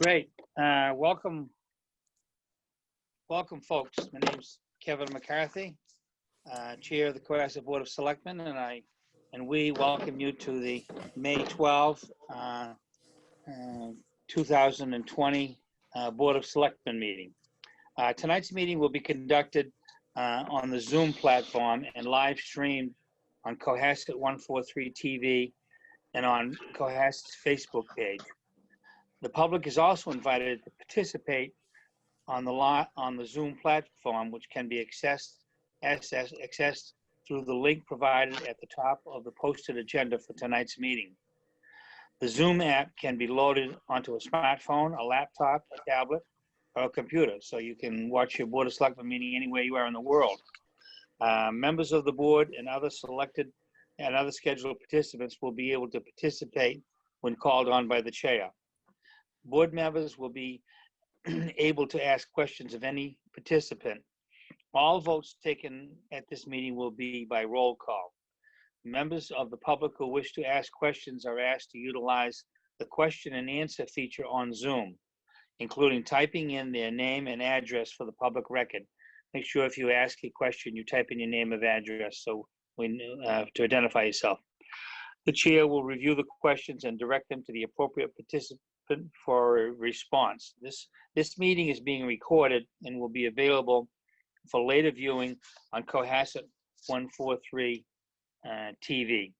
Great. Welcome, folks. My name's Kevin McCarthy, Chair of the Cohasset Board of Selectmen, and we welcome you to the May 12, 2020 Board of Selectmen meeting. Tonight's meeting will be conducted on the Zoom platform and live streamed on Cohasset 143 TV and on Cohasset's Facebook page. The public is also invited to participate on the Zoom platform, which can be accessed through the link provided at the top of the posted agenda for tonight's meeting. The Zoom app can be loaded onto a smartphone, a laptop, a tablet, or a computer, so you can watch your Board of Selectmen meeting anywhere you are in the world. Members of the board and other selected and other scheduled participants will be able to participate when called on by the chair. Board members will be able to ask questions of any participant. All votes taken at this meeting will be by roll call. Members of the public who wish to ask questions are asked to utilize the question and answer feature on Zoom, including typing in their name and address for the public record. Make sure if you ask a question, you type in your name and address so to identify yourself. The chair will review the questions and direct them to the appropriate participant for a response. This meeting is being recorded and will be available for later viewing on Cohasset 143 TV.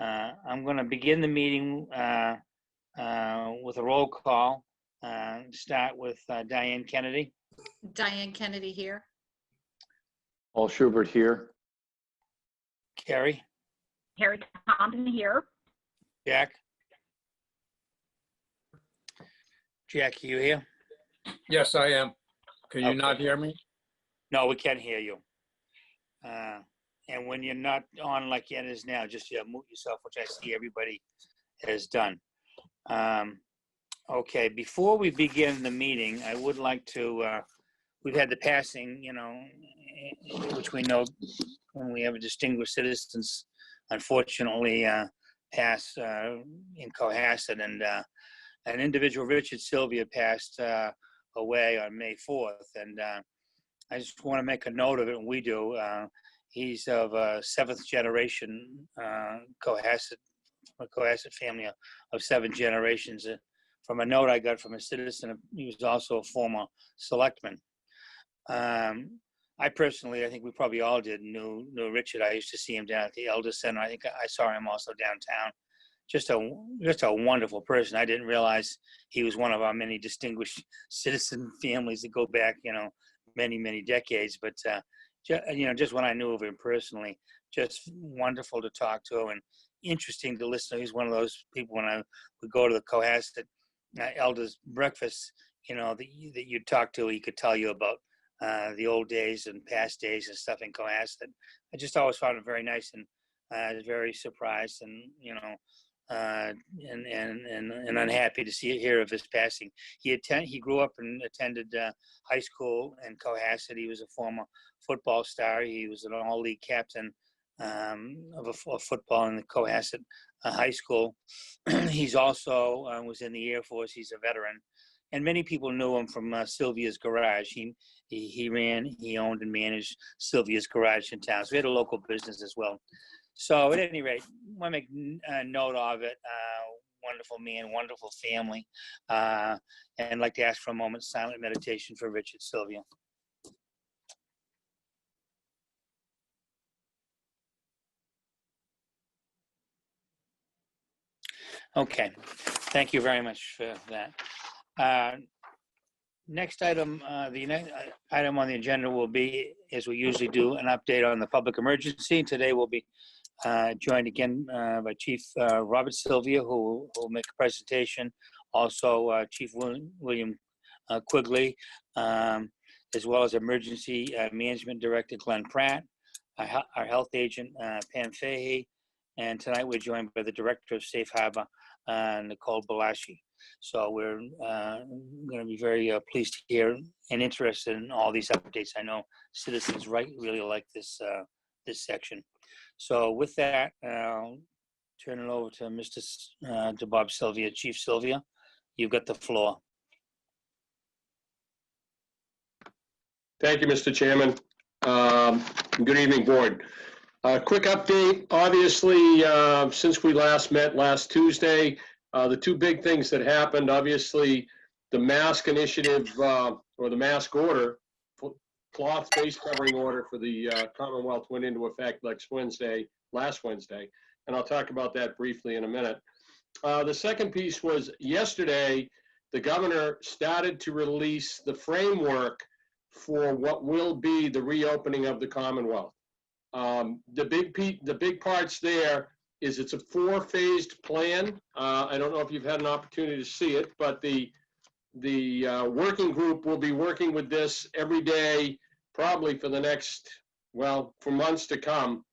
I'm going to begin the meeting with a roll call. Start with Diane Kennedy. Diane Kennedy here. Paul Schubert here. Carrie. Harry Thompson here. Jack. Jack, you here? Yes, I am. Can you not hear me? No, we can't hear you. And when you're not on like it is now, just mute yourself, which I see everybody has done. Okay, before we begin the meeting, I would like to, we've had the passing, which we know when we have distinguished citizens, unfortunately, pass in Cohasset, and an individual, Richard Sylvia, passed away on May 4th, and I just want to make a note of it, and we do. He's of a seventh generation Cohasset family of 7 generations. From a note I got from a citizen, he was also a former selectman. I personally, I think we probably all did, knew Richard. I used to see him down at the Elder Center. I think I saw him also downtown. Just a wonderful person. I didn't realize he was one of our many distinguished citizen families that go back, many decades. But just when I knew of him personally, just wonderful to talk to and interesting to listen to. He's one of those people when I would go to the Cohasset elders breakfast, that you talk to, he could tell you about the old days and past days and stuff in Cohasset. I just always found it very nice, and very surprised and and unhappy to hear of his passing. He grew up and attended high school in Cohasset. He was a former football star. He was an all-league captain of football in the Cohasset high school. He's also was in the Air Force. He's a veteran, and many people knew him from Sylvia's Garage. He owned and managed Sylvia's Garage in town. So we had a local business as well. So at any rate, I want to make a note of it. Wonderful man, wonderful family. And I'd like to ask for a moment silent meditation for Richard Sylvia. Okay, thank you very much for that. Next item, the next item on the agenda will be, as we usually do, an update on the public emergency. Today we'll be joined again by Chief Robert Sylvia, who will make a presentation. Also, Chief William Quigley, as well as Emergency Management Director Glenn Pratt, our health agent Pam Fahey, and tonight we're joined by the Director of Safe Harbor, Nicole Balashi. So we're going to be very pleased to hear and interested in all these updates. I know citizens really like this section. So with that, I'll turn it over to Mr. to Bob Sylvia. Chief Sylvia, you've got the floor. Thank you, Mr. Chairman. Good evening, Board. Quick update. Obviously, since we last met last Tuesday, the two big things that happened, obviously, the mask initiative or the mask order, cloth face covering order for the Commonwealth went into effect last Wednesday, and I'll talk about that briefly in a minute. The second piece was yesterday, the governor started to release the framework for what will be the reopening of the Commonwealth. The big parts there is it's a 4-phased plan. I don't know if you've had an opportunity to see it, but the working group will be working with this every day, probably for the next, well, for months to come,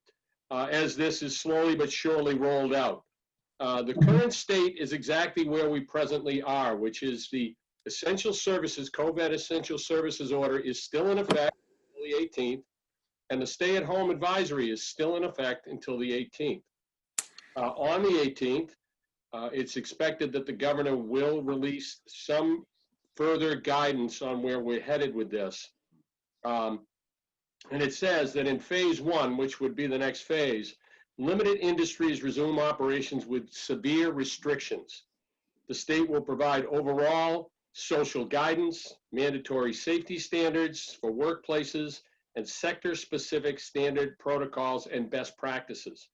as this is slowly but surely rolled out. The current state is exactly where we presently are, which is the essential services, COVID essential services order is still in effect until the 18th, and the stay-at-home advisory is still in effect until the 18th. On the 18th, it's expected that the governor will release some further guidance on where we're headed with this. And it says that in phase 1, which would be the next phase, limited industries resume operations with severe restrictions. The state will provide overall social guidance, mandatory safety standards for workplaces, and sector-specific standard protocols and best practices.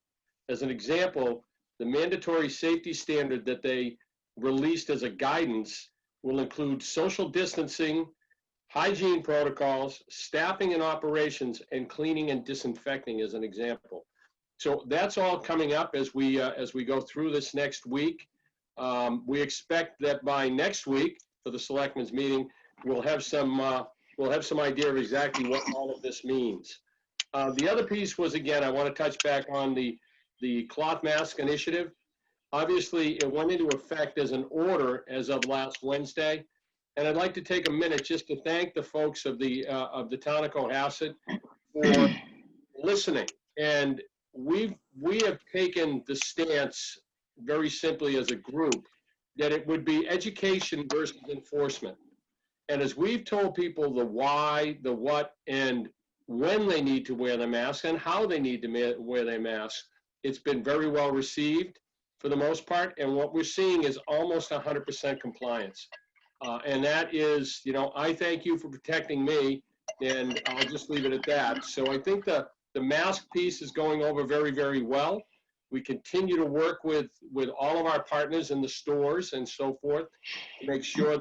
As an example, the mandatory safety standard that they released as a guidance will include social distancing, hygiene protocols, staffing and operations, and cleaning and disinfecting as an example. So that's all coming up as we go through this next week. We expect that by next week for the Selectmen's meeting, we'll have some idea of exactly what all of this means. The other piece was, again, I want to touch back on the cloth mask initiative. Obviously, it went into effect as an order as of last Wednesday. And I'd like to take a minute just to thank the folks of the town of Cohasset for listening. And we have taken the stance very simply as a group that it would be education versus enforcement. And as we've told people the why, the what, and when they need to wear the mask and how they need to wear their masks, it's been very well received for the most part. And what we're seeing is almost 100% compliance. And that is, I thank you for protecting me, and I'll just leave it at that. So I think the mask piece is going over very, very well. We continue to work with all of our partners in the stores and so forth to make sure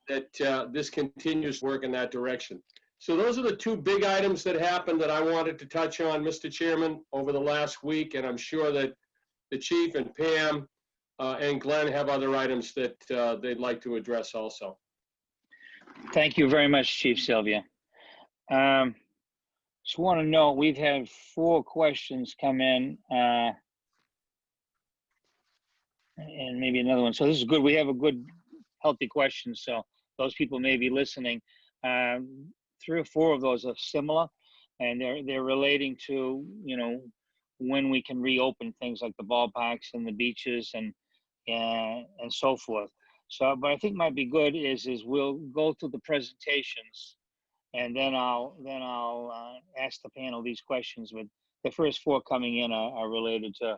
that this continues to work in that direction. So those are the two big items that happened that I wanted to touch on, Mr. Chairman, over the last week, and I'm sure that the chief and Pam and Glenn have other items that they'd like to address also. Thank you very much, Chief Sylvia. Just want to know, we've had 4 questions come in, and maybe another one. So this is good. We have a good, healthy question. So those people may be listening. 3 or 4 of those are similar, and they're relating to, when we can reopen things like the ballparks and the beaches and so forth. So, but I think might be good is we'll go through the presentations, and then I'll ask the panel these questions. With the first 4 coming in are related to,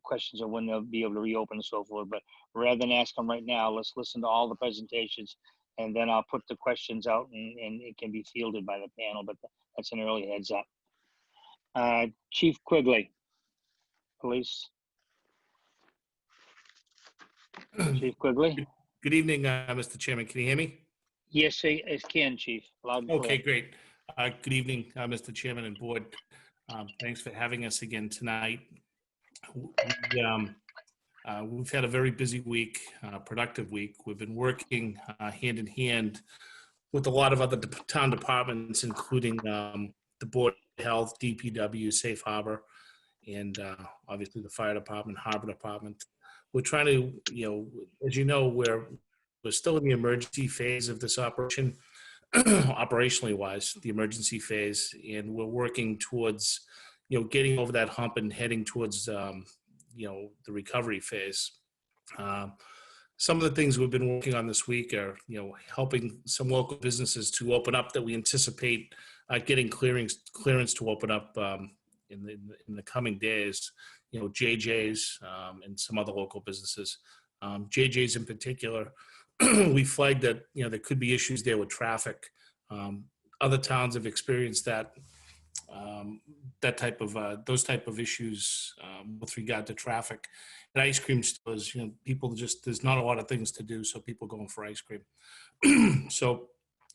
questions of when they'll be able to reopen and so forth. But rather than ask them right now, let's listen to all the presentations, and then I'll put the questions out, and it can be fielded by the panel. But that's an early heads up. Chief Quigley, please. Chief Quigley. Good evening, Mr. Chairman. Can you hear me? Yes, I can, Chief. Loud and clear. Okay, great. Good evening, Mr. Chairman and Board. Thanks for having us again tonight. We've had a very busy week, productive week. We've been working hand in hand with a lot of other town departments, including the Board of Health, DPW, Safe Harbor, and obviously the Fire Department, Harbor Department. We're trying to, as you know, we're still in the emergency phase of this operation, operationally wise, the emergency phase, and we're working towards, getting over that hump and heading towards, the recovery phase. some of the things we've been working on this week are, helping some local businesses to open up that we anticipate getting clearance to open up in the coming days. JJ's and some other local businesses. JJ's in particular, we flagged that there could be issues there with traffic. Other towns have experienced that those type of issues with regard to traffic. And ice cream stores, people there's not a lot of things to do, so people going for ice cream. So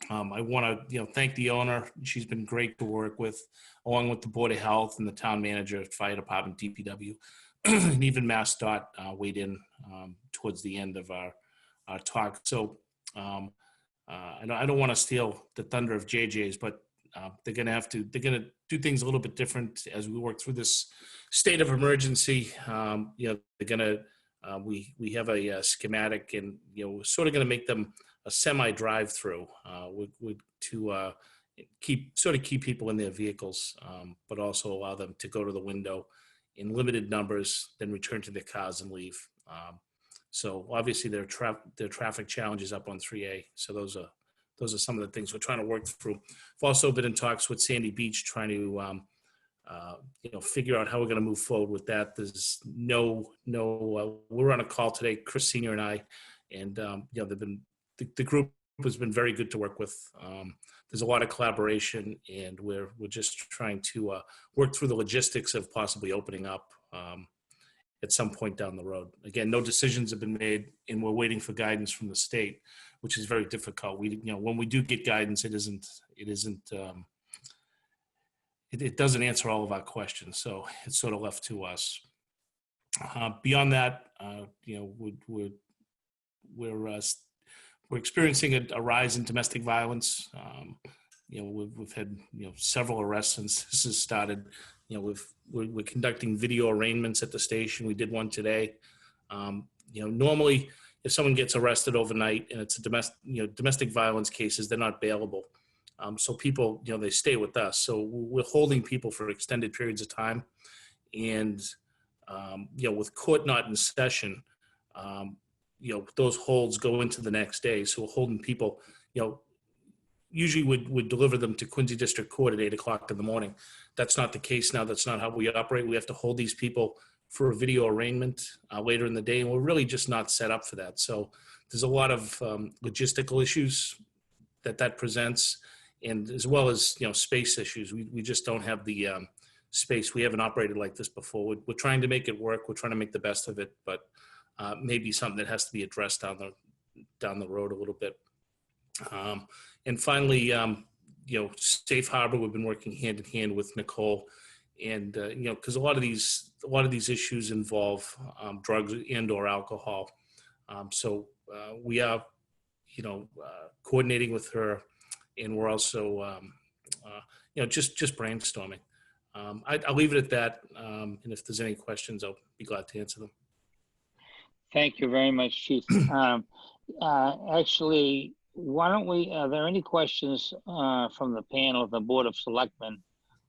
I want to thank the owner. She's been great to work with, along with the Board of Health and the town manager, fire department, DPW, and even MassDOT weighed in towards the end of our talk. So I don't want to steal the thunder of JJ's, but they're going to do things a little bit different as we work through this state of emergency. They're going to, we have a schematic, and, we're sort of going to make them a semi drive-through to keep people in their vehicles, but also allow them to go to the window in limited numbers, then return to their cars and leave. So obviously there are traffic challenges up on 3A. So those are some of the things we're trying to work through. I've also been in talks with Sandy Beach, trying to figure out how we're going to move forward with that. There's we're on a call today, Chris Senior and I, and the group has been very good to work with. There's a lot of collaboration, and we're just trying to work through the logistics of possibly opening up at some point down the road. Again, no decisions have been made, and we're waiting for guidance from the state, which is very difficult. When we do get guidance, it doesn't answer all of our questions, so it's sort of left to us. Beyond that, we're experiencing a rise in domestic violence. We've had several arrests since this has started. We're conducting video arraignments at the station. We did one today. Normally, if someone gets arrested overnight and it's a domestic violence cases, they're not bailable. So people, they stay with us. So we're holding people for extended periods of time, and with court not in session, those holds go into the next day. So we're holding people, usually would deliver them to Quincy District Court at 8 o'clock in the morning. That's not the case now. That's not how we operate. We have to hold these people for a video arraignment later in the day, and we're really just not set up for that. So there's a lot of logistical issues that presents, and as well as space issues. We just don't have the space. We haven't operated like this before. We're trying to make it work. We're trying to make the best of it, but maybe something that has to be addressed down the road a little bit. And finally, Safe Harbor, we've been working hand in hand with Nicole, and because a lot of these issues involve drugs and or alcohol. So we are, coordinating with her, and we're also, just brainstorming. I'll leave it at that. And if there's any questions, I'll be glad to answer them. Thank you very much, Chief. Actually, why don't we, are there any questions from the panel of the Board of Selectmen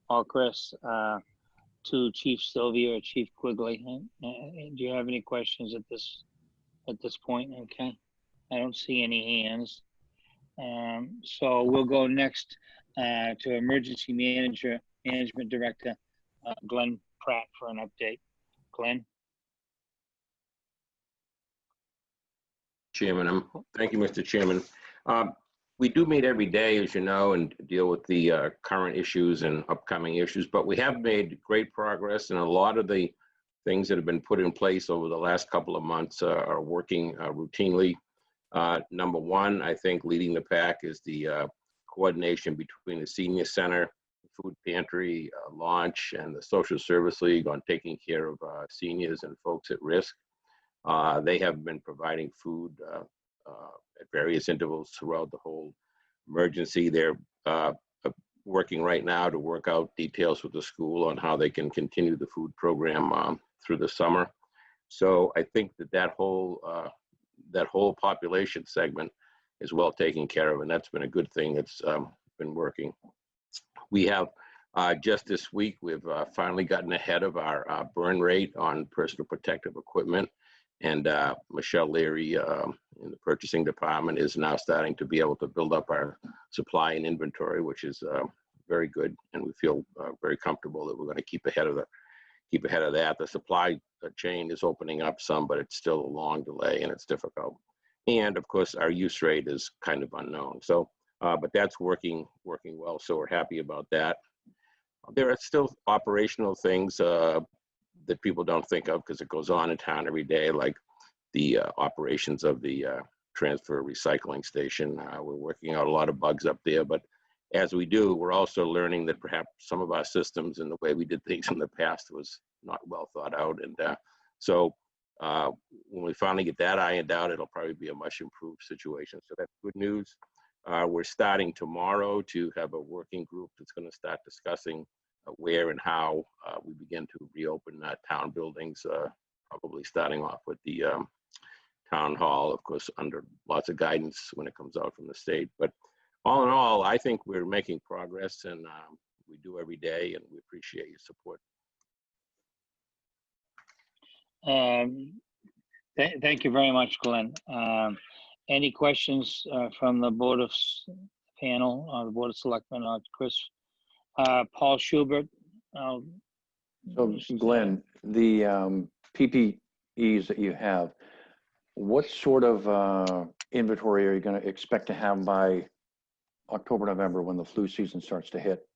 or Chris to Chief Sylvia or Chief Quigley? Do you have any questions at this point? Okay, I don't see any hands. So we'll go next to Emergency Management Director Glenn Pratt for an update. Glenn? Chairman, thank you, Mr. Chairman. We do meet every day, as you know, and deal with the current issues and upcoming issues, but we have made great progress, and a lot of the things that have been put in place over the last couple of months are working routinely. Number one, I think leading the pack is the coordination between the Senior Center, Food Pantry, Launch, and the Social Service League on taking care of seniors and folks at risk. They have been providing food at various intervals throughout the whole emergency. They're working right now to work out details with the school on how they can continue the food program through the summer. So I think that whole population segment is well taken care of, and that's been a good thing that's been working. We have just this week, we've finally gotten ahead of our burn rate on personal protective equipment. And Michelle Leary in the purchasing department is now starting to be able to build up our supply and inventory, which is very good. And we feel very comfortable that we're going to keep ahead of that. The supply chain is opening up some, but it's still a long delay and it's difficult. And of course, our use rate is kind of unknown. So, but that's working well. So we're happy about that. There are still operational things that people don't think of because it goes on in town every day, like the operations of the transfer recycling station. We're working out a lot of bugs up there, but as we do, we're also learning that perhaps some of our systems and the way we did things in the past was not well thought out. And so when we finally get that ironed out, it'll probably be a much improved situation. So that's good news. We're starting tomorrow to have a working group that's going to start discussing where and how we begin to reopen town buildings, probably starting off with the town hall, of course, under lots of guidance when it comes out from the state. But all in all, I think we're making progress, and we do every day, and we appreciate your support. Thank you very much, Glenn. Any questions from the Board of panel, the Board of Selectmen, Chris? Paul Schubert. So Glenn, the PPEs that you have, what sort of inventory are you going to expect to have by October, November, when the flu season starts to hit?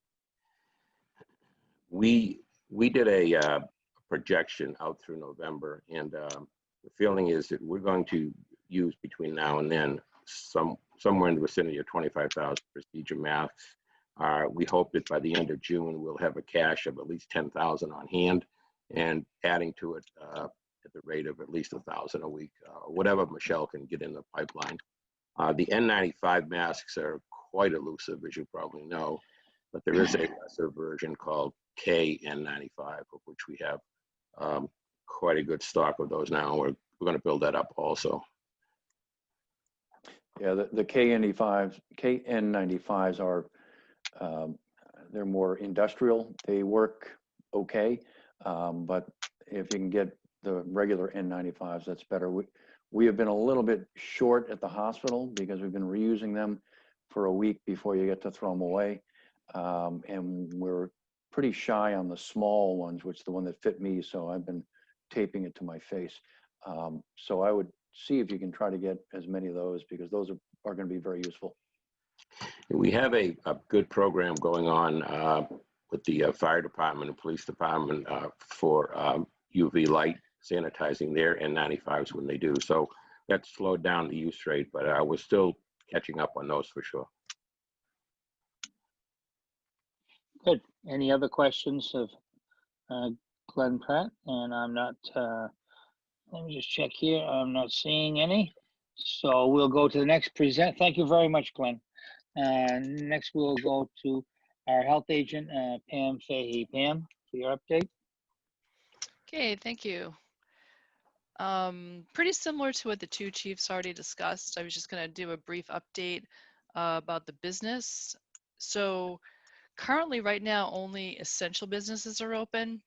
We did a projection out through November, and the feeling is that we're going to use between now and then somewhere in the vicinity of 25,000 procedure masks. We hope that by the end of June, we'll have a cache of at least 10,000 on hand, and adding to it at the rate of at least 1,000 a week, whatever Michelle can get in the pipeline. The N95 masks are quite elusive, as you probably know, but there is a lesser version called KN95, of which we have quite a good stock of those now. We're going to build that up also. Yeah, the KN95s are, they're more industrial. They work okay, but if you can get the regular N95s, that's better. We have been a little bit short at the hospital because we've been reusing them for a week before you get to throw them away. And we're pretty shy on the small ones, which is the one that fit me. So I've been taping it to my face. So I would see if you can try to get as many of those, because those are going to be very useful. We have a good program going on with the fire department and police department for UV light sanitizing their N95s when they do. So that's slowed down the use rate, but we're still catching up on those for sure. Good. Any other questions of Glenn Pratt? And I'm not, let me just check here. I'm not seeing any. So we'll go to the next present. Thank you very much, Glenn. Next, we'll go to our health agent, Pam Fahey. Pam, for your update. Okay, thank you. Pretty similar to what the two chiefs already discussed. I was just going to do a brief update about the business. So currently, right now, only essential businesses are open.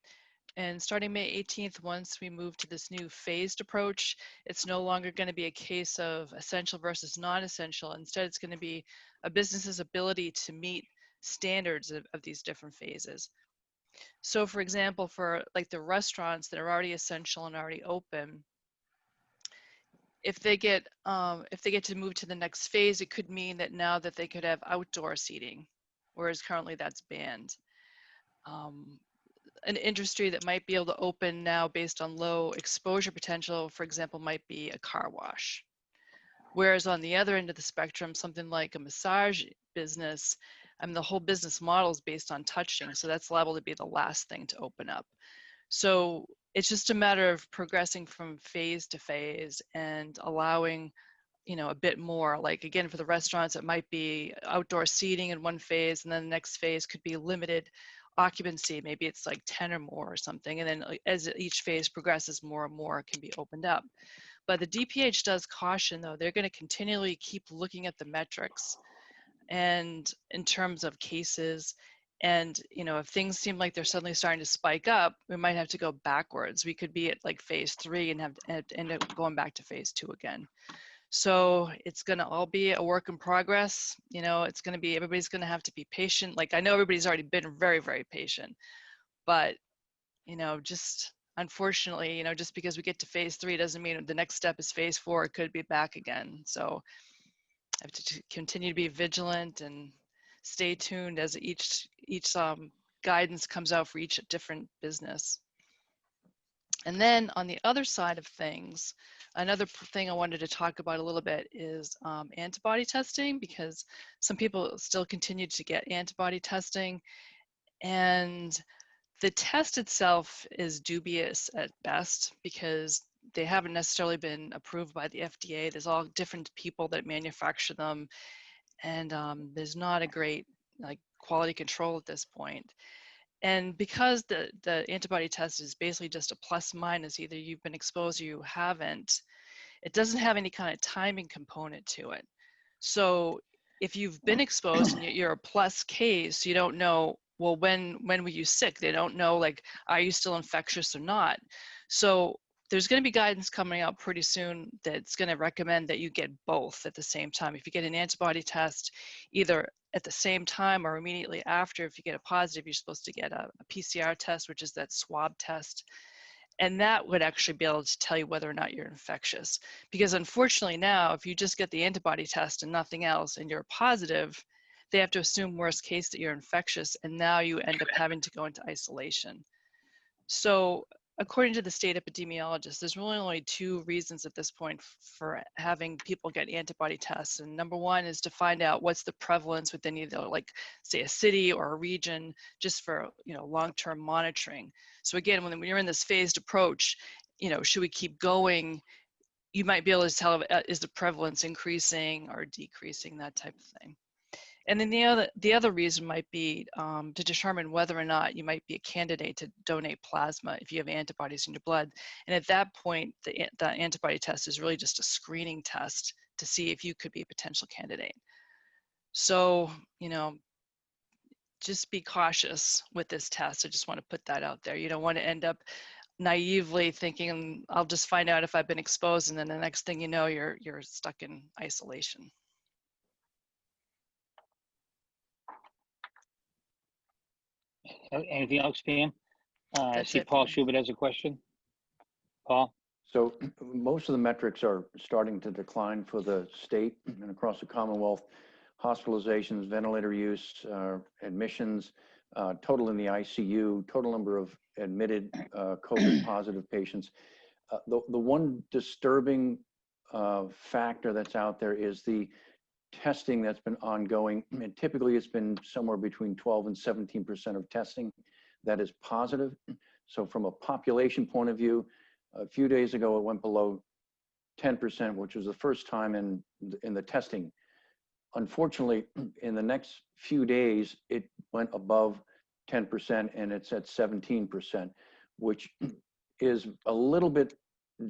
And starting May 18th, once we move to this new phased approach, it's no longer going to be a case of essential versus non-essential. Instead, it's going to be a business's ability to meet standards of these different phases. So for example, for like the restaurants that are already essential and already open, if they get to move to the next phase, it could mean that now that they could have outdoor seating, whereas currently that's banned. An industry that might be able to open now based on low exposure potential, for example, might be a car wash. Whereas on the other end of the spectrum, something like a massage business, the whole business model is based on touching, so that's liable to be the last thing to open up. So it's just a matter of progressing from phase to phase and allowing, a bit more. Like again, for the restaurants, it might be outdoor seating in one phase, and then the next phase could be limited occupancy. Maybe it's like 10 or more or something. And then as each phase progresses, more and more can be opened up. But the DPH does caution, though, they're going to continually keep looking at the metrics and in terms of cases And, if things seem like they're suddenly starting to spike up, we might have to go backwards. We could be at like phase 3 and have to end up going back to phase 2 again. So it's going to all be a work in progress. It's going to be, everybody's going to have to be patient. Like, I know everybody's already been very, very patient, but, just unfortunately, just because we get to phase 3 doesn't mean the next step is phase 4. It could be back again. So I have to continue to be vigilant and stay tuned as each guidance comes out for each different business. And then on the other side of things, another thing I wanted to talk about a little bit is antibody testing, because some people still continue to get antibody testing, and the test itself is dubious at best because they haven't necessarily been approved by the FDA. There's all different people that manufacture them, and there's not a great quality control at this point. And because the antibody test is basically just a plus minus, either you've been exposed or you haven't, it doesn't have any kind of timing component to it. So if you've been exposed and you're a plus case, you don't know, well, when were you sick? They don't know, like, are you still infectious or not? So there's going to be guidance coming out pretty soon that's going to recommend that you get both at the same time. If you get an antibody test, either at the same time or immediately after, if you get a positive, you're supposed to get a PCR test, which is that swab test. And that would actually be able to tell you whether or not you're infectious. Because unfortunately now, if you just get the antibody test and nothing else and you're positive, they have to assume worst case that you're infectious, and now you end up having to go into isolation. So according to the state epidemiologist, there's really only 2 reasons at this point for having people get antibody tests. And number one is to find out what's the prevalence within either, like, say, a city or a region, just for, long-term monitoring. So again, when you're in this phased approach, should we keep going? You might be able to tell, is the prevalence increasing or decreasing, that type of thing. And then the other reason might be to determine whether or not you might be a candidate to donate plasma if you have antibodies in your blood. And at that point, the antibody test is really just a screening test to see if you could be a potential candidate. So, just be cautious with this test. I just want to put that out there. You don't want to end up naively thinking, I'll just find out if I've been exposed, and then the next thing you know, you're stuck in isolation. Anything else, Pam? I That's see it. Paul Schubert has a question. Paul? So most of the metrics are starting to decline for the state and across the Commonwealth. Hospitalizations, ventilator use, admissions, total in the ICU, total number of admitted COVID positive patients. The one disturbing factor that's out there is the testing that's been ongoing. And typically it's been somewhere between 12 and 17% of testing that is positive. So from a population point of view, a few days ago, it went below 10%, which was the first time in the testing. Unfortunately, in the next few days, it went above 10% and it's at 17%, which is a little bit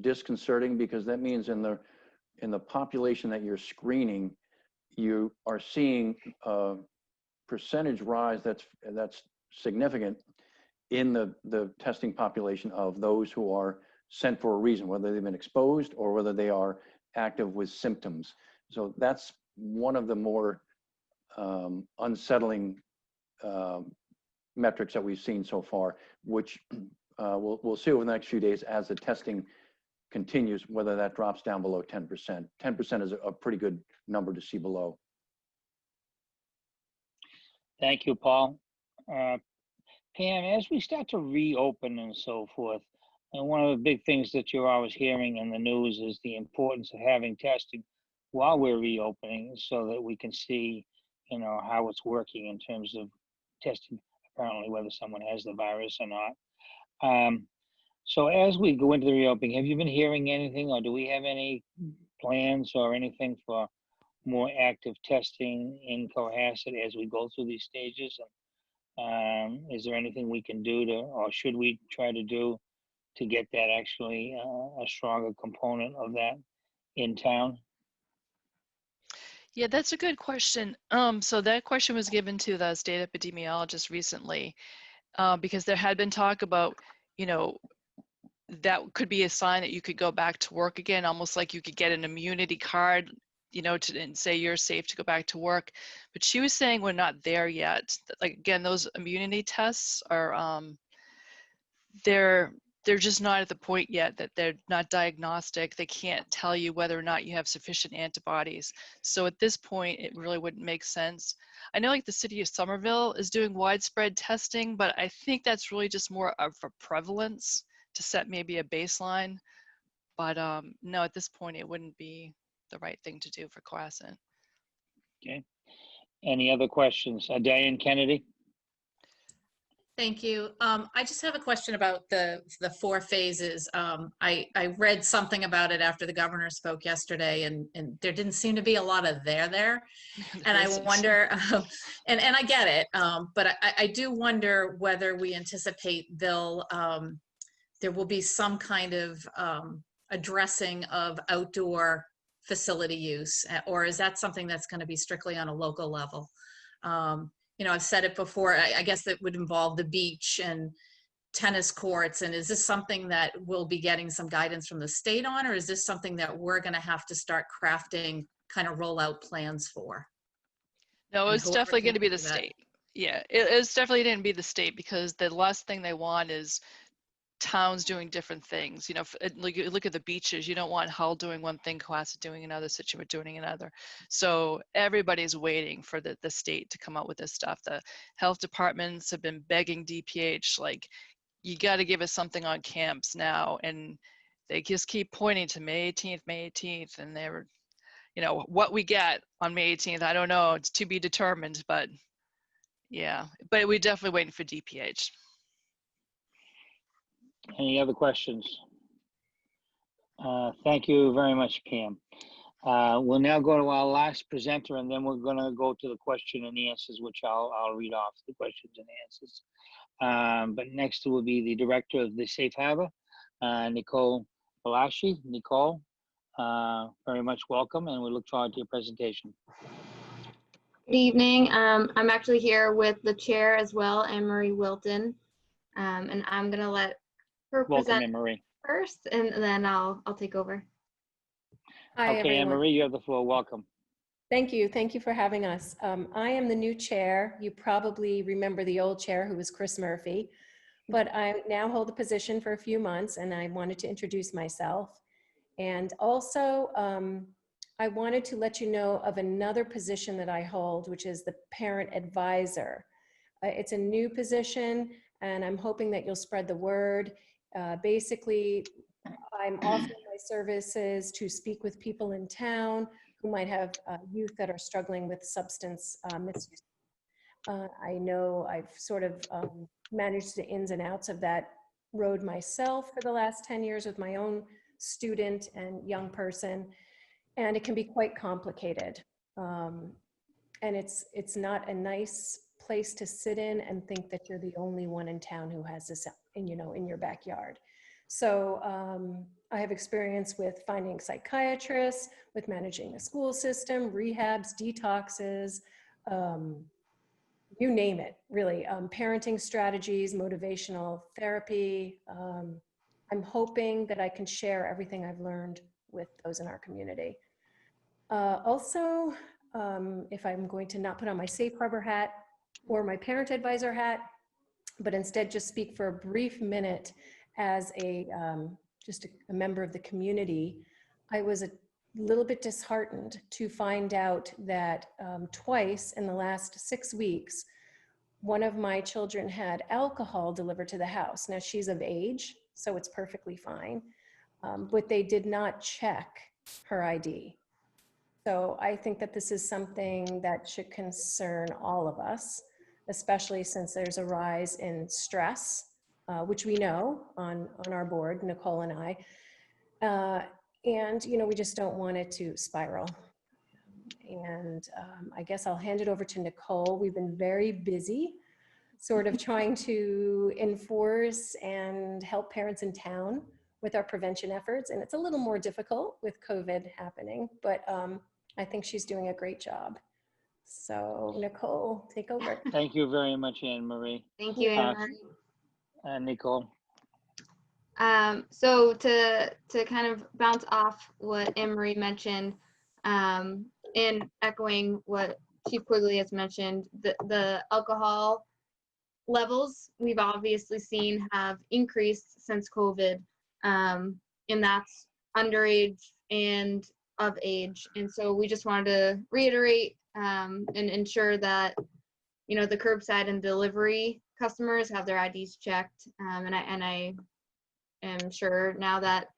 disconcerting because that means in the population that you're screening, you are seeing a percentage rise that's significant in the testing population of those who are sent for a reason, whether they've been exposed or whether they are active with symptoms. So that's one of the more unsettling metrics that we've seen so far, which we'll see over the next few days as the testing continues, whether that drops down below 10%. 10% is a pretty good number to see below. Thank you, Paul. Pam, as we start to reopen and so forth, and one of the big things that you're always hearing in the news is the importance of having testing while we're reopening so that we can see, how it's working in terms of testing, apparently whether someone has the virus or not. So as we go into the reopening, have you been hearing anything, or do we have any plans or anything for more active testing in Cohasset as we go through these stages? Is there anything we can do or should we try to do to get that actually a stronger component of that in town? Yeah, that's a good question. So that question was given to the state epidemiologist recently, because there had been talk about, you know, that could be a sign that you could go back to work again, almost like you could get an immunity card, you know, to and say you're safe to go back to work. But she was saying we're not there yet. Like, again, those immunity tests are, they're just not at the point yet that they're not diagnostic. They can't tell you whether or not you have sufficient antibodies. So at this point, it really wouldn't make sense. I know like the city of Somerville is doing widespread testing, but I think that's really just more of a prevalence to set maybe a baseline. But no, at this point, it wouldn't be the right thing to do for Cohasset. Okay. Any other questions? Diane Kennedy? Thank you. I just have a question about the 4 phases. I read something about it after the governor spoke yesterday, and there didn't seem to be a lot of there. And I wonder, and I get it, but I do wonder whether we anticipate there will be some kind of addressing of outdoor facility use, or is that something that's going to be strictly on a local level? You know, I've said it before, I guess that would involve the beach and tennis courts. And is this something that we'll be getting some guidance from the state on, or is this something that we're going to have to start crafting kind of rollout plans for? No, And it's whoever definitely can going to be do the that. state. Yeah, it's definitely going to be the state, because the last thing they want is towns doing different things. You know, like you look at the beaches, you don't want Hull doing one thing, Cohasset doing another, Situate doing another. So everybody's waiting for the state to come out with this stuff. The health departments have been begging DPH, like, you got to give us something on camps now. And they just keep pointing to May 18th, and they're, you know, what we get on May 18th, I don't know, it's to be determined, but yeah, but we're definitely waiting for DPH. Any other questions? Thank you very much, Pam. We'll now go to our last presenter, and then we're going to go to the question and answers, which I'll read off the questions and answers. But next will be the director of the Safe Harbor, Nicole Balashi. Nicole, very much welcome, and we look forward to your presentation. Good evening. I'm actually here with the chair as well, Anne Marie Wilton, and I'm going to let her Welcome, present Anne Marie. first, and then I'll take over. Hi, Okay, Anne everyone. Marie, you have the floor. Welcome. Thank you. Thank you for having us. I am the new chair. You probably remember the old chair, who was Chris Murphy, but I now hold the position for a few months, and I wanted to introduce myself. And also, I wanted to let you know of another position that I hold, which is the parent advisor. It's a new position, and I'm hoping that you'll spread the word. Basically, I'm offering my services to speak with people in town who might have youth that are struggling with substance misuse. I know I've sort of managed the ins and outs of that road myself for the last 10 years with my own student and young person, and it can be quite complicated. And it's not a nice place to sit in and think that you're the only one in town who has this, in your backyard. So I have experience with finding psychiatrists, with managing the school system, rehabs, detoxes, you name it, really. Parenting strategies, motivational therapy. I'm hoping that I can share everything I've learned with those in our community. Also, if I'm going to not put on my safe harbor hat or my parent advisor hat, but instead just speak for a brief minute as just a member of the community, I was a little bit disheartened to find out that twice in the last 6 weeks, one of my children had alcohol delivered to the house. Now she's of age, so it's perfectly fine, but they did not check her ID. So I think that this is something that should concern all of us, especially since there's a rise in stress, which we know on our board, Nicole and I. And, we just don't want it to spiral. And I guess I'll hand it over to Nicole. We've been very busy sort of trying to enforce and help parents in town with our prevention efforts. And it's a little more difficult with COVID happening, but I think she's doing a great job. So Nicole, take over. Thank you very much, Anne Marie. Thank you, Anne Marie. Nicole. So to kind of bounce off what Anne Marie mentioned, and echoing what Chief Quigley has mentioned, the alcohol levels we've obviously seen have increased since COVID, and that's underage and of age. And so we just wanted to reiterate and ensure that, you know, the curbside and delivery customers have their IDs checked. And I am sure now that,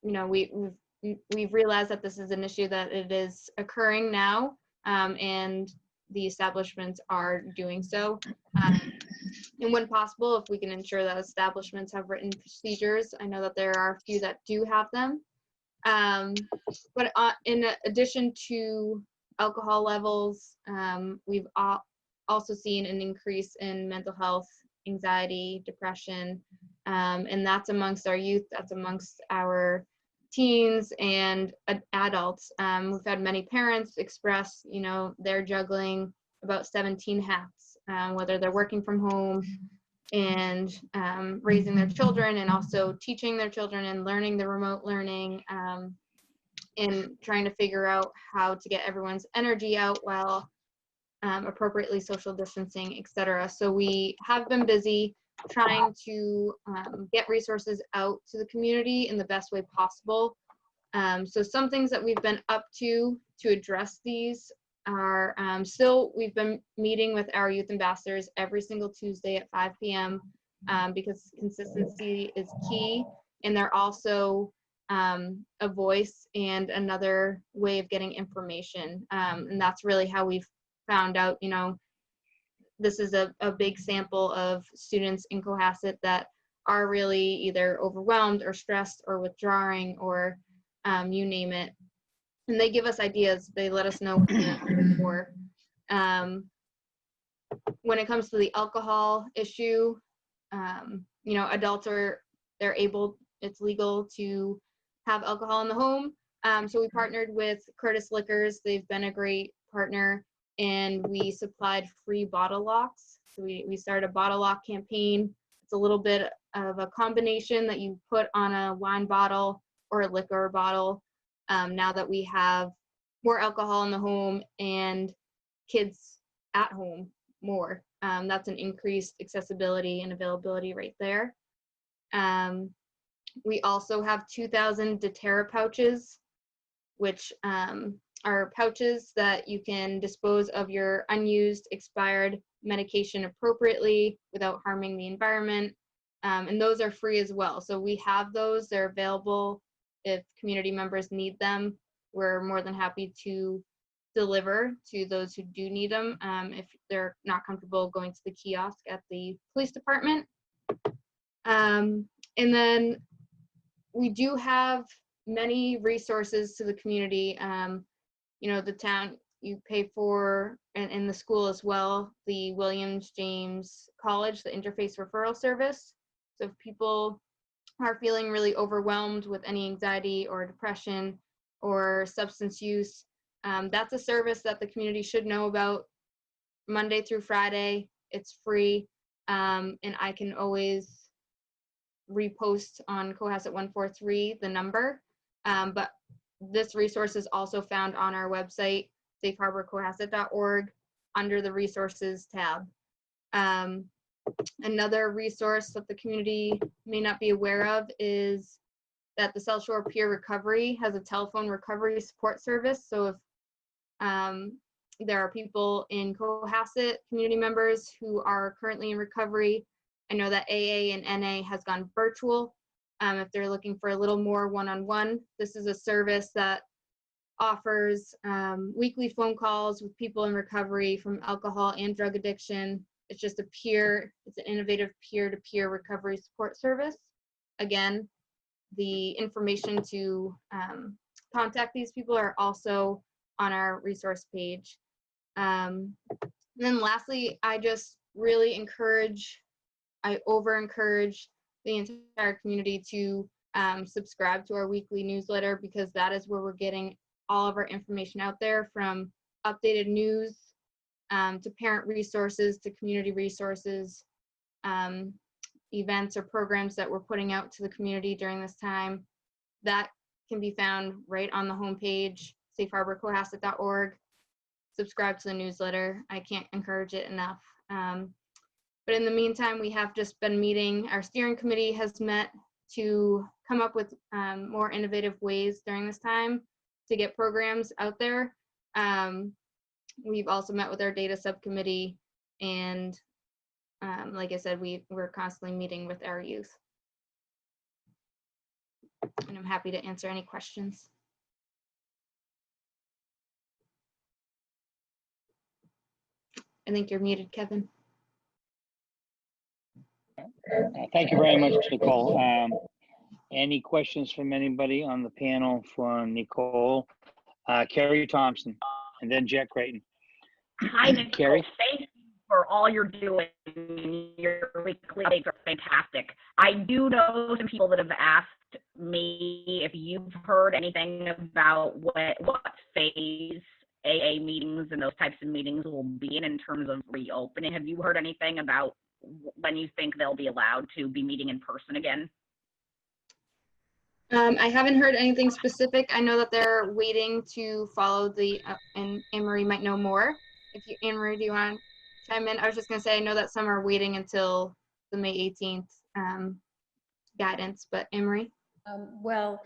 you know, we've realized that this is an issue, that it is occurring now, and the establishments are doing so. And when possible, if we can ensure that establishments have written procedures, I know that there are a few that do have them. But in addition to alcohol levels, we've also seen an increase in mental health, anxiety, depression, and that's amongst our youth, that's amongst our teens and adults. We've had many parents express, you know, they're juggling about 17 hats, whether they're working from home and raising their children, and also teaching their children and learning the remote learning, and trying to figure out how to get everyone's energy out while appropriately social distancing, etc. So we have been busy trying to get resources out to the community in the best way possible. So some things that we've been up to address these are we've been meeting with our youth ambassadors every single Tuesday at 5 p.m. Because consistency is key, and they're also a voice and another way of getting information. And that's really how we've found out, you know, this is a big sample of students in Cohasset that are really either overwhelmed or stressed or withdrawing or you name it. And they give us ideas. They let us know what they're looking for. When it comes to the alcohol issue, you know, adults it's legal to have alcohol in the home. So we partnered with Curtis Liquors. They've been a great partner, and we supplied free bottle locks. So we started a bottle lock campaign. It's a little bit of a combination that you put on a wine bottle or a liquor bottle. Now that we have more alcohol in the home and kids at home more, that's an increased accessibility and availability right there. We also have 2,000 doTERRA pouches, which are pouches that you can dispose of your unused, expired medication appropriately without harming the environment. And those are free as well. So we have those, they're available if community members need them. We're more than happy to deliver to those who do need them, if they're not comfortable going to the kiosk at the police department. And then we do have many resources to the community. You know, the town, you pay for, and in the school as well, the Williams James College, the Interface Referral Service. So if people are feeling really overwhelmed with any anxiety or depression or substance use, that's a service that the community should know about. Monday through Friday, it's free, and I can always repost on Cohasset 143 the number, but this resource is also found on our website, safeharborcohasset.org, under the resources tab. Another resource that the community may not be aware of is that the South Shore Peer Recovery has a telephone recovery support service. So if there are people in Cohasset, community members who are currently in recovery, I know that AA and NA has gone virtual. If they're looking for a little more one-on-one, this is a service that offers weekly phone calls with people in recovery from alcohol and drug addiction. It's just it's an innovative peer-to-peer recovery support service. Again, the information to contact these people are also on our resource page. And then lastly, I just really I over-encourage the entire community to subscribe to our weekly newsletter, because that is where we're getting all of our information out there, from updated news to parent resources to community resources, events or programs that we're putting out to the community during this time. That can be found right on the homepage, safeharborcohasset.org. Subscribe to the newsletter. I can't encourage it enough. But in the meantime, we have just been meeting. Our steering committee has met to come up with more innovative ways during this time to get programs out there. We've also met with our data subcommittee, and like I said, we're constantly meeting with our youth. And I'm happy to answer any questions. I think you're muted, Kevin. Thank you very much, Nicole. Any questions from anybody on the panel for Nicole? Carrie Thompson, and then Jack Creighton. Hi, Nicole. Carrie? Thank you for all you're doing. Your weekly updates are fantastic. I do know some people that have asked me if you've heard anything about what phase AA meetings and those types of meetings will be in terms of reopening. Have you heard anything about when you think they'll be allowed to be meeting in person again? I haven't heard anything specific. I know that they're waiting to follow the, and Anne-Marie might know more. If you, Anne-Marie, do you want to chime in? I was just gonna say, I know that some are waiting until the May 18th guidance, but Anne-Marie? Well,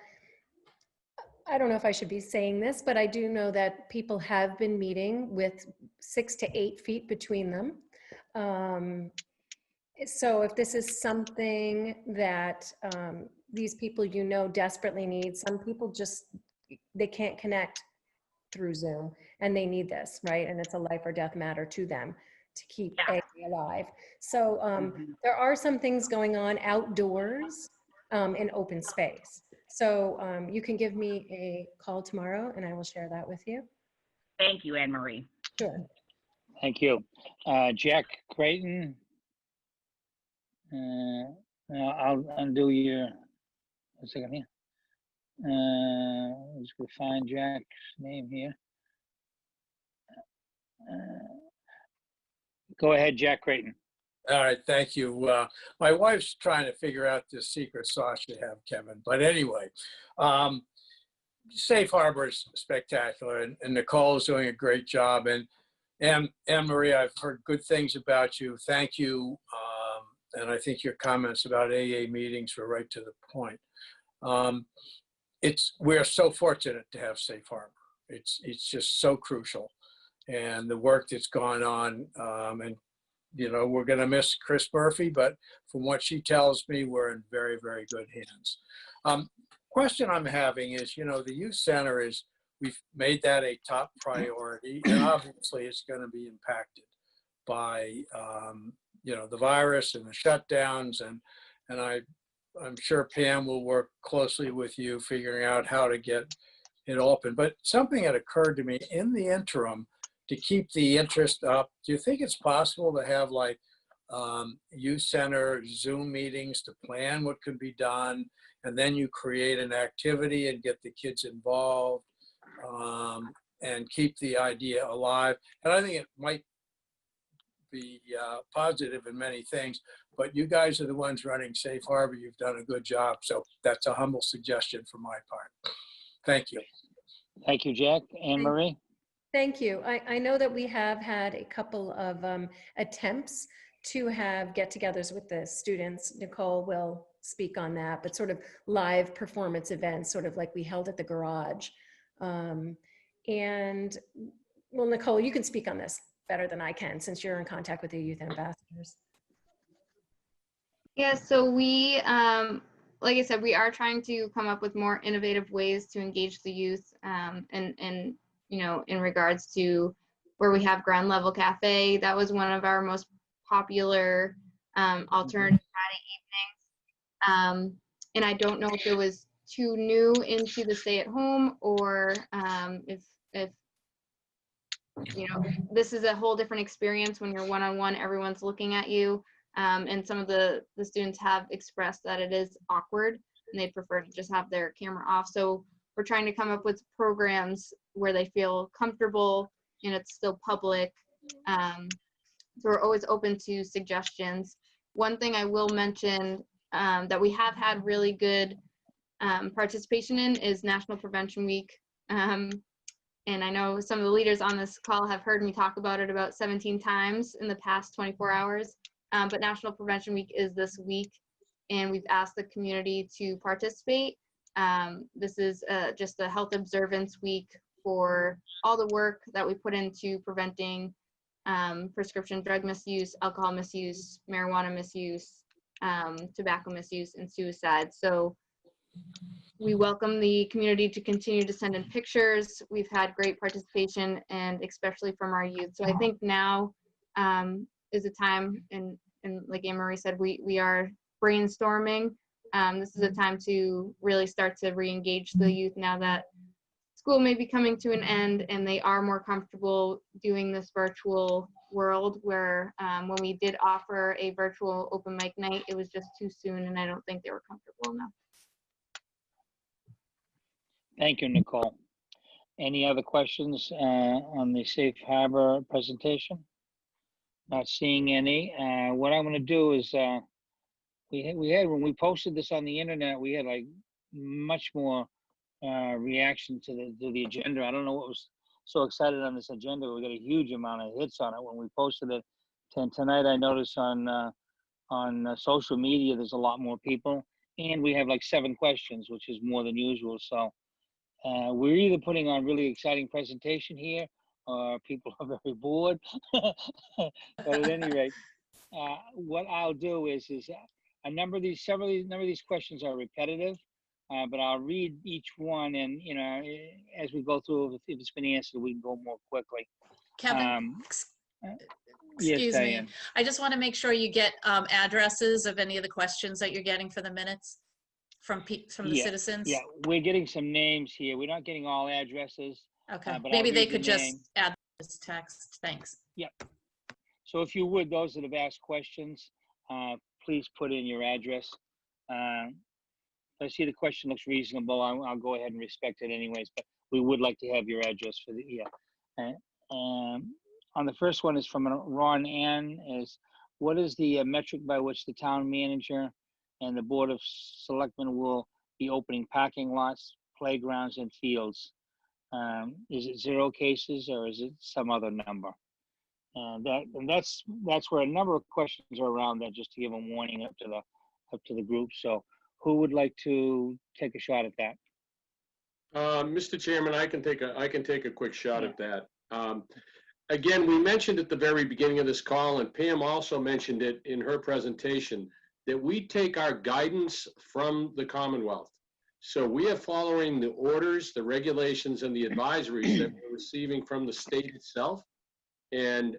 I don't know if I should be saying this, but I do know that people have been meeting with 6 to 8 feet between them. So if this is something that these people desperately need, some people just, they can't connect through Zoom and they need this, right? And it's a life or death matter to them to keep AA alive. So there are some things going on outdoors in open space. So you can give me a call tomorrow and I will share that with you. Thank you, Anne-Marie. Sure. Thank you. Jack Creighton. I'll undo your, one second here. Let's go find Jack's name here. Go ahead, Jack Creighton. All right, thank you. My wife's trying to figure out this secret sauce you have, Kevin. But anyway, Safe Harbor is spectacular, and Nicole is doing a great job. And Anne-Marie, I've heard good things about you. Thank you. And I think your comments about AA meetings were right to the point. We're so fortunate to have Safe Harbor. It's just so crucial, and the work that's gone on. And we're going to miss Chris Murphy, but from what she tells me, we're in very, very good hands. Question I'm having is, the youth center we've made that a top priority, and obviously it's going to be impacted by the virus and the shutdowns, and I'm sure Pam will work closely with you figuring out how to get it open. But something had occurred to me in the interim to keep the interest up. Do you think it's possible to have like youth center Zoom meetings to plan what could be done, and then you create an activity and get the kids involved and keep the idea alive? And I think it might be positive in many things, but you guys are the ones running Safe Harbor. You've done a good job. So that's a humble suggestion from my part. Thank you. Thank you, Jack. Anne-Marie? Thank you. I know that we have had a couple of attempts to have get-togethers with the students. Nicole will speak on that, but sort of live performance events, sort of like we held at the garage. And well, Nicole, you can speak on this better than I can since you're in contact with the youth ambassadors. Yeah, so we, like I said, we are trying to come up with more innovative ways to engage the youth, and in regards to where we have ground level cafe. That was one of our most popular alternative Friday evenings. And I don't know if it was too new into the stay at home, or if this is a whole different experience when you're one-on-one, everyone's looking at you. And some of the students have expressed that it is awkward. and they prefer to just have their camera off. So we're trying to come up with programs where they feel comfortable and it's still public. So we're always open to suggestions. One thing I will mention that we have had really good participation in is National Prevention Week. And I know some of the leaders on this call have heard me talk about it about 17 times in the past 24 hours. But National Prevention Week is this week, and we've asked the community to participate. This is just a health observance week for all the work that we put into preventing prescription drug misuse, alcohol misuse, marijuana misuse, tobacco misuse, and suicide. So we welcome the community to continue to send in pictures. We've had great participation, and especially from our youth. So I think now is a time, and like Anne Marie said, we are brainstorming. This is a time to really start to re-engage the youth now that school may be coming to an end and they are more comfortable doing this virtual world, where when we did offer a virtual open mic night, it was just too soon, and I don't think they were comfortable enough. Thank you, Nicole. Any other questions on the Safe Harbor presentation? Not seeing any. What I'm going to do is we had when we posted this on the internet, we had like much more reaction to the agenda. I don't know what was so excited on this agenda. We got a huge amount of hits on it when we posted it. And tonight I noticed on social media there's a lot more people, and we have like 7 questions, which is more than usual. So we're either putting on really exciting presentation here, or people are very bored. But at any rate, what I'll do is a number of these questions are repetitive, but I'll read each one, and as we go through, if it's been answered, we can go more quickly. Kevin, Yes, excuse me. Diane. I just want to make sure you get addresses of any of the questions that you're getting for the minutes from the citizens. Yeah, we're getting some names here. We're not getting all addresses. Okay, but maybe I'll they read the could just name. add this text. Thanks. Yep. So if you would, those that have asked questions, please put in your address. If I see the question looks reasonable, I'll go ahead and respect it anyways, but we would like to have your address for the, on the first one is from Ron Ann, is what is the metric by which the town manager and the Board of Selectmen will be opening parking lots, playgrounds, and fields? Is it 0 cases, or is it some other number? And that's where a number of questions are around that, just to give a warning up to the group. So who would like to take a shot at that? Mr. Chairman, I can take a quick shot at that. Again, we mentioned at the very beginning of this call, and Pam also mentioned it in her presentation, that we take our guidance from the Commonwealth. So we are following the orders, the regulations, and the advisories that we're receiving from the state itself. And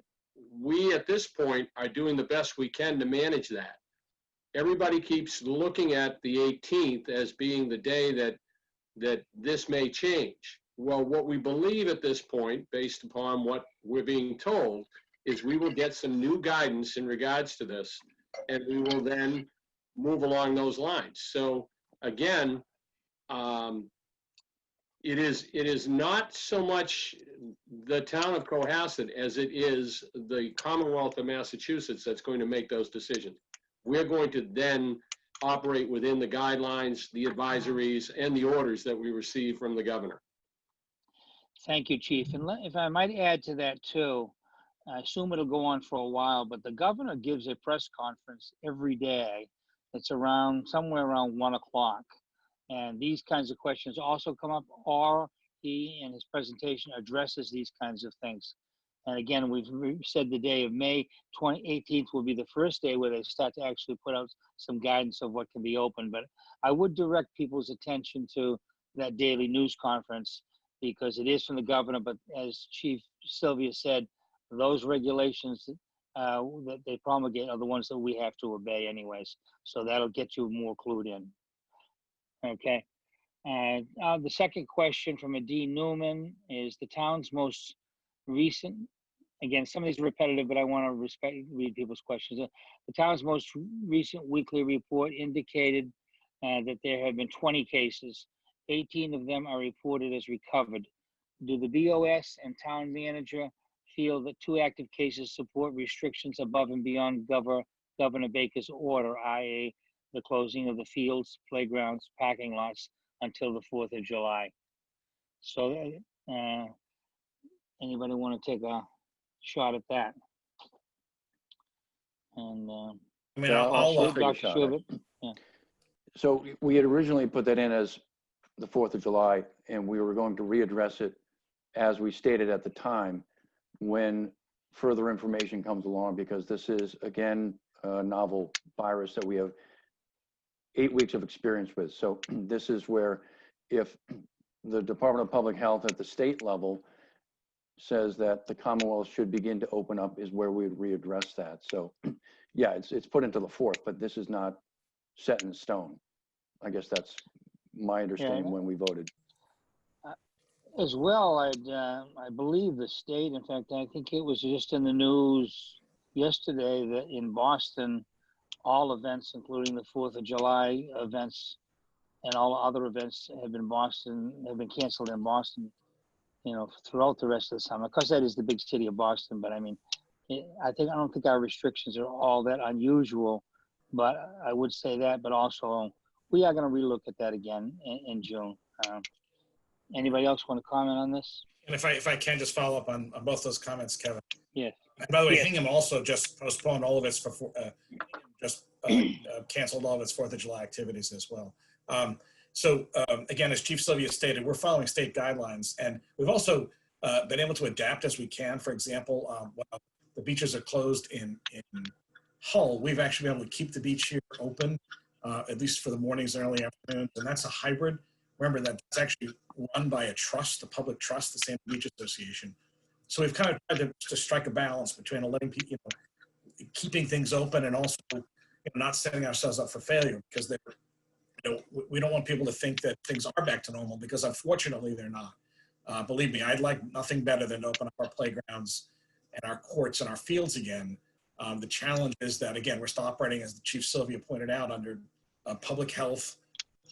we, at this point, are doing the best we can to manage that. Everybody keeps looking at the 18th as being the day that this may change. Well, what we believe at this point, based upon what we're being told, is we will get some new guidance in regards to this, and we will then move along those lines. So again, it is not so much the town of Cohasset as it is the Commonwealth of Massachusetts that's going to make those decisions. We're going to then operate within the guidelines, the advisories, and the orders that we receive from the governor. Thank you, Chief. And if I might add to that too, I assume it'll go on for a while, but the governor gives a press conference every day. It's somewhere around 1 o'clock. And these kinds of questions also come up, or he in his presentation addresses these kinds of things. And again, we've said the day of May 18th will be the first day where they start to actually put out some guidance of what can be open. But I would direct people's attention to that daily news conference, because it is from the governor, but as Chief Sylvia said, those regulations that they promulgate are the ones that we have to obey anyways. So that'll get you more clued in. Okay. The second question from Dean Newman is the town's most recent, again, some of these are repetitive, but I want to read people's questions. The town's most recent weekly report indicated that there have been 20 cases. 18 of them are reported as recovered. Do the BOS and town manager feel that 2 active cases support restrictions above and beyond Governor Baker's order, i.e. the closing of the fields, playgrounds, parking lots until the 4th of July? So anybody want to take a shot at that? And I mean, Yeah, I'll take a Dr. shot at it. Schubert? Yeah. So we had originally put that in as the 4th of July, and we were going to readdress it as we stated at the time when further information comes along, because this is, again, a novel virus that we have 8 weeks of experience with. So this is where if the Department of Public Health at the state level says that the Commonwealth should begin to open up is where we would readdress that. So yeah, it's put into the 4th, but this is not set in stone. I guess that's my understanding when we voted. As well, I believe the state, in fact, I think it was just in the news yesterday that in Boston, all events, including the 4th of July events and all other events have been canceled in Boston, throughout the rest of the summer. Of course, that is the big city of Boston, but I mean, I don't think our restrictions are all that unusual, but I would say that, but also we are going to relook at that again in June. Anybody else want to comment on this? And if I can just follow up on both those comments, Kevin. Yes. And by the way, Yes. Hingham also just postponed all of its canceled all of its 4th of July activities as well. Again, as Chief Sylvia stated, we're following state guidelines, and we've also been able to adapt as we can. For example, while the beaches are closed in Hull, we've actually been able to keep the beach here open, at least for the mornings and early afternoons, and that's a hybrid. Remember that it's actually run by a trust, a public trust, the Sand Beach Association. So we've kind of tried to strike a balance between letting people, keeping things open and also not setting ourselves up for failure, because we don't want people to think that things are back to normal, because unfortunately they're not. Believe me, I'd like nothing better than to open up our playgrounds and our courts and our fields again. The challenge is that, again, we're still operating, as the Chief Sylvia pointed out, under public health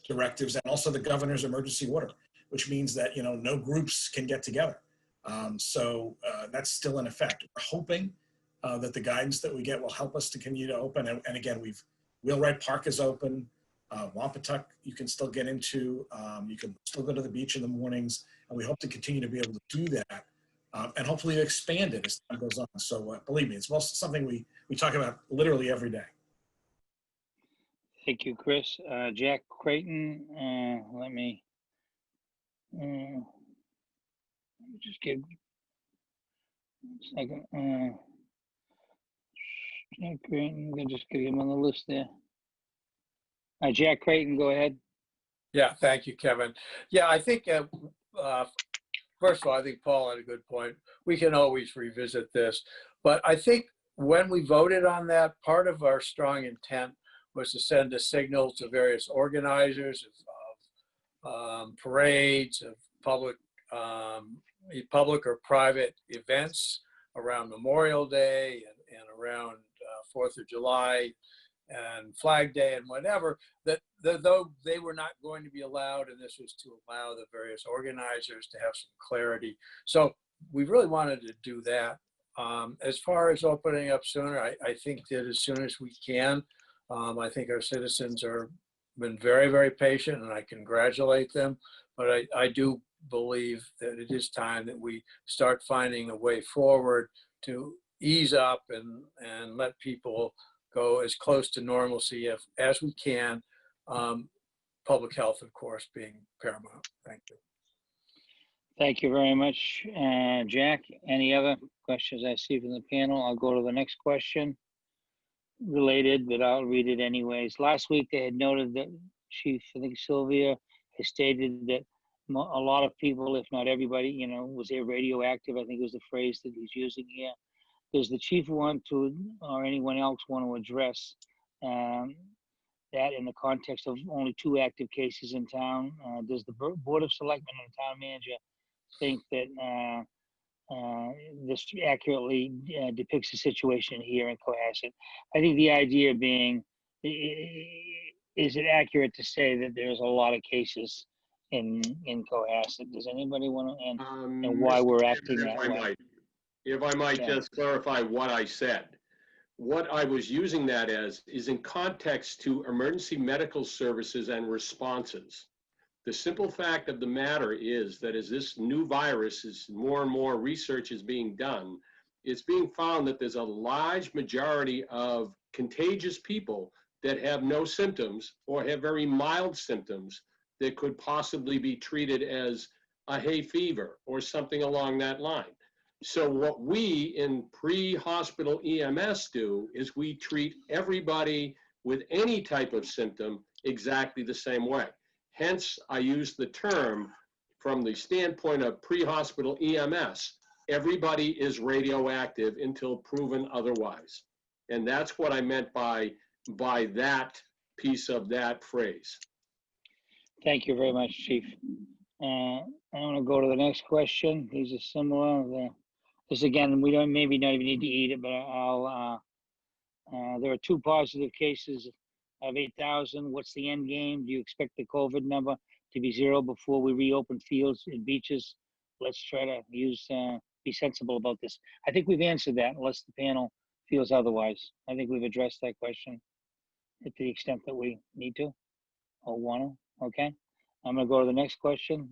directives and also the governor's emergency order, which means that no groups can get together. That's still in effect. We're hoping that the guidance that we get will help us to continue to open. And again, Wheelwright Park is open. Wampatuck you can still get into. You can still go to the beach in the mornings, and we hope to continue to be able to do that, and hopefully expand it as time goes on. So believe me, it's something we talk about literally every day. Thank you, Chris. Jack Creighton, let me just give a second. Jack Creighton, I'm just get him on the list there. Jack Creighton, go ahead. Yeah, thank you, Kevin. Yeah, I think, first of all, I think Paul had a good point. We can always revisit this. But I think when we voted on that, part of our strong intent was to send a signal to various organizers of parades, of public or private events around Memorial Day and around 4th of July and Flag Day and whatever, that though they were not going to be allowed, and this was to allow the various organizers to have some clarity. So we really wanted to do that. As far as opening up sooner, I think that as soon as we can. I think our citizens are been very, very patient, and I congratulate them. But I do believe that it is time that we start finding a way forward to ease up and let people go as close to normalcy as we can. Public health, of course, being paramount. Thank you. Thank you very much, Jack. Any other questions I see from the panel? I'll go to the next question. Related, but I'll read it anyways. Last week, they had noted that Chief, I think Sylvia, has stated that a lot of people, if not everybody, was radioactive. I think was the phrase that he's using here. Does the chief want to, or anyone else want to address that in the context of only 2 active cases in town? Does the Board of Selectmen and Town Manager think that this accurately depicts the situation here in Cohasset? I think the idea being, is it accurate to say that there's a lot of cases in Cohasset? Does anybody want to, and why Mr. we're Chairman, acting that way? If I might Yeah. just clarify what I said. What I was using that as is in context to emergency medical services and responses. The simple fact of the matter is that as this new virus is more and more research is being done, it's being found that there's a large majority of contagious people that have no symptoms or have very mild symptoms that could possibly be treated as a hay fever or something along that line. So what we in pre-hospital EMS do is we treat everybody with any type of symptom exactly the same way. Hence, I use the term from the standpoint of pre-hospital EMS, everybody is radioactive until proven otherwise. And that's what I meant by that piece of that phrase. Thank you very much, Chief. I want to go to the next question. These are similar. This again, we don't maybe not even need to eat it, but I'll. There are 2 positive cases of 8,000. What's the end game? Do you expect the COVID number to be 0 before we reopen fields and beaches? Let's try to be sensible about this. I think we've answered that unless the panel feels otherwise. I think we've addressed that question to the extent that we need to or want to. Okay. I'm going to go to the next question.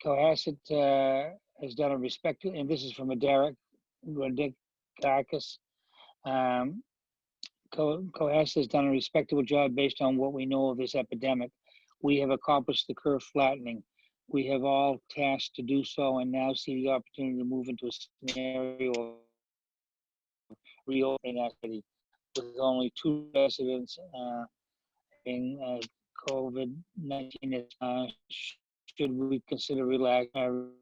Cohasset has done a respectful, and this is from a Derek Carcass. Cohasset has done a respectable job based on what we know of this epidemic. We have accomplished the curve flattening. We have all tasked to do so and now see the opportunity to move into a scenario of reopening activity with only 2 residents in COVID-19. Should we consider relaxing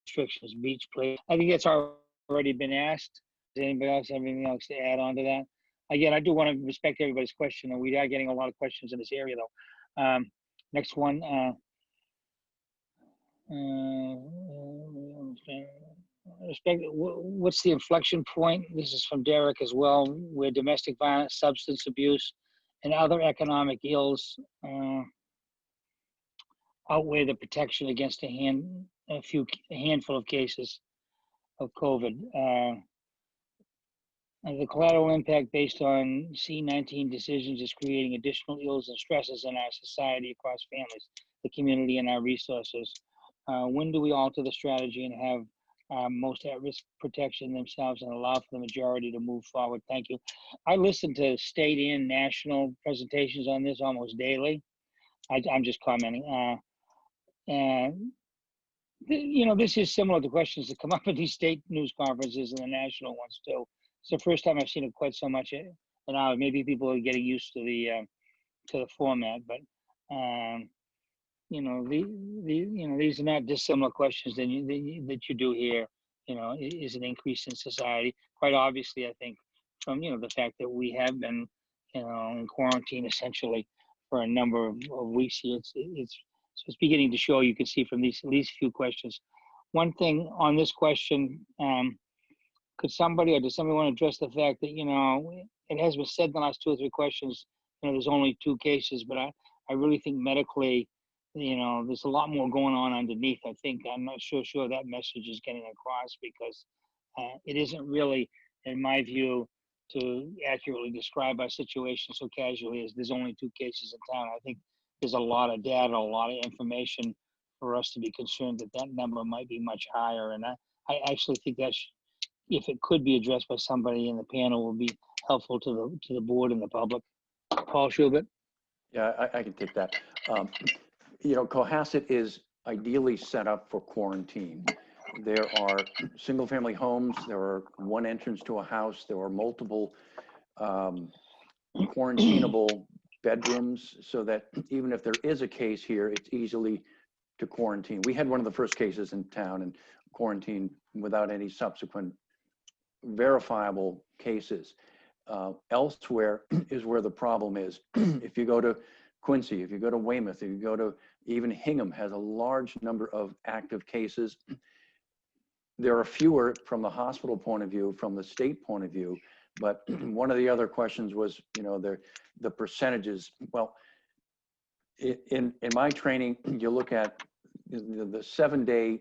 restrictions, beach play? I think that's already been asked. Does anybody else have anything else to add on to that? Again, I do want to respect everybody's question, and we are getting a lot of questions in this area, though. Next one. What's the inflection point? This is from Derek as well, where domestic violence, substance abuse, and other economic ills outweigh the protection against a handful of cases of COVID. The collateral impact based on C-19 decisions is creating additional ills and stresses in our society across families, the community, and our resources. When do we alter the strategy and have most at-risk protection themselves and allow for the majority to move forward? Thank you. I listen to state and national presentations on this almost daily. I'm just commenting. And you know, this is similar to questions that come up at these state news conferences and the national ones too. It's the first time I've seen it quite so much. And maybe people are getting used to the format, but you know, these are not dissimilar questions that you do here. You know, is an increase in society. Quite obviously, I think from the fact that we have been in quarantine essentially for a number of weeks here. It's beginning to show. You can see from these few questions. One thing on this question. Could somebody or does somebody want to address the fact that, it has been said in the last 2 or 3 questions, there's only 2 cases, but I really think medically, there's a lot more going on underneath. I think I'm not sure that message is getting across because it isn't really, in my view, to accurately describe our situation so casually as there's only 2 cases in town. I think there's a lot of data, a lot of information for us to be concerned that number might be much higher. And I actually think that if it could be addressed by somebody in the panel, would be helpful to the board and the public. Paul Schubert. Yeah, I can take that. Cohasset is ideally set up for quarantine. There are single-family homes. There are 1 entrance to a house. There are multiple quarantinable bedrooms, so that even if there is a case here, it's easily to quarantine. We had one of the first cases in town and quarantined without any subsequent verifiable cases. Elsewhere is where the problem is. If you go to Quincy, if you go to Weymouth, if you go to even Hingham has a large number of active cases. There are fewer from the hospital point of view, from the state point of view, But one of the other questions was, the percentages. Well, in my training, you look at the 7-day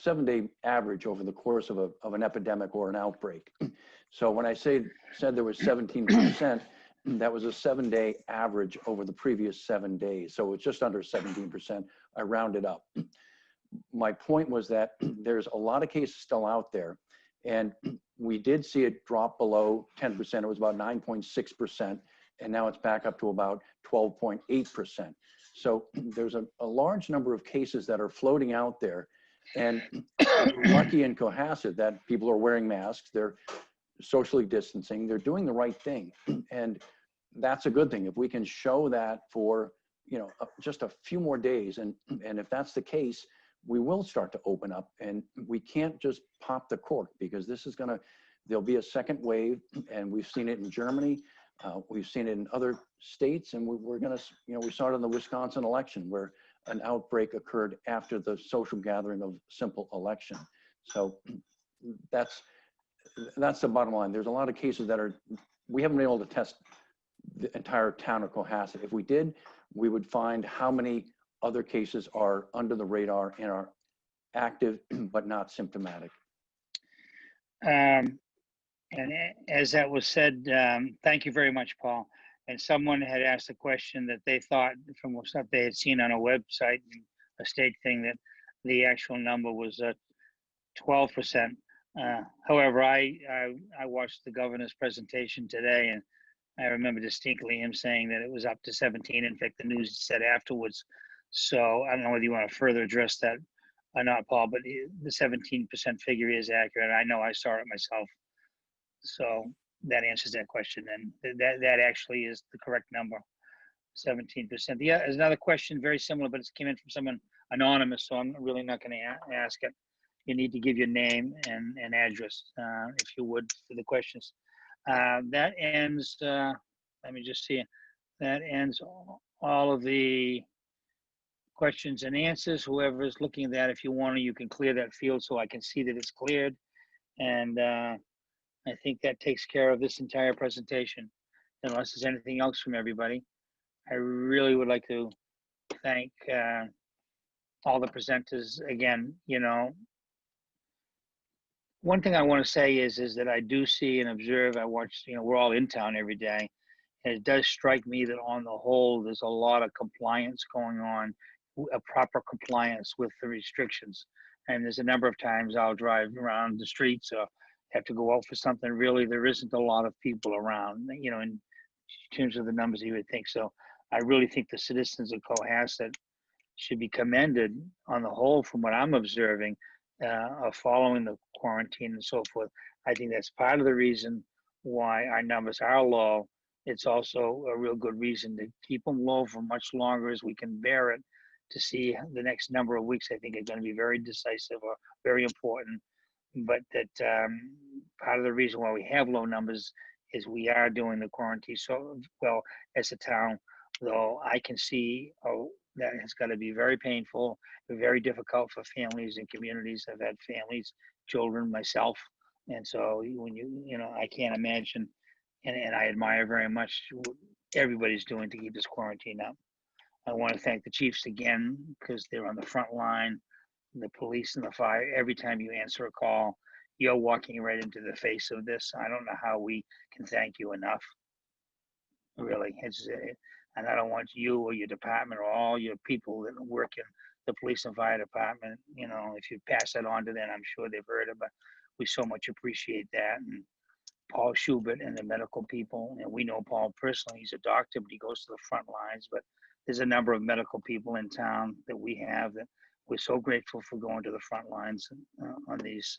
7-day average over the course of an epidemic or an outbreak. So when I said there was 17%, that was a 7-day average over the previous 7 days. So it's just under 17%. I rounded up. My point was that there's a lot of cases still out there, and we did see it drop below 10%. It was about 9.6%, and now it's back up to about 12.8%. So there's a large number of cases that are floating out there, and we're lucky in Cohasset that people are wearing masks, they're socially distancing, they're doing the right thing, and that's a good thing. If we can show that for just a few more days, and if that's the case, we will start to open up, and we can't just pop the cork, because this is there'll be a second wave, and we've seen it in Germany, we've seen it in other states, and we're gonna, we saw it in the Wisconsin election where an outbreak occurred after the social gathering of simple election. So that's the bottom line. There's a lot of cases that we haven't been able to test the entire town of Cohasset. If we did, we would find how many other cases are under the radar and are active but not symptomatic. And as that was said, thank you very much, Paul. And someone had asked a question that they thought from stuff they had seen on a website, a state thing, that the actual number was 12%. However, I watched the governor's presentation today, and I remember distinctly him saying that it was up to 17. In fact, the news said afterwards. So I don't know whether you want to further address that or not, Paul, but the 17% figure is accurate. I know I saw it myself. So that answers that question. And that actually is the correct number, 17%. Yeah, there's another question very similar, but it came in from someone anonymous, so I'm really not going to ask it. You need to give your name and address, if you would, for the questions. That ends, let me just see, that ends all of the questions and answers. Whoever is looking at that, if you want to, you can clear that field so I can see that it's cleared. And I think that takes care of this entire presentation, unless there's anything else from everybody. I really would like to thank all the presenters again. One thing I want to say is that I do see and observe, I watch, we're all in town every day, and it does strike me that on the whole, there's a lot of compliance going on, a proper compliance with the restrictions. And there's a number of times I'll drive around the streets or have to go out for something. Really, there isn't a lot of people around, in terms of the numbers you would think. So I really think the citizens of Cohasset should be commended on the whole from what I'm observing, of following the quarantine and so forth. I think that's part of the reason why our numbers are low. It's also a real good reason to keep them low for much longer as we can bear it, to see the next number of weeks. I think are going to be very decisive or very important. But that part of the reason why we have low numbers is we are doing the quarantine so well as a town, though I can see that it's got to be very painful, very difficult for families and communities. I've had families, children, myself. And so when I can't imagine, and I admire very much what everybody's doing to keep this quarantine up. I want to thank the chiefs again, because they're on the front line, the police and the fire. Every time you answer a call, you're walking right into the face of this. I don't know how we can thank you enough. Really, and I don't want you or your department or all your people that work in the police and fire department, if you pass that on to them, I'm sure they've heard it, but we so much appreciate that. And Paul Schubert and the medical people, and we know Paul personally, he's a doctor, but he goes to the front lines. But there's a number of medical people in town that we have that we're so grateful for going to the front lines on these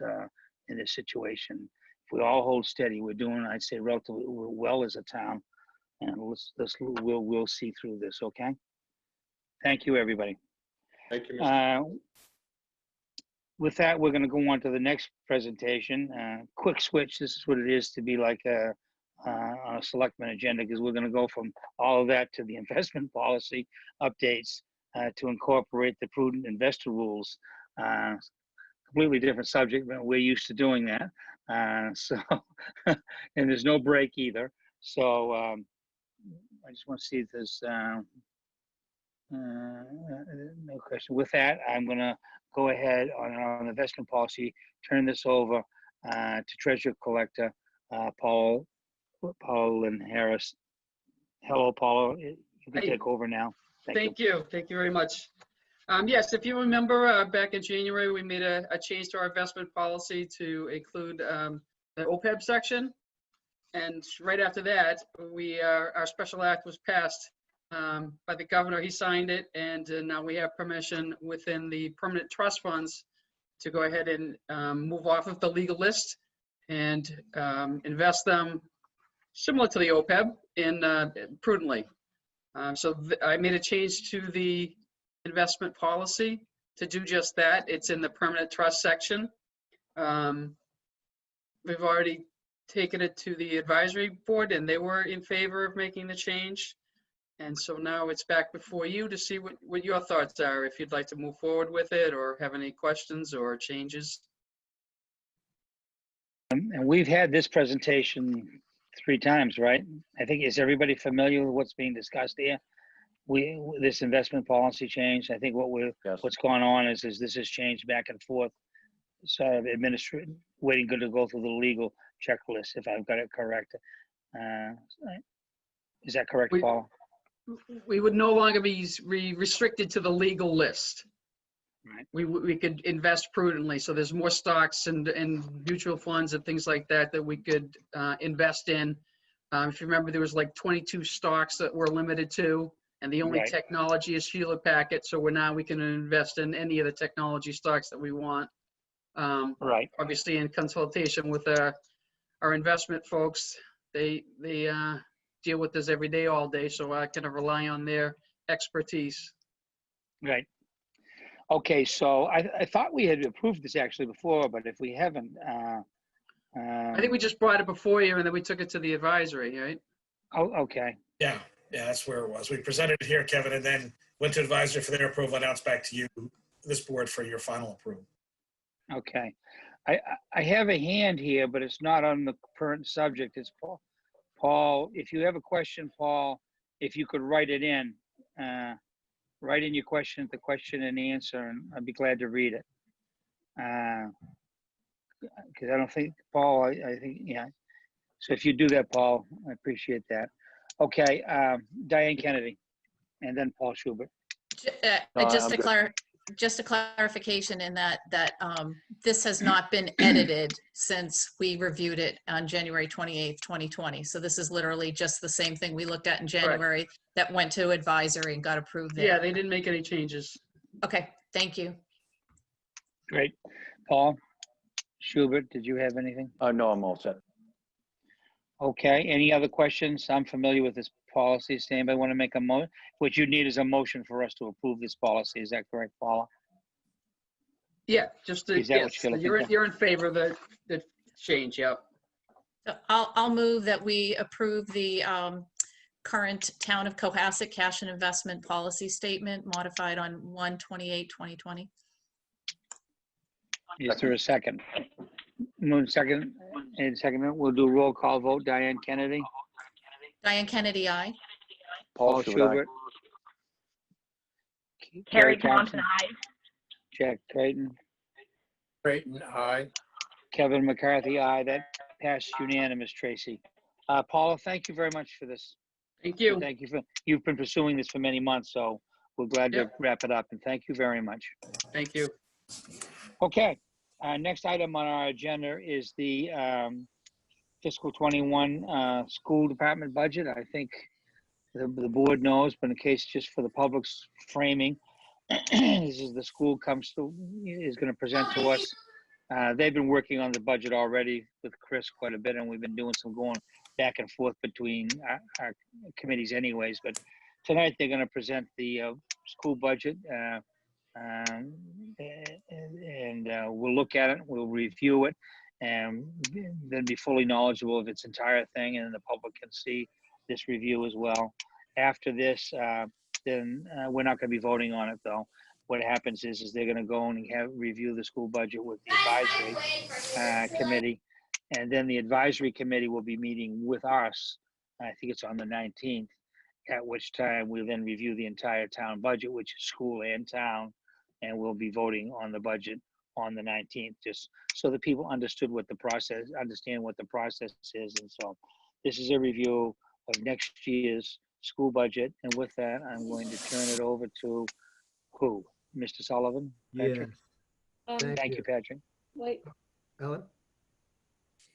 in this situation. If we all hold steady, we're doing, I'd say, relatively well as a town. And we'll see through this, okay? Thank you, everybody. Thank you, Mr. With that, we're going to go on to the next presentation. Quick switch. This is what it is to be like on a selectman agenda, because we're going to go from all of that to the investment policy updates to incorporate the prudent investor rules. Completely different subject, but we're used to doing that. So, and there's no break either. So I just want to see if there's no question. With that, I'm going to go ahead on investment policy, turn this over to Treasurer Collector Paul and Harris. Hello, Paula. You can Hey. take over now. Thank you. Thank you very much. Yes, if you remember, back in January, we made a change to our investment policy to include the OPEB section. And right after that, our special act was passed by the governor. He signed it, and now we have permission within the permanent trust funds to go ahead and move off of the legal list and invest them similar to the OPEB prudently. So I made a change to the investment policy to do just that. It's in the permanent trust section. We've already taken it to the advisory board, and they were in favor of making the change. And so now it's back before you to see what your thoughts are, if you'd like to move forward with it or have any questions or changes. And we've had this presentation 3 times, right? I think, is everybody familiar with what's being discussed here? This investment policy change, I think Yes. what's going on is this has changed back and forth. Sort of waiting to go through the legal checklist, if I've got it correct. Is that correct, Paul? We would no longer be restricted to the legal list. Right. We could invest prudently. So there's more stocks and mutual funds and things like that we could invest in. If you remember, there was like 22 stocks that we're limited to, and the only Right. technology is Hewlett Packard. So we can invest in any of the technology stocks that we want. Right. Obviously, in consultation with our investment folks, they deal with this every day, all day. So I can rely on their expertise. Right. Okay, so I thought we had approved this actually before, but if we haven't, I think we just brought it before you, and then we took it to the advisory, right? oh, okay. Yeah, that's where it was. We presented it here, Kevin, and then went to advisory for their approval, announced back to you, this board, for your final approval. Okay. I have a hand here, but it's not on the current subject. It's Paul. Paul, if you have a question, Paul, if you could write it in, write in your question, the question and answer, and I'd be glad to read it. Because I don't think, Paul, I think, yeah. So if you do that, Paul, I appreciate that. Okay, Diane Kennedy, and then Paul Schubert. Just a clarification in that this has not been edited since we reviewed it on January 28th, 2020. So this is literally just the same thing we looked at in January that went to advisory and got approved there. Yeah, they didn't make any changes. Okay, thank you. Great. Paul Schubert, did you have anything? No, I'm all set. Okay, any other questions? I'm familiar with this policy. Does anybody want to make a what you need is a motion for us to approve this policy. Is that correct, Paula? Yeah, just Is that what yes, you're looking for? you're in favor of the change, yeah. So I'll move that we approve the current Town of Cohasset cash and investment policy statement modified on 1/28/2020. Is there a second? Move second, and second, we'll do roll call vote. Diane Kennedy? Diane Kennedy, aye. Paul Schubert? Carrie Thompson, aye. Jack Creighton? Creighton, aye. Kevin McCarthy, aye. That passed unanimous, Tracy. Paula, thank you very much for this. Thank you. Thank you you've been pursuing this for many months, so we're glad to wrap it up, and thank you very much. Thank you. Okay, next item on our agenda is the fiscal 21 school department budget. I think the board knows, but in case just for the public's framing, this is the school is going to present to us. They've been working on the budget already with Chris quite a bit, and we've been doing some going back and forth between our committees anyways. But tonight they're going to present the school budget, and we'll look at it, we'll review it, and then be fully knowledgeable of its entire thing, and the public can see this review as well. After this, then we're not going to be voting on it, though. What happens is they're going to go and review the school budget with the advisory committee, And then the advisory committee will be meeting with us. I think it's on the 19th, at which time we'll then review the entire town budget, which is school and town. And we'll be voting on the budget on the 19th, just so that people understand what the process is. And so this is a review of next year's school budget. And with that, I'm going to turn it over to who? Mr. Sullivan? Patrick? Thank you, Patrick. Wait, Ellen?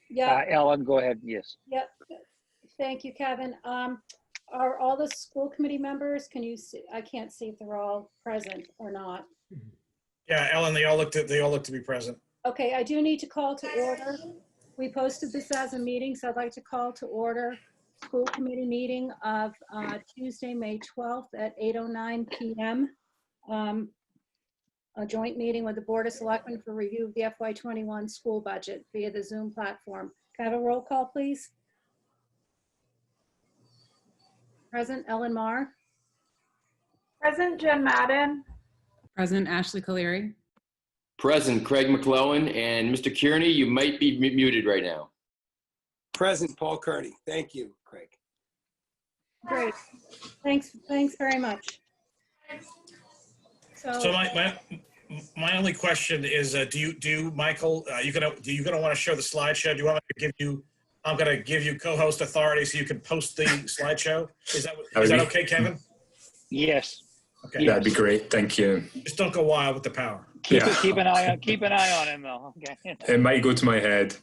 yeah, Ellen, go ahead. Yes. yep. Thank you, Kevin. Are all the school committee members, can you see, I can't see if they're all present or not. Yeah, Ellen, they all look to be present. Okay, I do need to call to order. We posted this as a meeting, so I'd like to call to order school committee meeting of Tuesday, May 12th at 8:09 p.m. A joint meeting with the Board of Selectmen for review of the FY21 school budget via the Zoom platform. Can I have a roll call, please? Present, Ellen Mar. Present, Jen Madden. Present, Ashley Caleri. Present, Craig McClellan. And Mr. Kearney, you might be muted right now. Present, Paul Kearney. Thank you, Craig. Great. Thanks very much. So my only question is, do you Michael, you gonna want to show the slideshow? Do you want me to give you? I'm gonna give you co-host authority so you can post the slideshow. Is that okay, Kevin? Yes. Okay. That'd be great. Thank you. Just don't go wild with the power. Keep an eye on him, though. Okay. It might go to my head.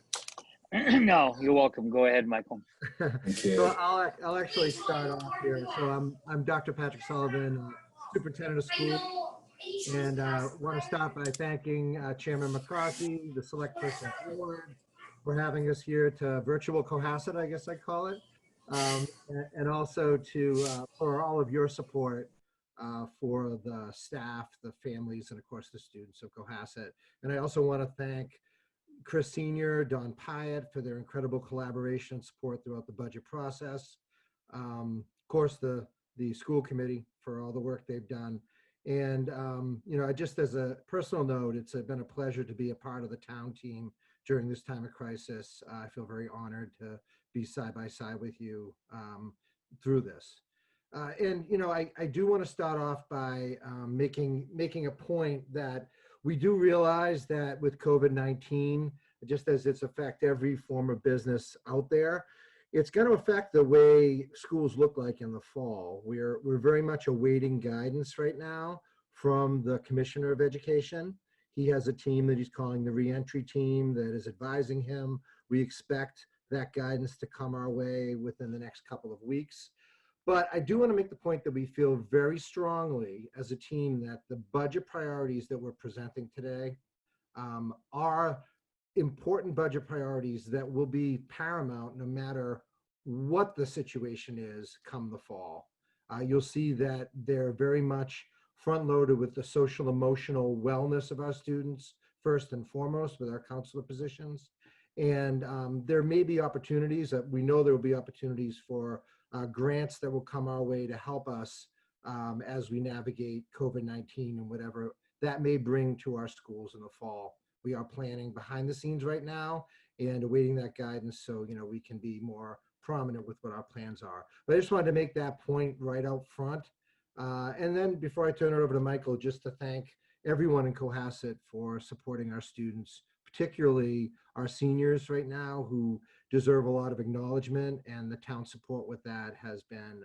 No, you're welcome. Go ahead, Michael. Thank you. So I'll actually start off here. So I'm Dr. Patrick Sullivan, Superintendent of Schools, and want to start by thanking Chairman McCarthy, the Select Person Board, for having us here to virtual Cohasset, I guess I call it, and also for all of your support for the staff, the families, and of course the students of Cohasset. And I also want to thank Chris Senior, Don Pyatt for their incredible collaboration and support throughout the budget process. Of course, the school committee for all the work they've done. And, just as a personal note, it's been a pleasure to be a part of the town team during this time of crisis. I feel very honored to be side by side with you through this. I do want to start off by making a point that we do realize that with COVID-19, just as it's affect every form of business out there, it's going to affect the way schools look like in the fall. We're very much awaiting guidance right now from the Commissioner of Education. He has a team that he's calling the reentry team that is advising him. We expect that guidance to come our way within the next couple of weeks. But I do want to make the point that we feel very strongly as a team that the budget priorities that we're presenting today are important budget priorities that will be paramount no matter what the situation is come the fall. You'll see that they're very much front-loaded with the social emotional wellness of our students, first and foremost with our counselor positions. And there may be opportunities, we know there will be opportunities for grants that will come our way to help us as we navigate COVID-19 and whatever that may bring to our schools in the fall. We are planning behind the scenes right now and awaiting that guidance so we can be more prominent with what our plans are. But I just wanted to make that point right out front. And then before I turn it over to Michael, just to thank everyone in Cohasset for supporting our students, particularly our seniors right now who deserve a lot of acknowledgement, and the town support with that has been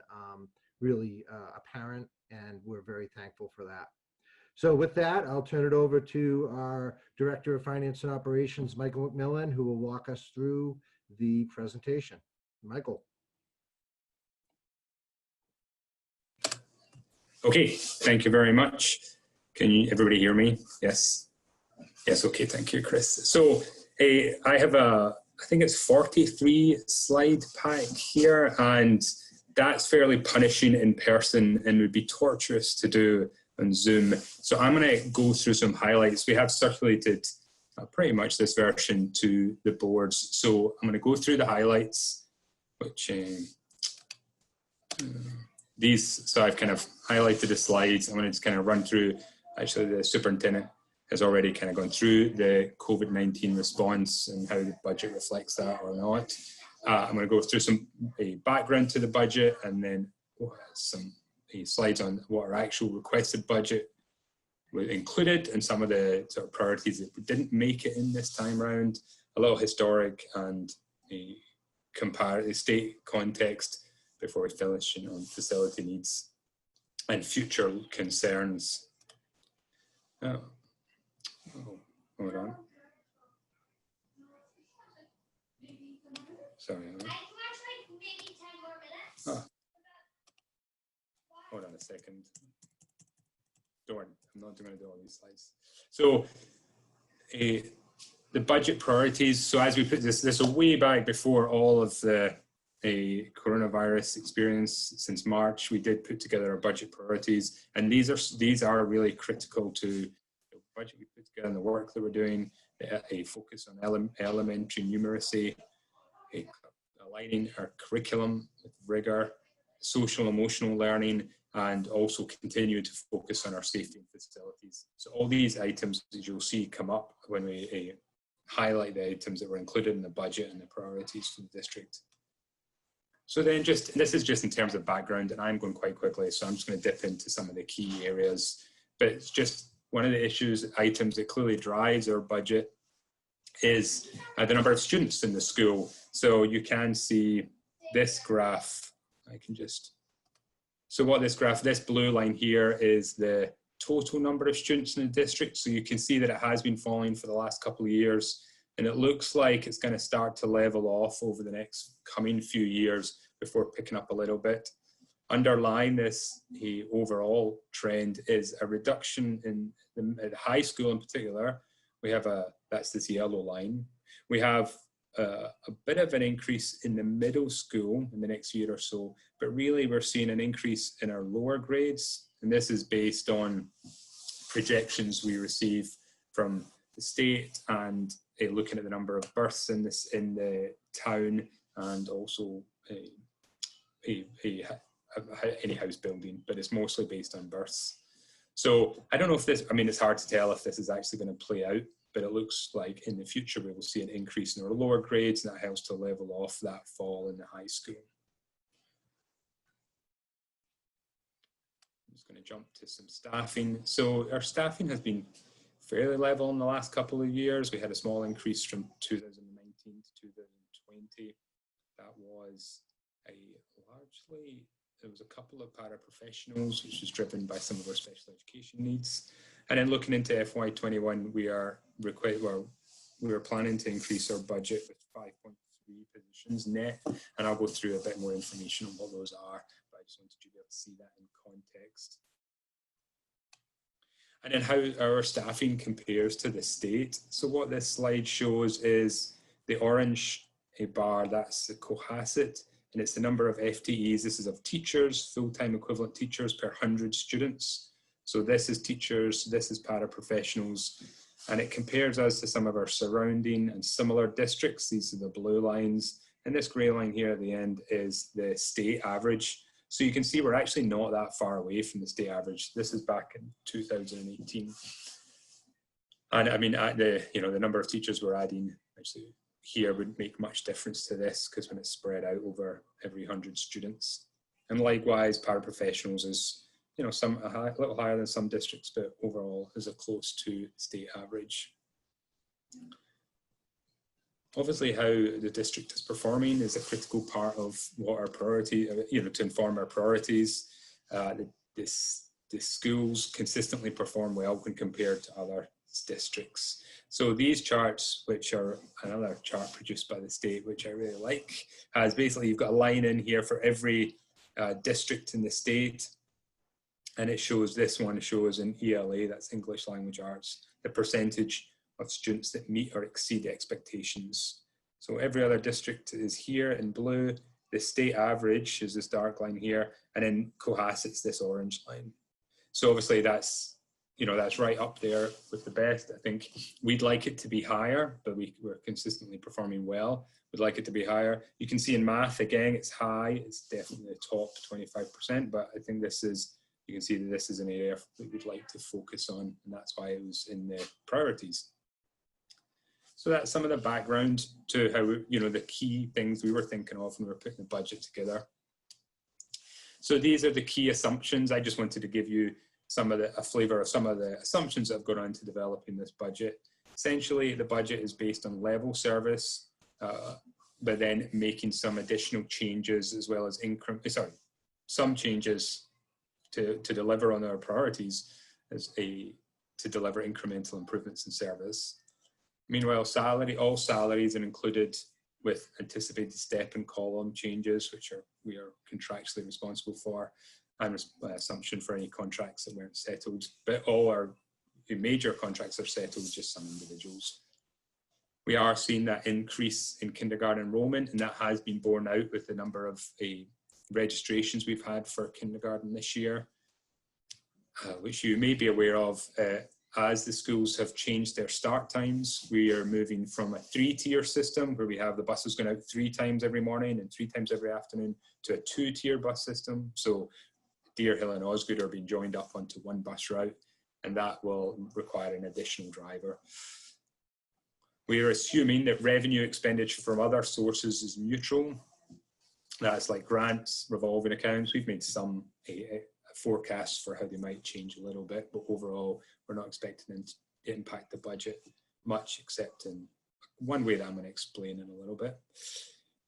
really apparent, and we're very thankful for that. So with that, I'll turn it over to our Director of Finance and Operations, Michael McMillan, who will walk us through the presentation. Michael. Okay, thank you very much. Can everybody hear me? Yes. Yes, okay, thank you, Chris. So I have I think it's 43 slide pack here, and that's fairly punishing in person and would be torturous to do on Zoom. So I'm going to go through some highlights. We have circulated pretty much this version to the boards. So I'm going to go through the highlights, which so I've kind of highlighted the slides. I'm going to just kind of run through actually the superintendent has already kind of gone through the COVID-19 response and how the budget reflects that or not. I'm going to go through a background to the budget, and then some slides on what our actual requested budget included and some of the sort of priorities that didn't make it in this time round, a little historic and a comparative state context before we finish on facility needs and future concerns. Oh, hold on. Sorry. Oh. Hold on a second. Don't worry, I'm not going to do all these slides. So the budget priorities. So as we put this is way back before all of the coronavirus experience since March, we did put together our budget priorities, and these are really critical to the budget we put together and the work that we're doing. A focus on elementary numeracy, aligning our curriculum with rigor, social emotional learning, and also continue to focus on our safety and facilities. So all these items, as you'll see, come up when we highlight the items that were included in the budget and the priorities for the district. So then this is just in terms of background, and I'm going quite quickly, so I'm just going to dip into some of the key areas. But it's just one of the items that clearly drives our budget is the number of students in the school. So you can see this graph. So what this blue line here is the total number of students in the district. So you can see that it has been falling for the last couple of years, and it looks like it's going to start to level off over the next coming few years before picking up a little bit. Underlying this overall trend is a reduction in the high school in particular. We have that's this yellow line. We have a bit of an increase in the middle school in the next year or so, but really we're seeing an increase in our lower grades, and this is based on projections we receive from the state and looking at the number of births in the town, and also any house building, but it's mostly based on births. So I don't know if it's hard to tell if this is actually going to play out, but it looks like in the future we will see an increase in our lower grades, and that helps to level off that fall in the high school. I'm just going to jump to some staffing. So our staffing has been fairly level in the last couple of years. We had a small increase from 2019 to 2020. That was there was a couple of paraprofessionals, which was driven by some of our special education needs. And then looking into FY21, we are planning to increase our budget with 5.3 positions net, and I'll go through a bit more information on what those are, but I just wanted you to be able to see that in context. And then how our staffing compares to the state. So what this slide shows is the orange bar, that's the Cohasset, and it's the number of FTEs. This is of teachers, full-time equivalent teachers per 100 students. So this is teachers, this is paraprofessionals, and it compares us to some of our surrounding and similar districts. These are the blue lines, and this grey line here at the end is the state average. So you can see we're actually not that far away from the state average. This is back in 2018. And I mean, the number of teachers we're adding actually here would make much difference to this, because when it's spread out over every 100 students. And likewise, paraprofessionals is a little higher than some districts, but overall is a close to state average. Obviously, how the district is performing is a critical part of what our priority, to inform our priorities. The schools consistently perform well when compared to other districts. So these charts, which are another chart produced by the state, which I really like, has basically, you've got a line in here for every district in the state, and it shows, this one shows in ELA, that's English Language Arts, the percentage of students that meet or exceed expectations. So every other district is here in blue, the state average is this dark line here, and then Cohasset's this orange line. So obviously that's right up there with the best. I think we'd like it to be higher, but we're consistently performing well. We'd like it to be higher. You can see in math, again, it's high. It's definitely the top 25%, but I think you can see that this is an area that we'd like to focus on, and that's why it was in the priorities. So that's some of the background to how, the key things we were thinking of when we were putting the budget together. So these are the key assumptions. I just wanted to give you a flavor of some of the assumptions that have gone on to developing this budget. Essentially, the budget is based on level service, but then making some additional changes as well as some changes to deliver on our priorities to deliver incremental improvements in service. Meanwhile, all salaries are included with anticipated step and column changes, which we are contractually responsible for, and assumption for any contracts that weren't settled. But all our major contracts are settled, just some individuals. We are seeing that increase in kindergarten enrollment, and that has been borne out with the number of registrations we've had for kindergarten this year, which you may be aware of. As the schools have changed their start times, we are moving from a 3-tier system where we have the buses going out 3 times every morning and 3 times every afternoon to a 2-tier bus system. So Deer Hill and Osgood are being joined up onto one bus route, and that will require an additional driver. We are assuming that revenue expenditure from other sources is neutral. That's like grants, revolving accounts. We've made some forecasts for how they might change a little bit, but overall, we're not expecting them to impact the budget much, except in one way that I'm going to explain in a little bit.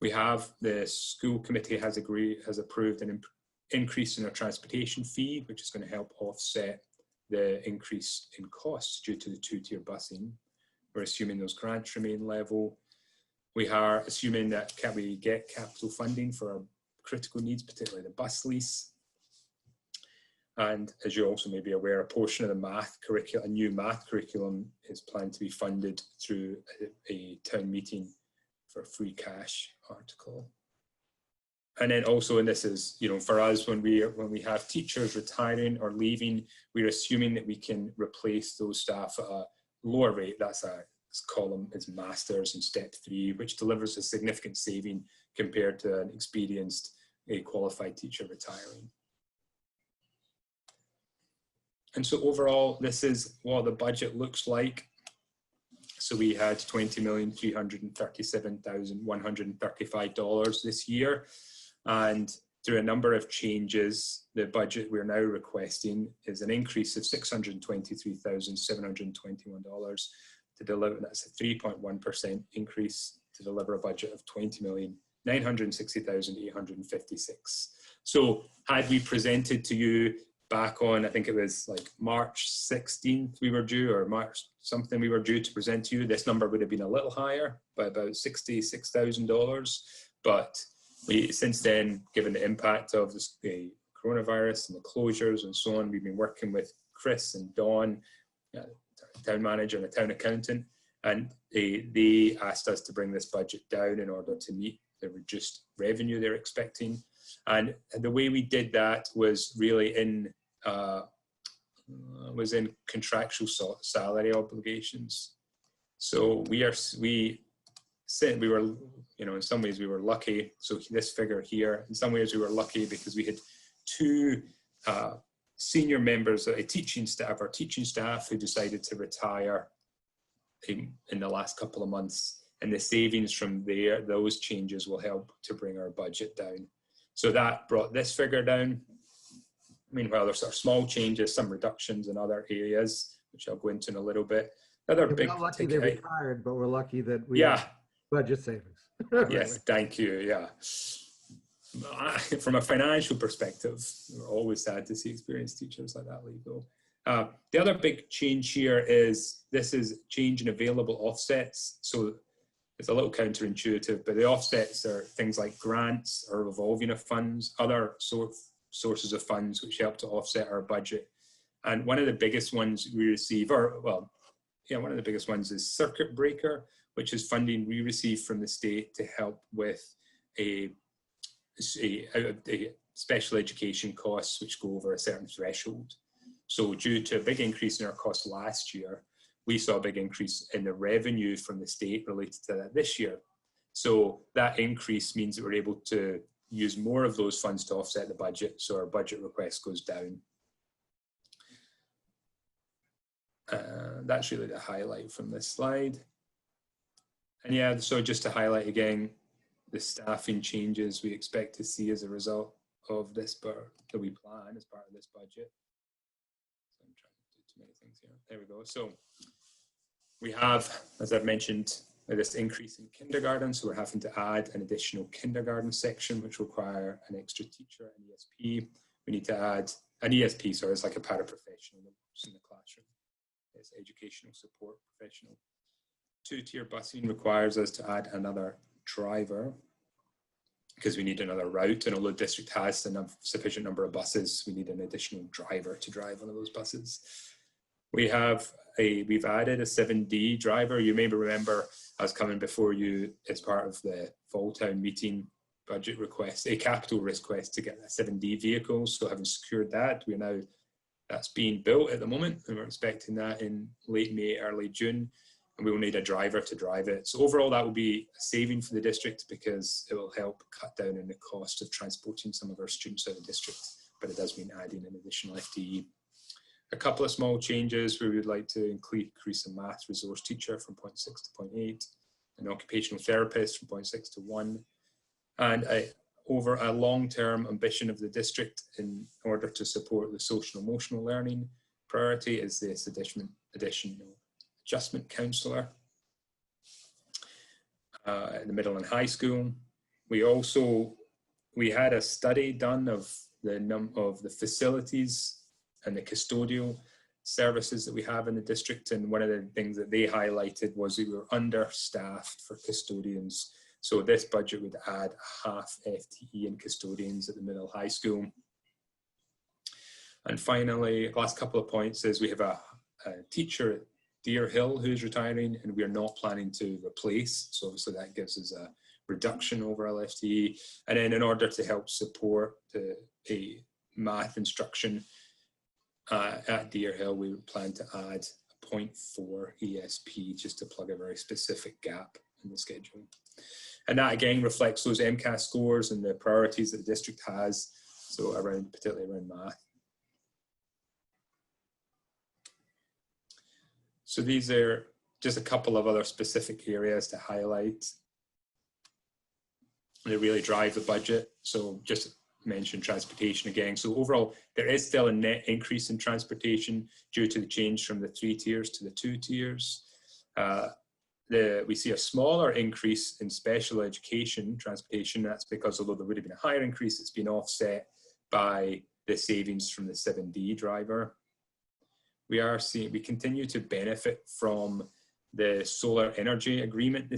We have the school committee has approved an increase in our transportation fee, which is going to help offset the increase in costs due to the 2-tier busing. We're assuming those grants remain level. We are assuming that we get capital funding for our critical needs, particularly the bus lease. And as you also may be aware, a portion of the a new math curriculum is planned to be funded through a town meeting for a free cash article. And then also, and this is, for us, when we have teachers retiring or leaving, we're assuming that we can replace those staff at a lower rate. That's column is masters in step 3, which delivers a significant saving compared to an experienced, qualified teacher retiring. And so overall, this is what the budget looks like. So we had $20,337,135 this year. And through a number of changes, the budget we're now requesting is an increase of $623,721 to deliver. That's a 3.1% increase to deliver a budget of $20,960,856. So had we presented to you back on, I think it was like March 16th we were due, or March something we were due to present to you, this number would have been a little higher by about $66,000. But since then, given the impact of the coronavirus and the closures and so on, we've been working with Chris and Dawn, town manager and a town accountant, and they asked us to bring this budget down in order to meet the reduced revenue they're expecting. And the way we did that was really in contractual salary obligations. So we were, in some ways we were lucky. So this figure here, in some ways we were lucky because we had 2 senior members of our teaching staff who decided to retire in the last couple of months, and the savings from those changes will help to bring our budget down. So that brought this figure down. Meanwhile, there's small changes, some reductions in other areas, which I'll go into in a little bit. We're not lucky they retired, but we're lucky that we have budget savings. Yes, thank you. Yeah. From a financial perspective, we're always sad to see experienced teachers like that leave, though. The other big change here is this is change in available offsets. So it's a little counterintuitive, but the offsets are things like grants or revolving of funds, other sources of funds which help to offset our budget. And one of the biggest ones we receive, one of the biggest ones is circuit breaker, which is funding we receive from the state to help with a special education costs which go over a certain threshold. So due to a big increase in our costs last year, we saw a big increase in the revenue from the state related to that this year. So that increase means that we're able to use more of those funds to offset the budget. So our budget request goes down. That's really the highlight from this slide. And yeah, so just to highlight again, the staffing changes we expect to see as a result of this that we plan as part of this budget. So I'm trying to do too many things here. There we go. So we have, as I've mentioned, this increase in kindergarten. So we're having to add an additional kindergarten section, which will require an extra teacher, an ESP. We need to add an ESP, so it's like a paraprofessional that works in the classroom. It's educational support professional. Two-tier busing requires us to add another driver because we need another route, and although the district has a sufficient number of buses, we need an additional driver to drive one of those buses. We've added a 7D driver. You may remember I was coming before you as part of the Fall Town meeting budget request, a capital request to get a 7D vehicle. So having secured that, that's being built at the moment, and we're expecting that in late May, early June. And we will need a driver to drive it. So overall, that will be a saving for the district because it will help cut down on the cost of transporting some of our students out of the district, but it does mean adding an additional FTE. A couple of small changes where we would like to increase a math resource teacher from 0.6 to 0.8, an occupational therapist from 0.6 to 1, and over a long-term ambition of the district in order to support the social and emotional learning priority is this additional adjustment counsellor in the middle and high school. We had a study done of the facilities and the custodial services that we have in the district, and one of the things that they highlighted was we were understaffed for custodians. So this budget would add a half FTE in custodians at the middle high school. And finally, last couple of points is we have a teacher at Deer Hill who's retiring, and we are not planning to replace. So obviously that gives us a reduction over our FTE. And then in order to help support the math instruction at Deer Hill, we plan to add a 0.4 ESP just to plug a very specific gap in the schedule. And that again reflects those MCAS scores and the priorities that the district has, so particularly around math. So these are just a couple of other specific areas to highlight. They really drive the budget. So just mention transportation again. So overall, there is still a net increase in transportation due to the change from the 3 tiers to the 2 tiers. We see a smaller increase in special education transportation. That's because although there would have been a higher increase, it's been offset by the savings from the 7D driver. We continue to benefit from the solar energy agreement the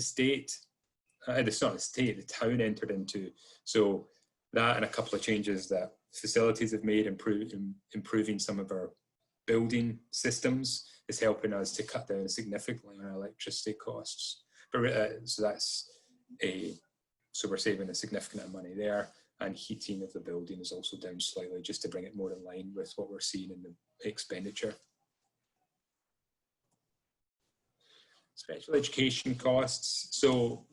town entered into. So that and a couple of changes that facilities have made, improving some of our building systems, is helping us to cut down significantly on our electricity costs. So we're saving a significant amount of money there, and heating of the building is also down slightly just to bring it more in line with what we're seeing in the expenditure. Special education costs. So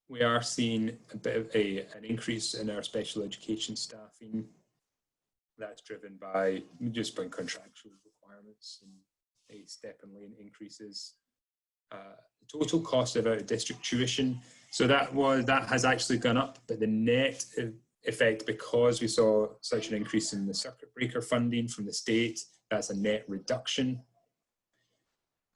we are seeing a bit of an increase in our special education staffing. That's driven by contractual requirements and step and lane increases. The total cost of out of district tuition. So that has actually gone up, but the net effect, because we saw such an increase in the circuit breaker funding from the state, that's a net reduction.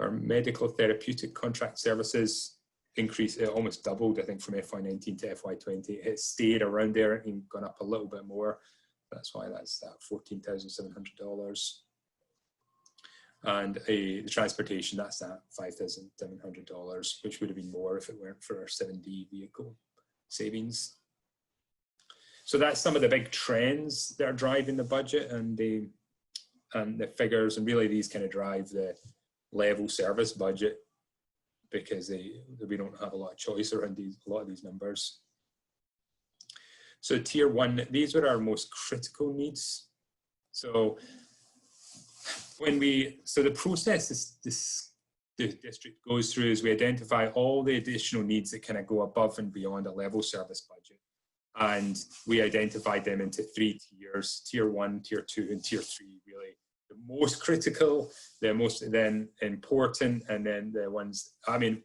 Our medical therapeutic contract services increase, it almost doubled, I think, from FY19 to FY20. It stayed around there and gone up a little bit more. That's why that's that $14,700. And the transportation, that's that $5,700, which would have been more if it weren't for our 7D vehicle savings. So that's some of the big trends that are driving the budget and the figures, and really these kind of drive the level service budget, because we don't have a lot of choice around a lot of these numbers. So tier 1, these are our most critical needs. So the process the district goes through is we identify all the additional needs that kind of go above and beyond a level service budget. And we identify them into 3 tiers, tier 1, tier 2, and tier 3, really. The most critical, the most then important, and then the ones, I mean,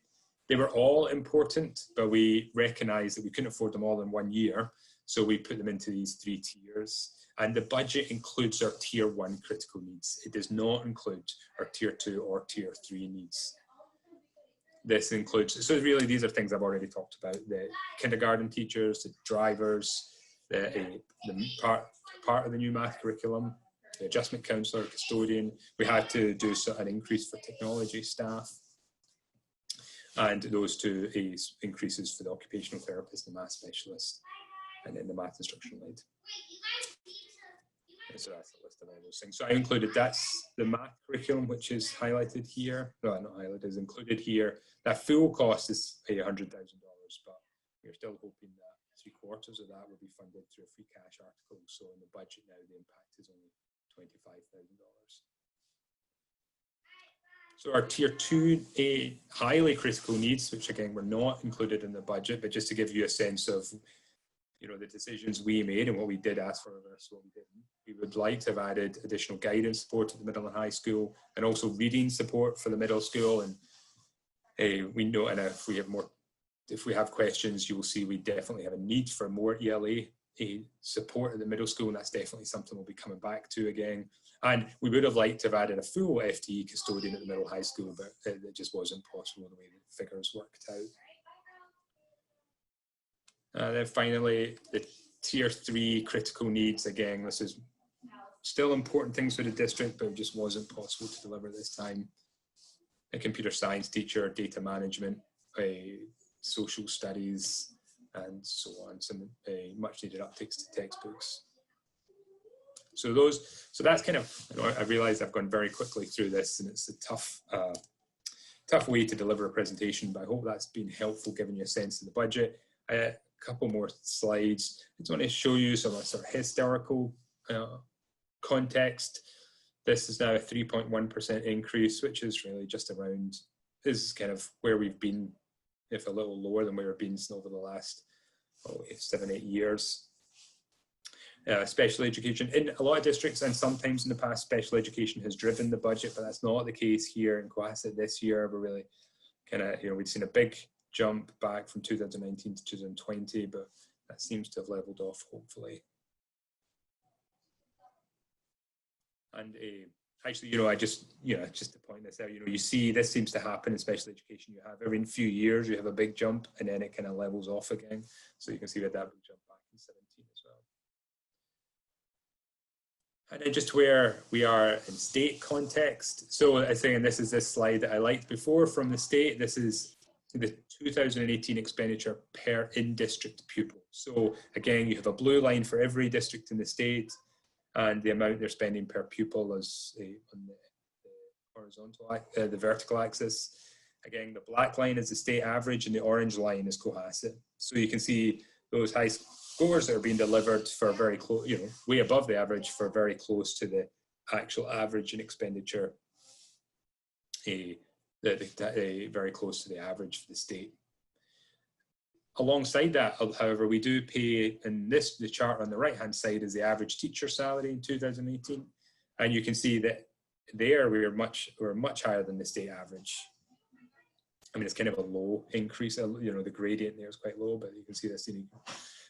they were all important, but we recognized that we couldn't afford them all in 1 year. So we put them into these 3 tiers. And the budget includes our tier 1 critical needs. It does not include our tier 2 or tier 3 needs. This includes, so really these are things I've already talked about, the kindergarten teachers, the drivers, the part of the new math curriculum, the adjustment counsellor, custodian. We had to do an increase for technology staff. And those 2 increases for the occupational therapist, the math specialist, and then the math instruction lead. And so that's a list of all those things. So I included, that's the math curriculum, which is highlighted here. No, not highlighted, is included here. That full cost is $100,000, but we're still hoping that 3/4 of that will be funded through a free cash article. So in the budget now, the impact is only $25,000. So our tier 2 highly critical needs, which again were not included in the budget, but just to give you a sense of, you know, the decisions we made and what we did ask for versus what we didn't. We would like to have added additional guidance support at the middle and high school, and also reading support for the middle school. And we know, and if we have questions, you will see we definitely have a need for more ELA support at the middle school, and that's definitely something we'll be coming back to again. And we would have liked to have added a full FTE custodian at the middle high school, but it just wasn't possible the way the figures worked out. And then finally, the tier 3 critical needs. Again, this is still important things for the district, but it just wasn't possible to deliver this time. A computer science teacher, data management, social studies, and so on. Some much needed uptakes to textbooks. So that's kind of, you know, I realize I've gone very quickly through this, and it's a tough way to deliver a presentation, but I hope that's been helpful, giving you a sense of the budget. A couple more slides. I just want to show you some sort of historical context. This is now a 3.1% increase, which is really just around, this is kind of where we've been, if a little lower than where we've been over the last 7-8 years. Special education in a lot of districts, and sometimes in the past, special education has driven the budget, but that's not the case here in Cohasset this year. We're really kind of, you know, we've seen a big jump back from 2019 to 2020, but that seems to have leveled off, hopefully. And actually, you know, just to point this out, you know, you see this seems to happen in special education. You have every few years, you have a big jump, and then it kind of levels off again. So you can see that big jump back in 17 as well. And then just where we are in state context. So I think, and this is this slide that I liked before from the state. This is the 2018 expenditure per in-district pupil. So again, you have a blue line for every district in the state, and the amount they're spending per pupil is on the horizontal, the vertical axis. Again, the black line is the state average, and the orange line is Cohasset. So you can see those high scores that are being delivered for very close, you know, way above the average for very close to the actual average in expenditure, very close to the average for the state. Alongside that, however, we do pay, and the chart on the right-hand side is the average teacher salary in 2018. And you can see that there we're much higher than the state average. I mean, it's kind of a low increase, you know, the gradient there is quite low, but you can see this.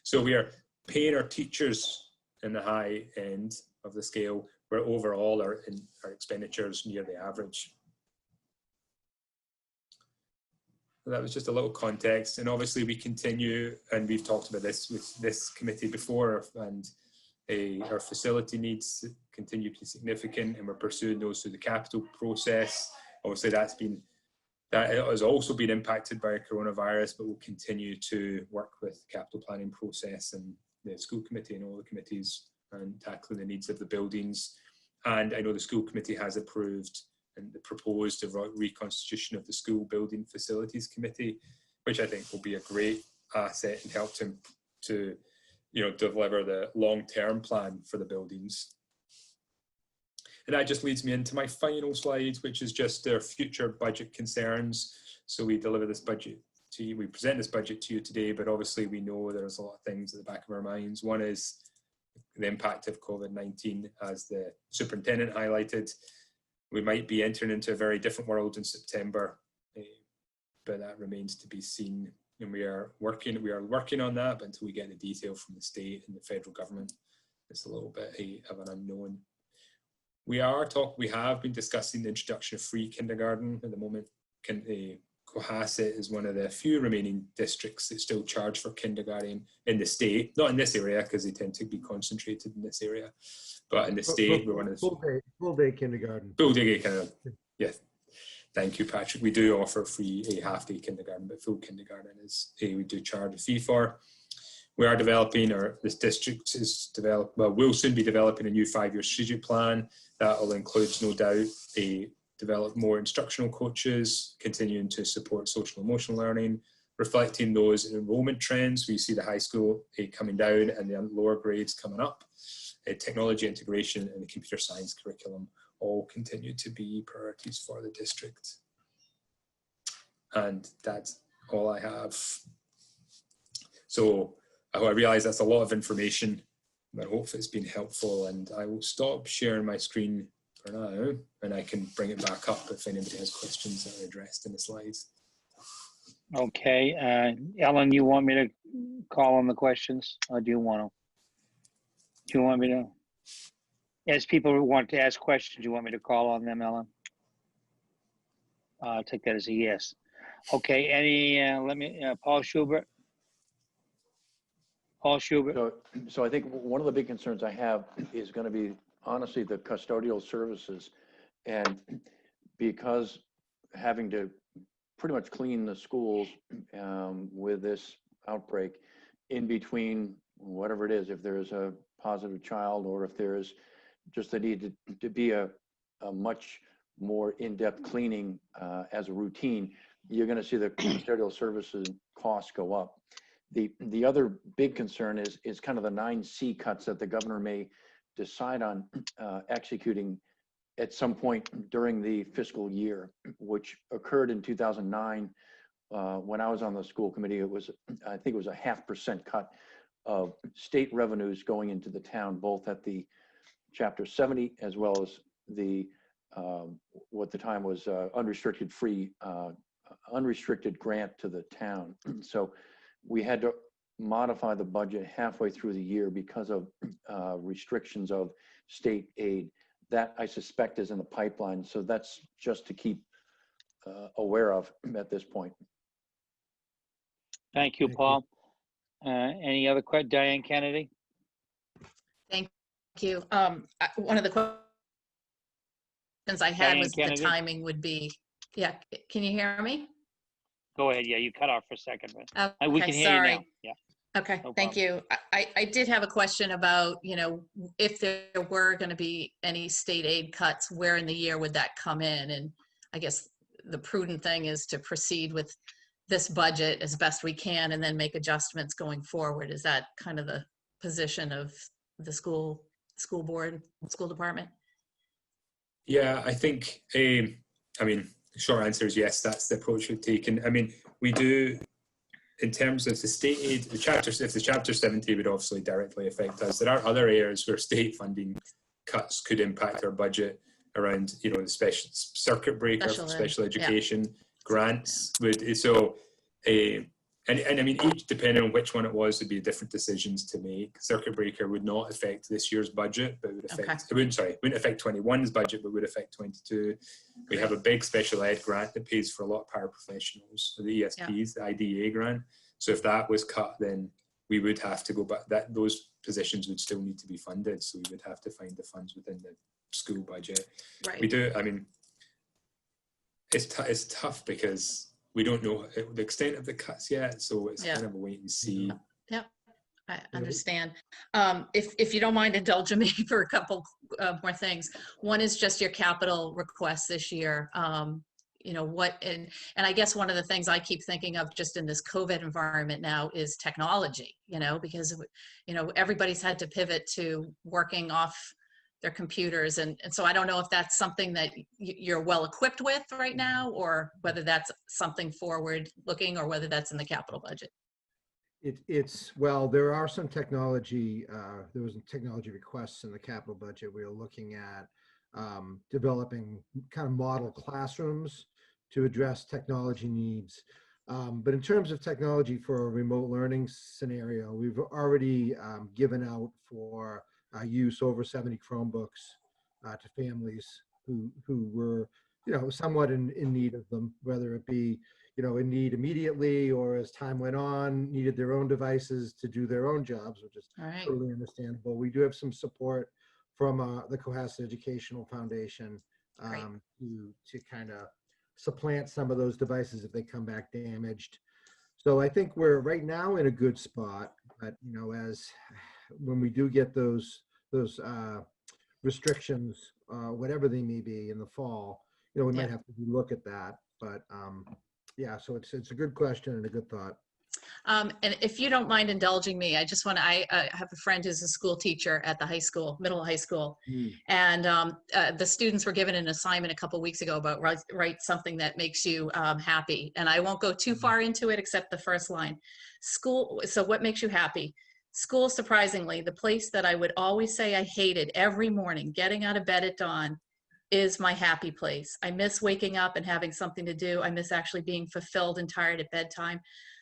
So we are paying our teachers in the high end of the scale, where overall our expenditures near the average. That was just a little context, and obviously we continue, and we've talked about this with this committee before, and our facility needs continue to be significant, and we're pursuing those through the capital process. Obviously that has also been impacted by coronavirus, but we'll continue to work with the capital planning process and the school committee and all the committees and tackling the needs of the buildings. And I know the school committee has approved and proposed a reconstitution of the school building facilities committee, which I think will be a great asset and help to you know, deliver the long-term plan for the buildings. And that just leads me into my final slide, which is just their future budget concerns. So we deliver this budget to you, we present this budget to you today, but obviously we know there's a lot of things at the back of our minds. One is the impact of COVID-19, as the superintendent highlighted. We might be entering into a very different world in September, but that remains to be seen. And we are working on that, but until we get the detail from the state and the federal government, it's a little bit of an unknown. We have been discussing the introduction of free kindergarten at the moment. Cohasset is one of the few remaining districts that still charge for kindergarten in the state, not in this area because they tend to be concentrated in this area, but in the state we're one of the full day kindergarten. Full day kindergarten, yes. Thank you, Patrick. We do offer free a half-day kindergarten, but full kindergarten is we do charge a fee for. We are developing, or this district is will soon be developing a new 5-year strategic plan that will include, no doubt, develop more instructional coaches, continuing to support social emotional learning, reflecting those enrollment trends. We see the high school coming down and the lower grades coming up. Technology integration and the computer science curriculum all continue to be priorities for the district. And that's all I have. So I realize that's a lot of information, but hopefully it's been helpful, and I will stop sharing my screen for now, and I can bring it back up if anybody has questions that are addressed in the slides. Okay, Ellen, you want me to call on the questions, or do you want me to? As people who want to ask questions, you want me to call on them, Ellen? I'll take that as a yes. Okay, Paul Schubert. Paul Schubert. So I think one of the big concerns I have is going to be, honestly, the custodial services. And because having to pretty much clean the schools with this outbreak, in between whatever it is, if there's a positive child or if there's just the need to be a much more in-depth cleaning as a routine, you're going to see the custodial services costs go up. The other big concern is kind of the 9C cuts that the governor may decide on executing at some point during the fiscal year, which occurred in 2009. When I was on the school committee, I think it was a 0.5% cut of state revenues going into the town, both at the Chapter 70 as well as the what the time was unrestricted grant to the town. So we had to modify the budget halfway through the year because of restrictions of state aid. That, I suspect, is in the pipeline. So that's just to keep aware of at this point. Thank you, Paul. Any other questions? Diane Kennedy? Thank you. One of the questions I had Diane was Kennedy? the timing would be, yeah, can you hear me? Go ahead. Yeah, you cut off for a second, but we Okay, can hear sorry. you now. Yeah. Okay, No thank you. I did have a question about, if there were going to be any state aid cuts, where in the year would that come in? And I guess the prudent thing is to proceed with this budget as best we can and then make adjustments going forward. Is that kind of the position of the school board, school department? Yeah, I think, the short answer is yes, that's the approach we've taken. I mean, we do, in terms of the state aid, if the Chapter 70 would obviously directly affect us, there are other areas where state funding cuts could impact our budget around, the special circuit breaker for special education, grants would, so, and I mean, each, depending on which one it was, would be different decisions to make. Circuit breaker would not affect this year's budget, but would affect, it wouldn't affect 21's budget, but would affect 22. We have a big special ed grant that pays for a lot of paraprofessionals, the ESPs, the IDEA grant. So if that was cut, then we would have to go back, those positions would still need to be funded. So we would have to find the funds within the school budget. Right. We do, I mean, it's tough because we don't know the extent of the cuts yet, so it's kind of a wait and see. Yeah, I understand. If you don't mind indulging me for a couple more things. One is just your capital requests this year. And I guess one of the things I keep thinking of just in this COVID environment now is technology, because, everybody's had to pivot to working off their computers. And so I don't know if that's something that you're well equipped with right now, or whether that's something forward looking, or whether that's in the capital budget. Well, there are some technology, there was some technology requests in the capital budget. We were looking at developing kind of model classrooms to address technology needs. But in terms of technology for a remote learning scenario, we've already given out for use over 70 Chromebooks to families who were, somewhat in need of them, whether it be, in need immediately or as time went on, needed their own devices to do their own jobs, which is totally understandable. We do have some support from the Cohasset Educational Foundation to kind of supplant some of those devices if they come back damaged. So I think we're right now in a good spot, but as when we do get those restrictions, whatever they may be in the fall, we might have to look at that. But yeah, so it's a good question and a good thought. And if you don't mind indulging me, I just want to, I have a friend who's a school teacher at the high school, middle high school. And the students were given an assignment a couple weeks ago about write something that makes you happy. And I won't go too far into it except the first line. School, so what makes you happy? School, surprisingly, the place that I would always say I hated every morning, getting out of bed at dawn, is my happy place. I miss waking up and having something to do. I miss actually being fulfilled and tired at bedtime.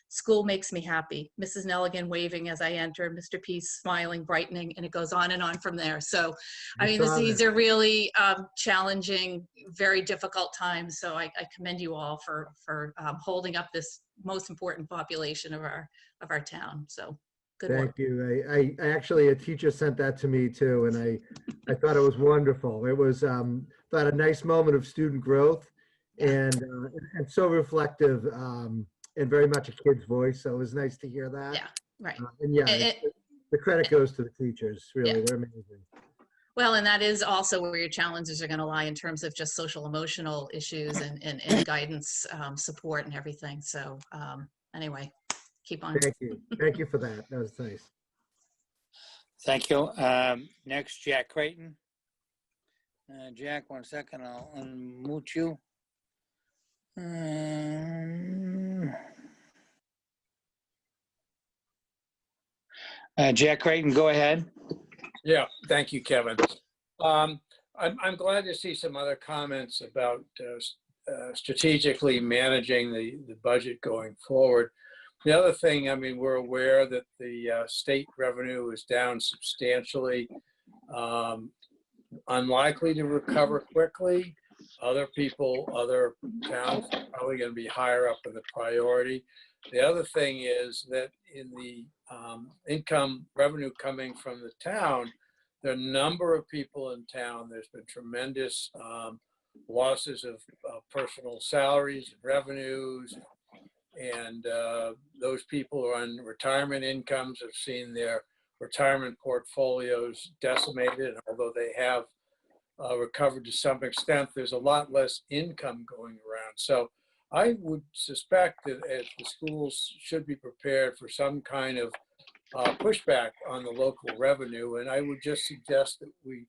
School makes me happy. Mrs. Nelligan waving as I enter, Mr. Peace smiling, brightening, and it goes on and on from there. So, I mean, these are really challenging, very difficult times. So I commend you all for holding up this most important population of our town. So good work. Thank you. I actually, a teacher sent that to me too, and I thought it was wonderful. It was thought a nice moment of student growth, and so reflective, and very much a kid's voice. So it was nice to hear that. Yeah, right. And yeah, the credit goes to the teachers. Really, they're amazing. Well, and that is also where your challenges are going to lie in terms of just social emotional issues and guidance, support and everything. So anyway, keep on. Thank you. Thank you for that. That was nice. Thank you. Next, Jack Creighton. Jack, 1 second. I'll unmute you. Jack Creighton, go ahead. Yeah, thank you, Kevin. I'm glad to see some other comments about strategically managing the budget going forward. The other thing, I mean, we're aware that the state revenue is down substantially, unlikely to recover quickly. Other towns are probably going to be higher up in the priority. The other thing is that in the income revenue coming from the town, there are a number of people in town. There's been tremendous losses of personal salaries, revenues, and those people who are on retirement incomes have seen their retirement portfolios decimated. Although they have recovered to some extent, there's a lot less income going around. So I would suspect that the schools should be prepared for some kind of pushback on the local revenue. And I would just suggest that we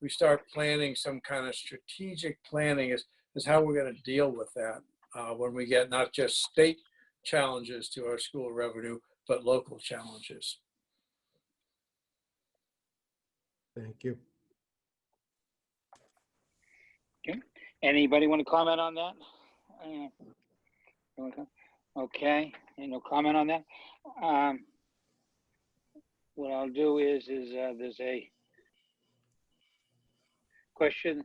start planning some kind of strategic planning as how we're going to deal with that when we get not just state challenges to our school revenue, but local challenges. Thank you. Okay. Anybody want to comment on that? Okay. No comment on that. What I'll do is there's a question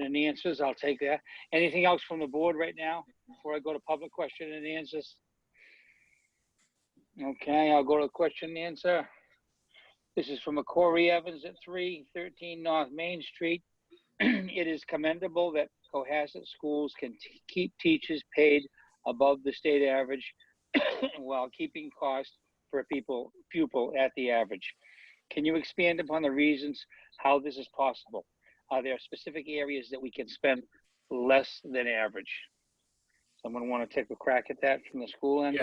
and answers. I'll take that. Anything else from the board right now before I go to public question and answers? Okay, I'll go to question and answer. This is from Corey Evans at 313 North Main Street. It is commendable that Cohasset schools can keep teachers paid above the state average while keeping costs per pupil at the average. Can you expand upon the reasons how this is possible? Are there specific areas that we can spend less than average? Someone want to take a crack at that from the school end?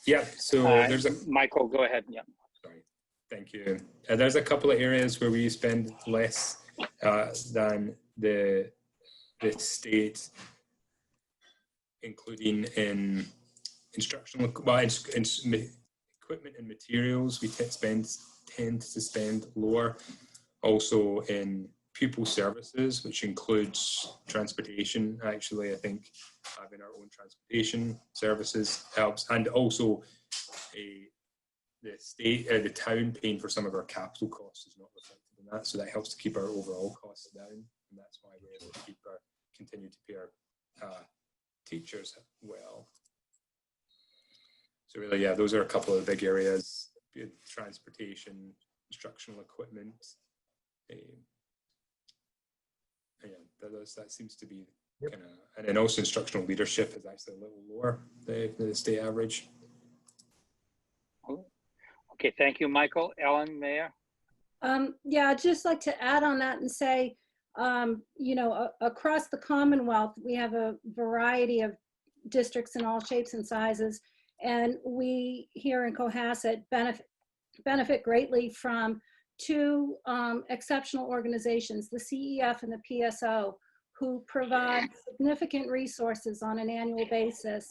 Yeah. So there's Michael, go ahead. Yeah. Sorry. Thank you. There's a couple of areas where we spend less than the state, including in instructional, equipment and materials, we tend to spend lower. Also in pupil services, which includes transportation. Actually, I think having our own transportation services helps, and also the town paying for some of our capital costs is not reflected in that, so that helps to keep our overall costs down, and that's why we're able to continue to pay our teachers well. So really, yeah, those are a couple of big areas: transportation, instructional equipment. Yeah, that seems to be kind of, and then also instructional leadership is actually a little lower than the state average. Okay, thank you, Michael. Ellen, Mayor? Yeah, I'd just like to add on that and say, you know, across the Commonwealth, we have a variety of districts in all shapes and sizes, and we here in Cohasset benefit greatly from two exceptional organizations, the CEF and the PSO, who provide significant resources on an annual basis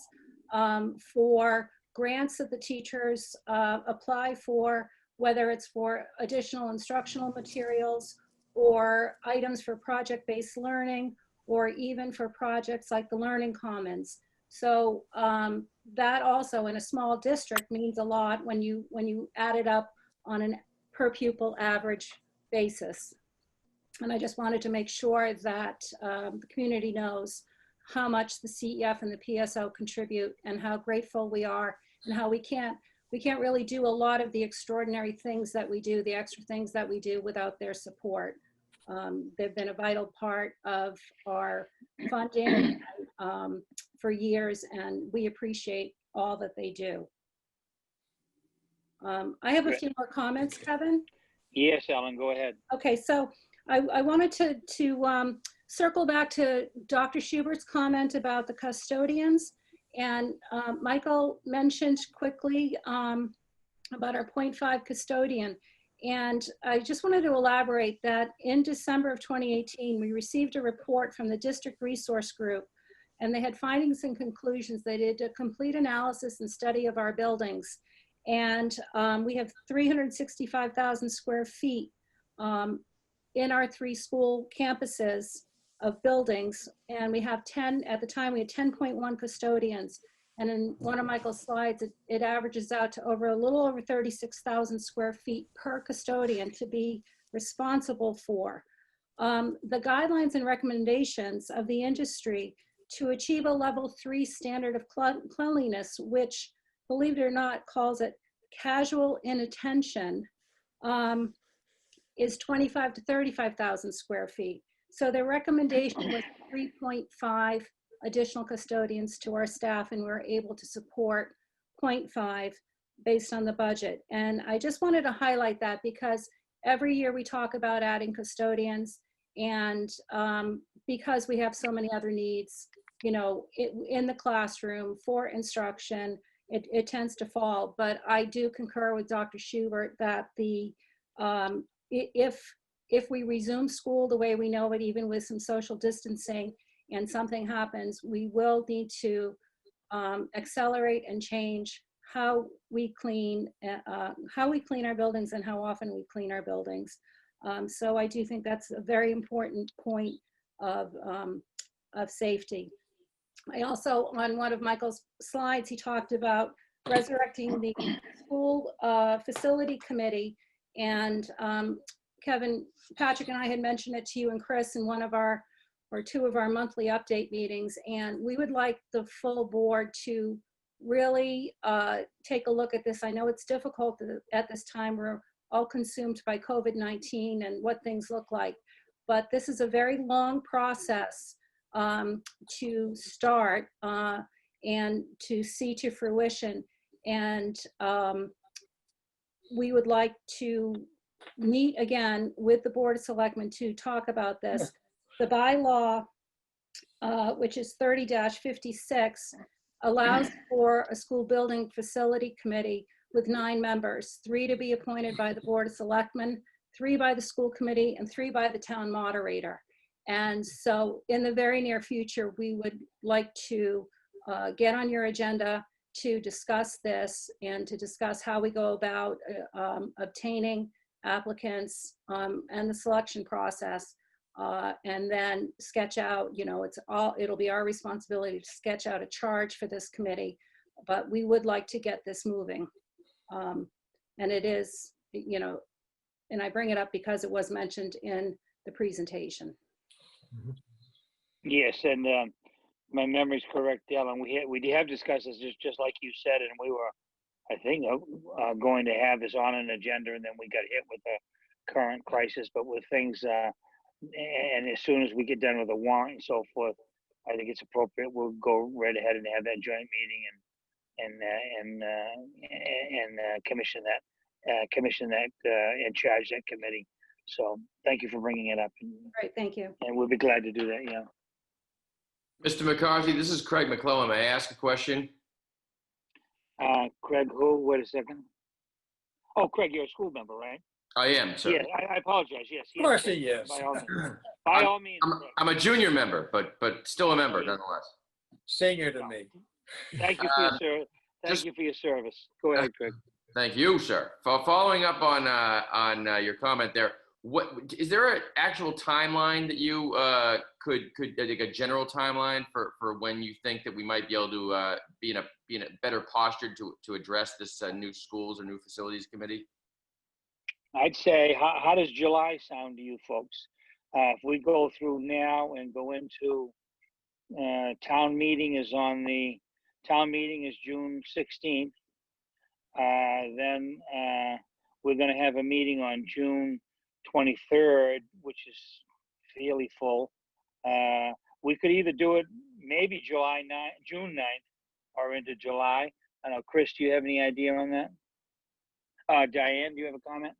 for grants that the teachers apply for, whether it's for additional instructional materials or items for project-based learning, or even for projects like the Learning Commons. So that also in a small district means a lot when you add it up on an per pupil average basis. And I just wanted to make sure that the community knows how much the CEF and the PSO contribute and how grateful we are, and how we can't really do a lot of the extraordinary things that we do, the extra things that we do, without their support. They've been a vital part of our funding for years, and we appreciate all that they do. I have a few more comments, Kevin. Yes, Ellen, go ahead. Okay, so I wanted to circle back to Dr. Schubert's comment about the custodians. And Michael mentioned quickly about our 0.5 custodian. And I just wanted to elaborate that in December of 2018, we received a report from the District Resource Group, and they had findings and conclusions. They did a complete analysis and study of our buildings. And we have 365,000 square feet in our 3 school campuses of buildings. And we have 10, at the time we had 10.1 custodians. And in one of Michael's slides, it averages out to a little over 36,000 square feet per custodian to be responsible for. The guidelines and recommendations of the industry to achieve a level 3 standard of cleanliness, which, believe it or not, calls it casual inattention, is 25 to 35,000 square feet. So the recommendation was 3.5 additional custodians to our staff, and we're able to support 0.5 based on the budget. And I just wanted to highlight that because every year we talk about adding custodians, and because we have so many other needs, you know, in the classroom for instruction, it tends to fall. But I do concur with Dr. Schubert that the if we resume school the way we know it, even with some social distancing, and something happens, we will need to accelerate and change how we clean our buildings and how often we clean our buildings. So I do think that's a very important point of safety. I also, on one of Michael's slides, he talked about resurrecting the school facility committee. And Kevin, Patrick and I had mentioned it to you and Chris in one of our, or 2 of our monthly update meetings. And we would like the full board to really take a look at this. I know it's difficult at this time. We're all consumed by COVID-19 and what things look like. But this is a very long process to start and to see to fruition. And we would like to meet again with the Board of Selectmen to talk about this. The bylaw, which is 30-56, allows for a school building facility committee with 9 members, 3 to be appointed by the Board of Selectmen, 3 by the school committee, and 3 by the town moderator. And so in the very near future, we would like to get on your agenda to discuss this and to discuss how we go about obtaining applicants and the selection process, and then sketch out, it'll be our responsibility to sketch out a charge for this committee, but we would like to get this moving. And it is, and I bring it up because it was mentioned in the presentation. Yes, and my memory's correct, Ellen. We have discussed this just like you said, and we were, I think, going to have this on an agenda, and then we got hit with the current crisis. But with things, and as soon as we get done with the warrant and so forth, I think it's appropriate. We'll go right ahead and have that joint meeting and commission that and charge that committee. So thank you for bringing it up. Right, thank you. And we'll be glad to do that. Yeah. Mr. McCarthy, this is Craig McClellan. May I ask a question? Craig, who? Wait a second. Oh, Craig, you're a school member, right? I am, sir. Yes, I apologize. Yes. Of course Craig, he is. By all means. By all means. Craig. I'm a junior member, but still a member nonetheless. Senior to me. Thank you for your service. Thank you for your service. Go ahead, Craig. Thank you, sir. For following up on your comment there, what is there an actual timeline that you could like a general timeline for when you think that we might be able to be in a better posture to address this new schools or new facilities committee? I'd say, how does July sound to you folks? If we go through now and go into town meeting is June 16th. Then we're going to have a meeting on June 23rd, which is fairly full. We could either do it maybe June 9th or into July. I don't know, Chris, do you have any idea on that? Diane, do you have a comment?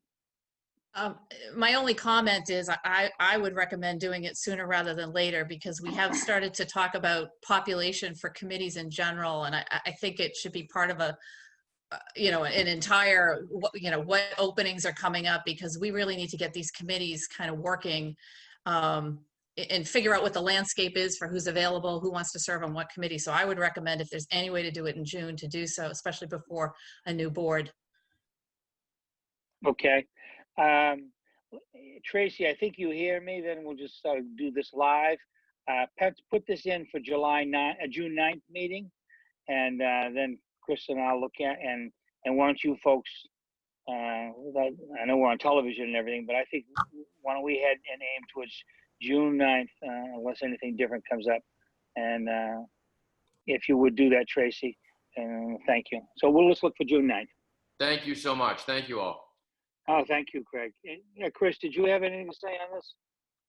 My only comment is I would recommend doing it sooner rather than later, because we have started to talk about population for committees in general. And I think it should be part of an entire, what openings are coming up, because we really need to get these committees kind of working and figure out what the landscape is for who's available, who wants to serve on what committee. So I would recommend, if there's any way to do it in June, to do so, especially before a new board. Okay. Tracy, I think you hear me. Then we'll just do this live. Put this in for June 9th meeting, and then Chris and I'll look at and why don't you folks? I know we're on television and everything, but I think why don't we head and aim towards June 9th, unless anything different comes up. And if you would do that, Tracy, thank you. So we'll just look for June 9th. Thank you so much. Thank you all. Oh, thank you, Craig. Yeah, Chris, did you have anything to say on this?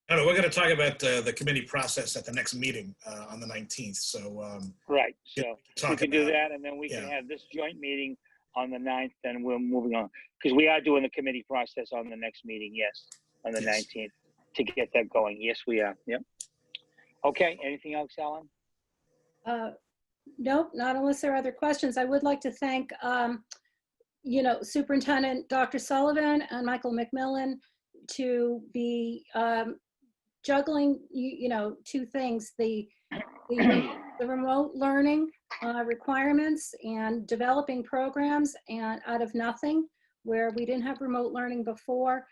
No, we're going to talk about the committee process at the next meeting on the 19th. So right. So we can do that, and then we can have this joint meeting on the 9th, and we're moving on, because we are doing the committee process on the next meeting. Yes, on the 19th to get that going. Yes, we are. Yep. Okay. Anything else, Ellen? Nope, not unless there are other questions. I would like to thank Superintendent Dr. Sullivan and Michael McMillan to be juggling, two things, the remote learning requirements and developing programs and out of nothing, where we didn't have remote learning before,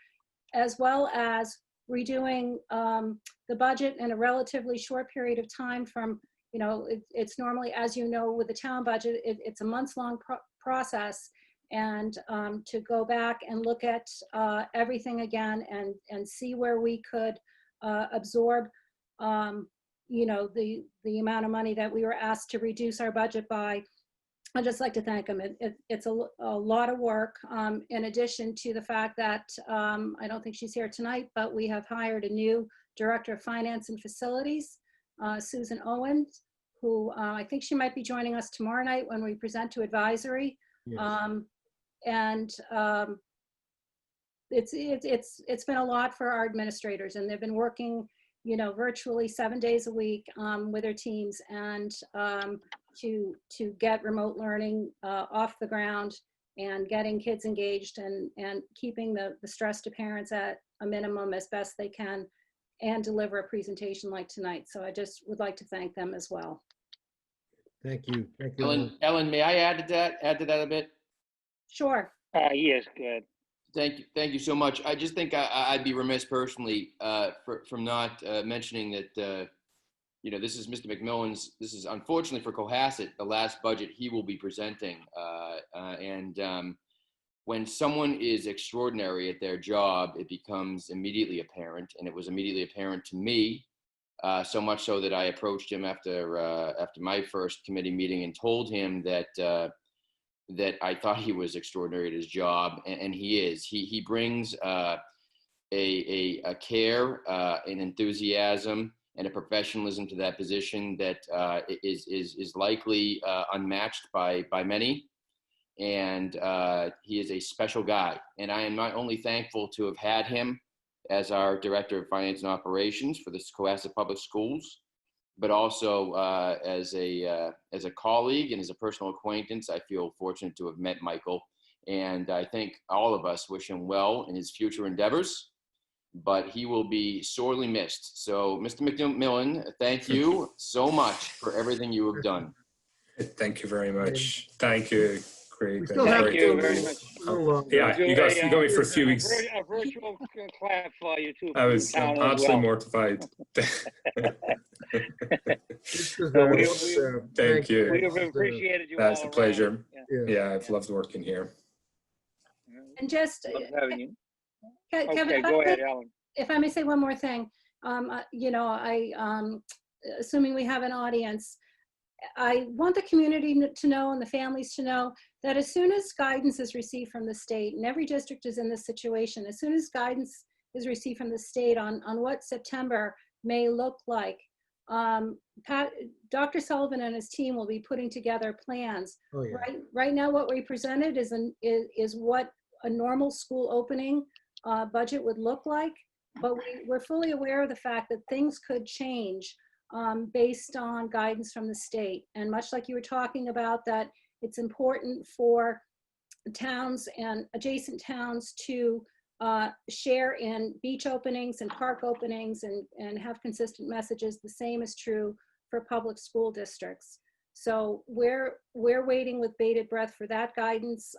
as well as redoing the budget in a relatively short period of time from, it's normally, as you know, with the town budget, it's a months-long process. And to go back and look at everything again and see where we could absorb, the amount of money that we were asked to reduce our budget by. I'd just like to thank them. It's a lot of work, in addition to the fact that I don't think she's here tonight, but we have hired a new Director of Finance and Facilities, Susan Owens, who I think she might be joining us tomorrow night when we present to advisory. Yes. It's been a lot for our administrators, and they've been working, virtually 7 days a week with their teams, and to get remote learning off the ground and getting kids engaged and keeping the stress to parents at a minimum as best they can, and deliver a presentation like tonight. So I just would like to thank them as well. Thank you. Thank you. Ellen, may I add to that a bit? Sure. Yes, good. Thank you so much. I just think I'd be remiss personally from not mentioning that this is Mr. McMillan's. This is unfortunately for Cohasset the last budget he will be presenting, and when someone is extraordinary at their job, it becomes immediately apparent, and it was immediately apparent to me. So much so that I approached him after my first committee meeting and told him that I thought he was extraordinary at his job, and he is. He brings a care, an enthusiasm, and a professionalism to that position that is likely unmatched by many. And he is a special guy. And I am not only thankful to have had him as our Director of Finance and Operations for the Cohasset Public Schools, but also as a colleague and as a personal acquaintance. I feel fortunate to have met Michael, and I think all of us wish him well in his future endeavors, but he will be sorely missed. So, Mr. McMillan, thank you so much for everything you have done. Thank you very much. Thank you, Craig. Thank you very much. Yeah, you got me for a few weeks. A virtual clap for you too. I was absolutely mortified. Thank you. We have appreciated you. That's a pleasure. Yeah. I've loved working here. And just, having you. Kevin, Okay, go ahead, Ellen. if I may say one more thing, assuming we have an audience, I want the community to know and the families to know that as soon as guidance is received from the state, and every district is in this situation, as soon as guidance is received from the state on what September may look like, Dr. Sullivan and his team will be putting together plans. Oh, yeah. Right now, what we presented is what a normal school opening budget would look like, but we're fully aware of the fact that things could change based on guidance from the state. And much like you were talking about, that it's important for towns and adjacent towns to share in beach openings and park openings and have consistent messages. The same is true for public school districts. So we're waiting with bated breath for that guidance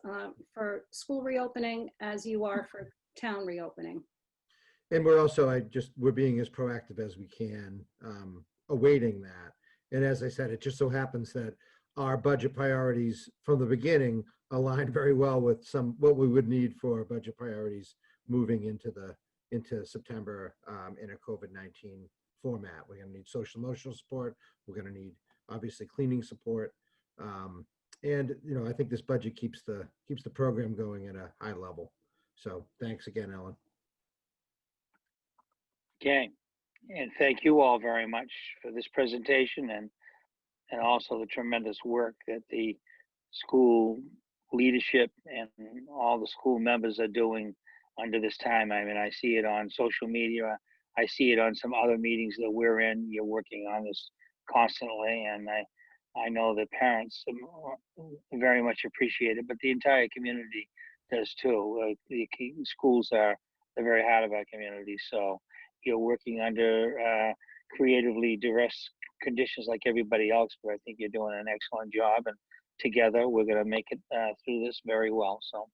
for school reopening as you are for town reopening. And we're also, we're being as proactive as we can, awaiting that. And as I said, it just so happens that our budget priorities from the beginning align very well with what we would need for budget priorities moving into September in a COVID-19 format. We're going to need social emotional support. We're going to need obviously cleaning support. And I think this budget keeps the program going at a high level. So thanks again, Ellen. Okay, and thank you all very much for this presentation and also the tremendous work that the school leadership and all the school members are doing under this time. I mean, I see it on social media. I see it on some other meetings that we're in. You're working on this constantly, and I know that parents very much appreciate it, but the entire community does too. The schools are the very heart of our community, so you're working under creatively duress conditions like everybody else, but I think you're doing an excellent job, and together we're going to make it through this very well. So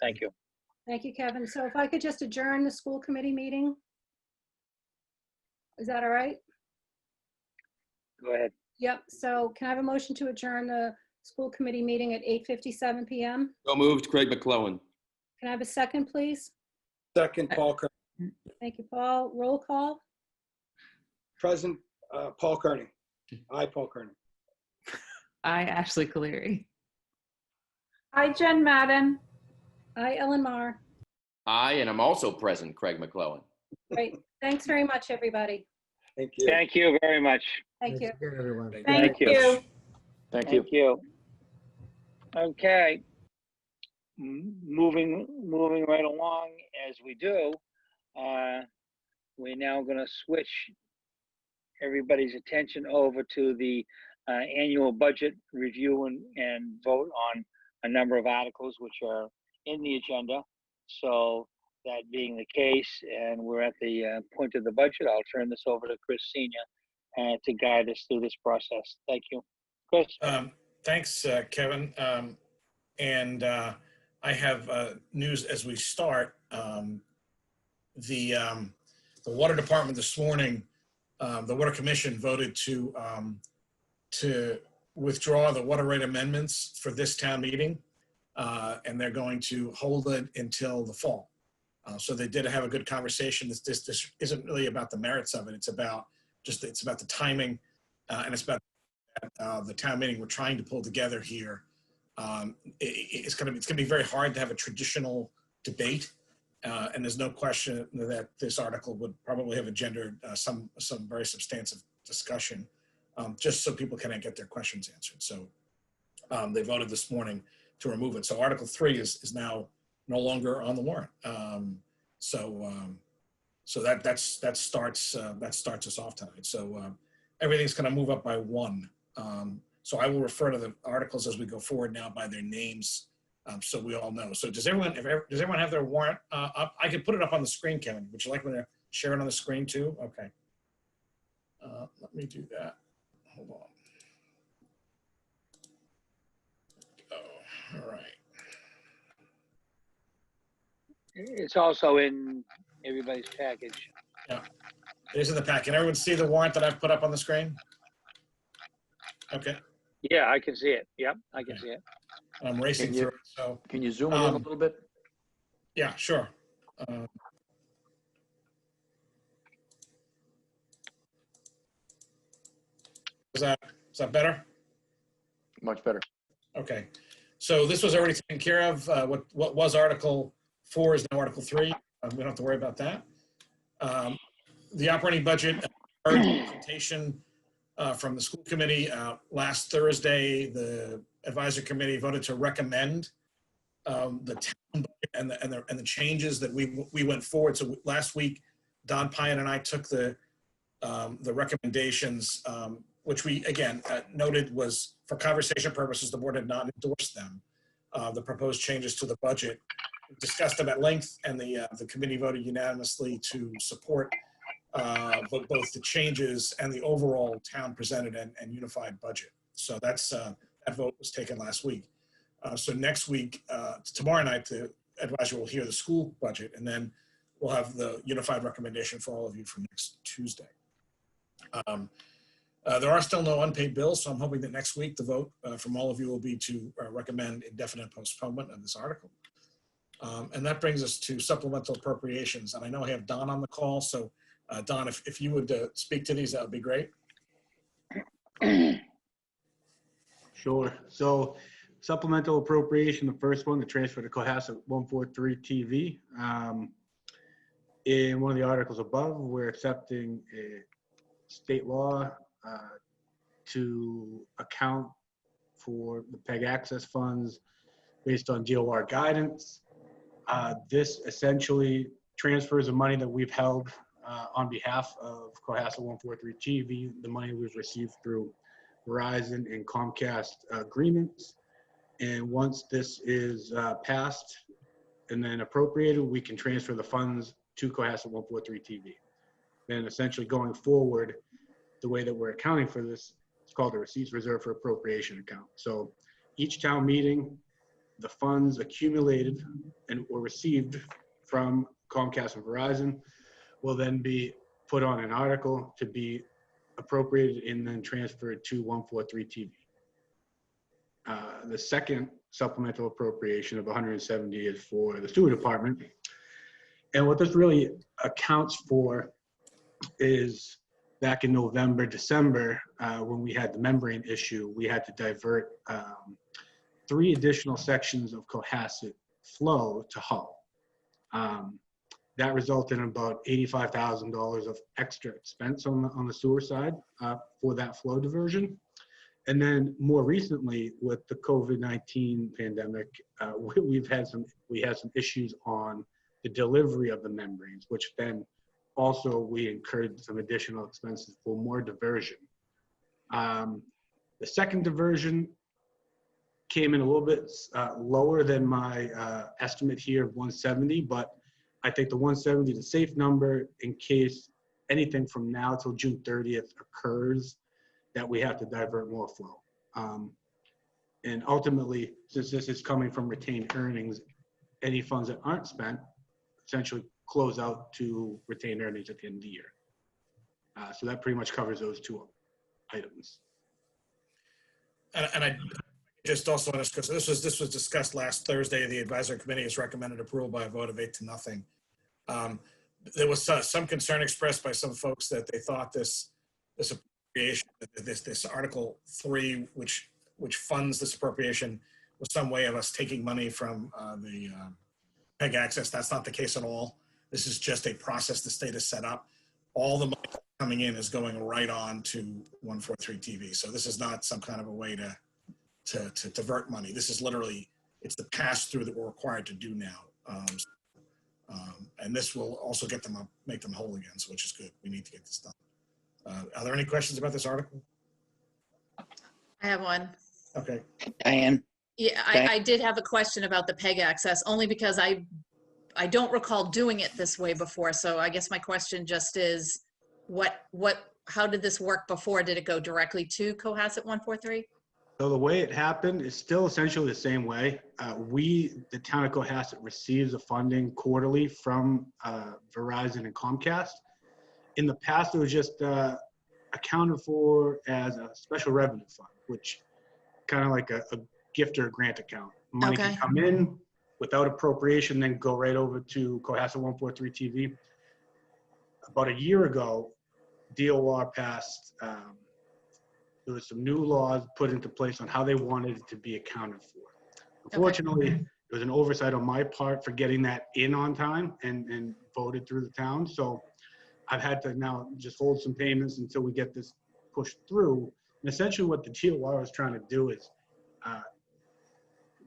thank you. Thank you, Kevin. So if I could just adjourn the school committee meeting. Is that all right? Go ahead. Yep. So can I have a motion to adjourn the school committee meeting at 8:57 p.m.? So moved, Craig McClellan. Can I have a second, please? Second, Paul Kearney. Thank you, Paul. Roll call. Present, Paul Kearney. Aye, Paul Kearney. I, Ashley Caleri. Hi, Jen Madden. Hi, Ellen Mar. Aye, and I'm also present, Craig McClellan. Great. Thanks very much, everybody. Thank you. Thank you very much. Thank you. Again, everyone. Thank you. Thank you. Thank you. Okay. Moving right along as we do, we're now going to switch everybody's attention over to the annual budget review and vote on a number of articles which are in the agenda. So that being the case, and we're at the point of the budget, I'll turn this over to Chris Senior to guide us through this process. Thank you. Chris? Thanks, Kevin. And I have news as we start. The Water Department this morning, the Water Commission voted to withdraw the water rate amendments for this town meeting, and they're going to hold it until the fall. So they did have a good conversation. This isn't really about the merits of it. It's about the timing, and it's about the town meeting we're trying to pull together here. It's going to be very hard to have a traditional debate, and there's no question that this article would probably have engendered some very substantive discussion, just so people can get their questions answered. So they voted this morning to remove it. So Article 3 is now no longer on the warrant. So that starts us off tonight. So everything's going to move up by 1. So I will refer to the articles as we go forward now by their names, so we all know. So does everyone have their warrant up? I can put it up on the screen, Kevin. Would you like me to share it on the screen too? Okay. Let me do that. Hold on. Oh, all right. It's also in everybody's package. Yeah, it is in the pack. Can everyone see the warrant that I've put up on the screen? Okay. Yeah, I can see it. Yep, I can see it. I'm racing through it. So can you zoom in a little bit? Yeah, sure. Is that better? Much better. Okay. So this was already taken care of. What was Article 4 is now Article 3. We don't have to worry about that. The operating budget presentation from the school committee last Thursday, the advisory committee voted to recommend the town budget and the changes that we went forward. So last week, Don Pyan and I took the recommendations, which we again noted was for conversation purposes. The board had not endorsed them. The proposed changes to the budget, we discussed them at length, and the committee voted unanimously to support both the changes and the overall town presented and unified budget. So that vote was taken last week. So next week, tomorrow night, the advisory will hear the school budget, and then we'll have the unified recommendation for all of you for next Tuesday. There are still no unpaid bills, so I'm hoping that next week the vote from all of you will be to recommend indefinite postponement of this article. And that brings us to supplemental appropriations. And I know I have Don on the call, so Don, if you would speak to these, that would be great. Sure. So supplemental appropriation, the first one, the transfer to Cohasset 143 TV. In one of the articles above, we're accepting a state law to account for the PEG access funds based on DOR guidance. This essentially transfers the money that we've held on behalf of Cohasset 143 TV. The money was received through Verizon and Comcast agreements. And once this is passed and then appropriated, we can transfer the funds to Cohasset 143 TV. Then essentially going forward, the way that we're accounting for this, it's called the Receipts Reserved for Appropriation account. So each town meeting, the funds accumulated and or received from Comcast and Verizon will then be put on an article to be appropriated and then transferred to 143 TV. The second supplemental appropriation of 170 is for the sewer department. And what this really accounts for is back in November, December, when we had the membrane issue, we had to divert 3 additional sections of Cohasset flow to Hull. That resulted in about $85,000 of extra expense on the sewer side for that flow diversion. And then more recently with the COVID-19 pandemic, we had some issues on the delivery of the membranes, which then also we incurred some additional expenses for more diversion. The second diversion came in a little bit lower than my estimate here of 170, but I think the 170 is a safe number in case anything from now till June 30th occurs that we have to divert more flow. And ultimately, since this is coming from retained earnings, any funds that aren't spent essentially close out to retained earnings at the end of the year. So that pretty much covers those two items. And I just also want to discuss, this was discussed last Thursday. The advisory committee has recommended approval by a vote of 8-0. There was some concern expressed by some folks that they thought this appropriation, this Article 3, which funds this appropriation, was some way of us taking money from the PEG access. That's not the case at all. This is just a process the state has set up. All the money coming in is going right on to 143 TV. So this is not some kind of a way to divert money. This is literally, it's the pass through that we're required to do now. And this will also get them up, make them whole again, so which is good. We need to get this done. Are there any questions about this article? I have one. Okay. Diane? Yeah, I did have a question about the PEG access, only because I don't recall doing it this way before. So I guess my question just is, how did this work before? Did it go directly to Cohasset 143? So the way it happened is still essentially the same way. The town of Cohasset receives the funding quarterly from Verizon and Comcast. In the past, it was just accounted for as a special revenue fund, which kind of like a gift or a grant account. Money can come in without appropriation, then go right over to Cohasset 143 TV. About a year ago, DOR passed, there was some new laws put into place on how they wanted it to be accounted for. Unfortunately, there was an oversight on my part for getting that in on time and voted through the town. So I've had to now just hold some payments until we get this pushed through. And essentially what the DOR is trying to do is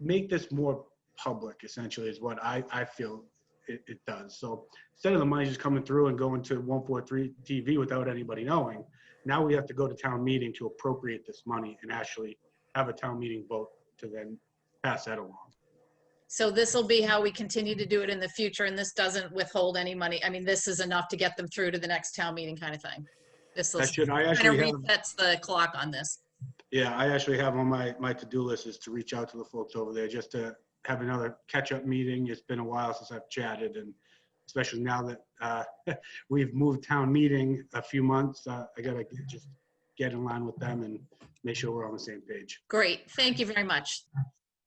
make this more public, essentially, is what I feel it does. So instead of the money just coming through and going to 143 TV without anybody knowing, now we have to go to town meeting to appropriate this money and actually have a town meeting vote to then pass that along. So this will be how we continue to do it in the future, and this doesn't withhold any money. I mean, this is enough to get them through to the next town meeting kind of thing. This will kind of resets the clock on this. Yeah, I actually have on my to-do list is to reach out to the folks over there just to have another catch-up meeting. It's been a while since I've chatted, and especially now that we've moved town meeting a few months, I gotta just get in line with them and make sure we're on the same page. Great, thank you very much.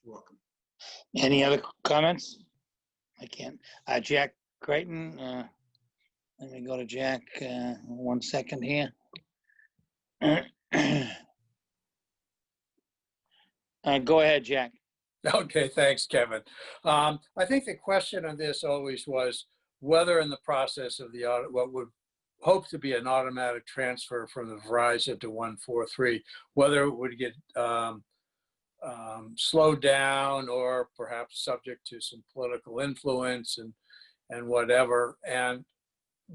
You're welcome. Any other comments? I can't. Jack Creighton, let me go to Jack 1 second here. Go ahead, Jack. Okay, thanks, Kevin. I think the question on this always was whether in the process of the audit, what would hope to be an automatic transfer from the Verizon to 143, whether it would get slowed down or perhaps subject to some political influence and whatever. And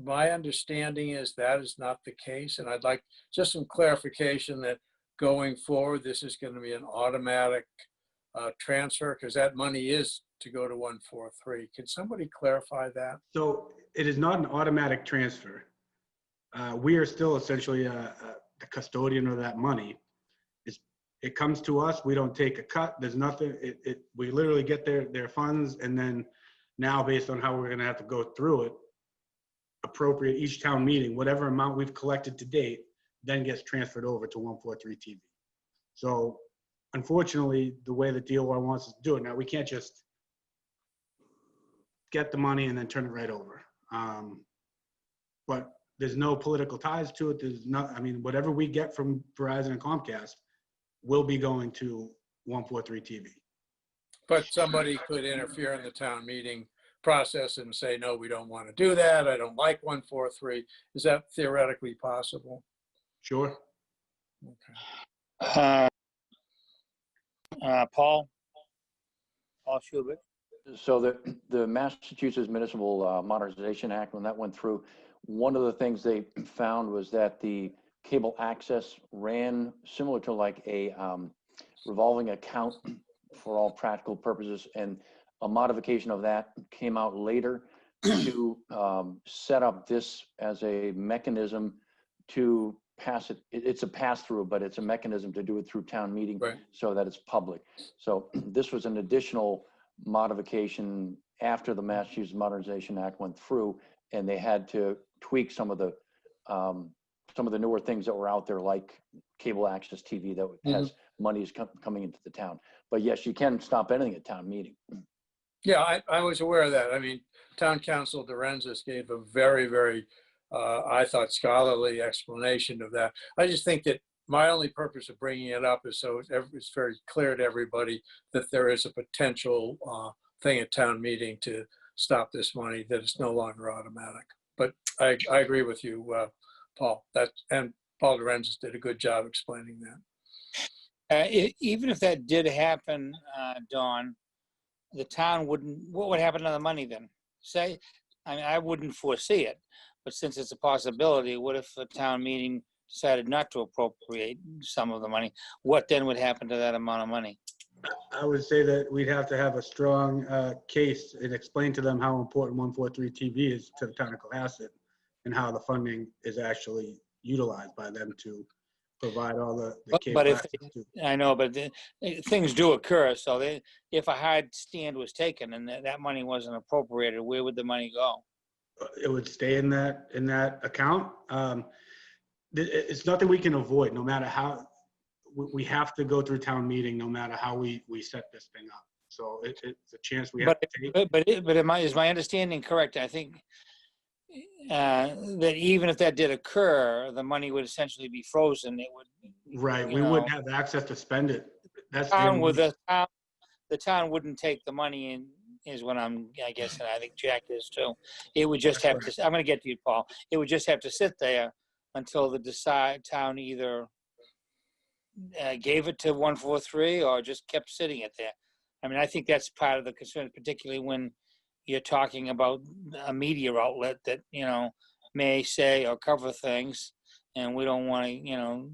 my understanding is that is not the case. And I'd like just some clarification that going forward, this is going to be an automatic transfer, because that money is to go to 143. Can somebody clarify that? So it is not an automatic transfer. We are still essentially the custodian of that money. It comes to us. We don't take a cut. There's nothing. We literally get their funds, and then now, based on how we're going to have to go through it, appropriate each town meeting, whatever amount we've collected to date, then gets transferred over to 143 TV. So unfortunately, the way the DOR wants us to do it now, we can't just get the money and then turn it right over. But there's no political ties to it. There's not, I mean, whatever we get from Verizon and Comcast will be going to 143 TV. But somebody could interfere in the town meeting process and say, no, we don't want to do that. I don't like 143. Is that theoretically possible? Sure. Okay. Paul Schubert. So the Massachusetts Municipal Modernization Act, when that went through, one of the things they found was that the cable access ran similar to like a revolving account for all practical purposes, and a modification of that came out later to set up this as a mechanism to pass it, it's a pass-through, but it's a mechanism to do it through town meeting Right. so that it's public. So this was an additional modification after the Massachusetts Modernization Act went through, and they had to tweak some of the newer things that were out there, like cable access TV that has monies coming into the town. But yes, you can stop anything at town meeting. Yeah, I was aware of that. I mean, Town Council Dorenzis gave a very, very, I thought, scholarly explanation of that. I just think that my only purpose of bringing it up is so it's very clear to everybody that there is a potential thing at town meeting to stop this money, that it's no longer automatic. But I agree with you, Paul. And Paul Dorenzis did a good job explaining that. Even if that did happen, Dawn, the town wouldn't, what would happen to the money then? Say, I mean, I wouldn't foresee it, but since it's a possibility, what if the town meeting decided not to appropriate some of the money? What then would happen to that amount of money? I would say that we'd have to have a strong case and explain to them how important 143 TV is to the town of Cohasset and how the funding is actually utilized by them to provide all the cable But if, access to. I know, but things do occur. So if a hard stand was taken and that money wasn't appropriated, where would the money go? It would stay in that account. It's nothing we can avoid, no matter how. We have to go through town meeting, no matter how we set this thing up. So it's a chance we have to take. But is my understanding correct? I think that even if that did occur, the money would essentially be frozen. It would. Right. We wouldn't have access to spend it. That's the town wouldn't take the money in, is what I guess, and I think Jack is too. It would just have to, I'm going to get to you, Paul. It would just have to sit there until the town either gave it to 143 or just kept sitting it there. I mean, I think that's part of the concern, particularly when you're talking about a media outlet that, may say or cover things, and we don't want to,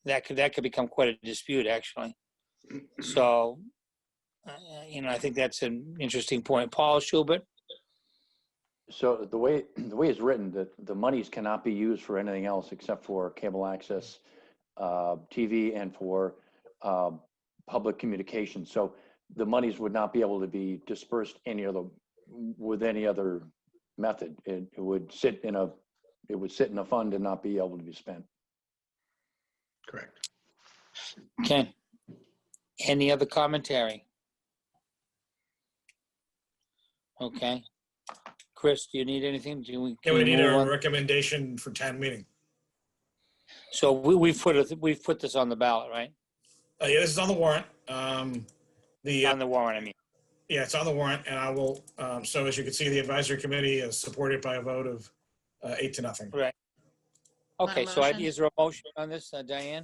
that could become quite a dispute, actually. So, I think that's an interesting point. Paul Schubert? So the way it's written, that the monies cannot be used for anything else except for cable access, TV, and for public communication. So the monies would not be able to be dispersed with any other method. It would sit in a fund and not be able to be spent. Correct. Okay. Any other commentary? Okay. Chris, do you need anything? We need a recommendation for town meeting. So we've put this on the ballot, right? Yeah, this is on the warrant. On the warrant, I mean. Yeah, it's on the warrant, and I will. So as you can see, the advisory committee is supported by a vote of 8-0. Right. Okay, so is there a motion on this, Diane?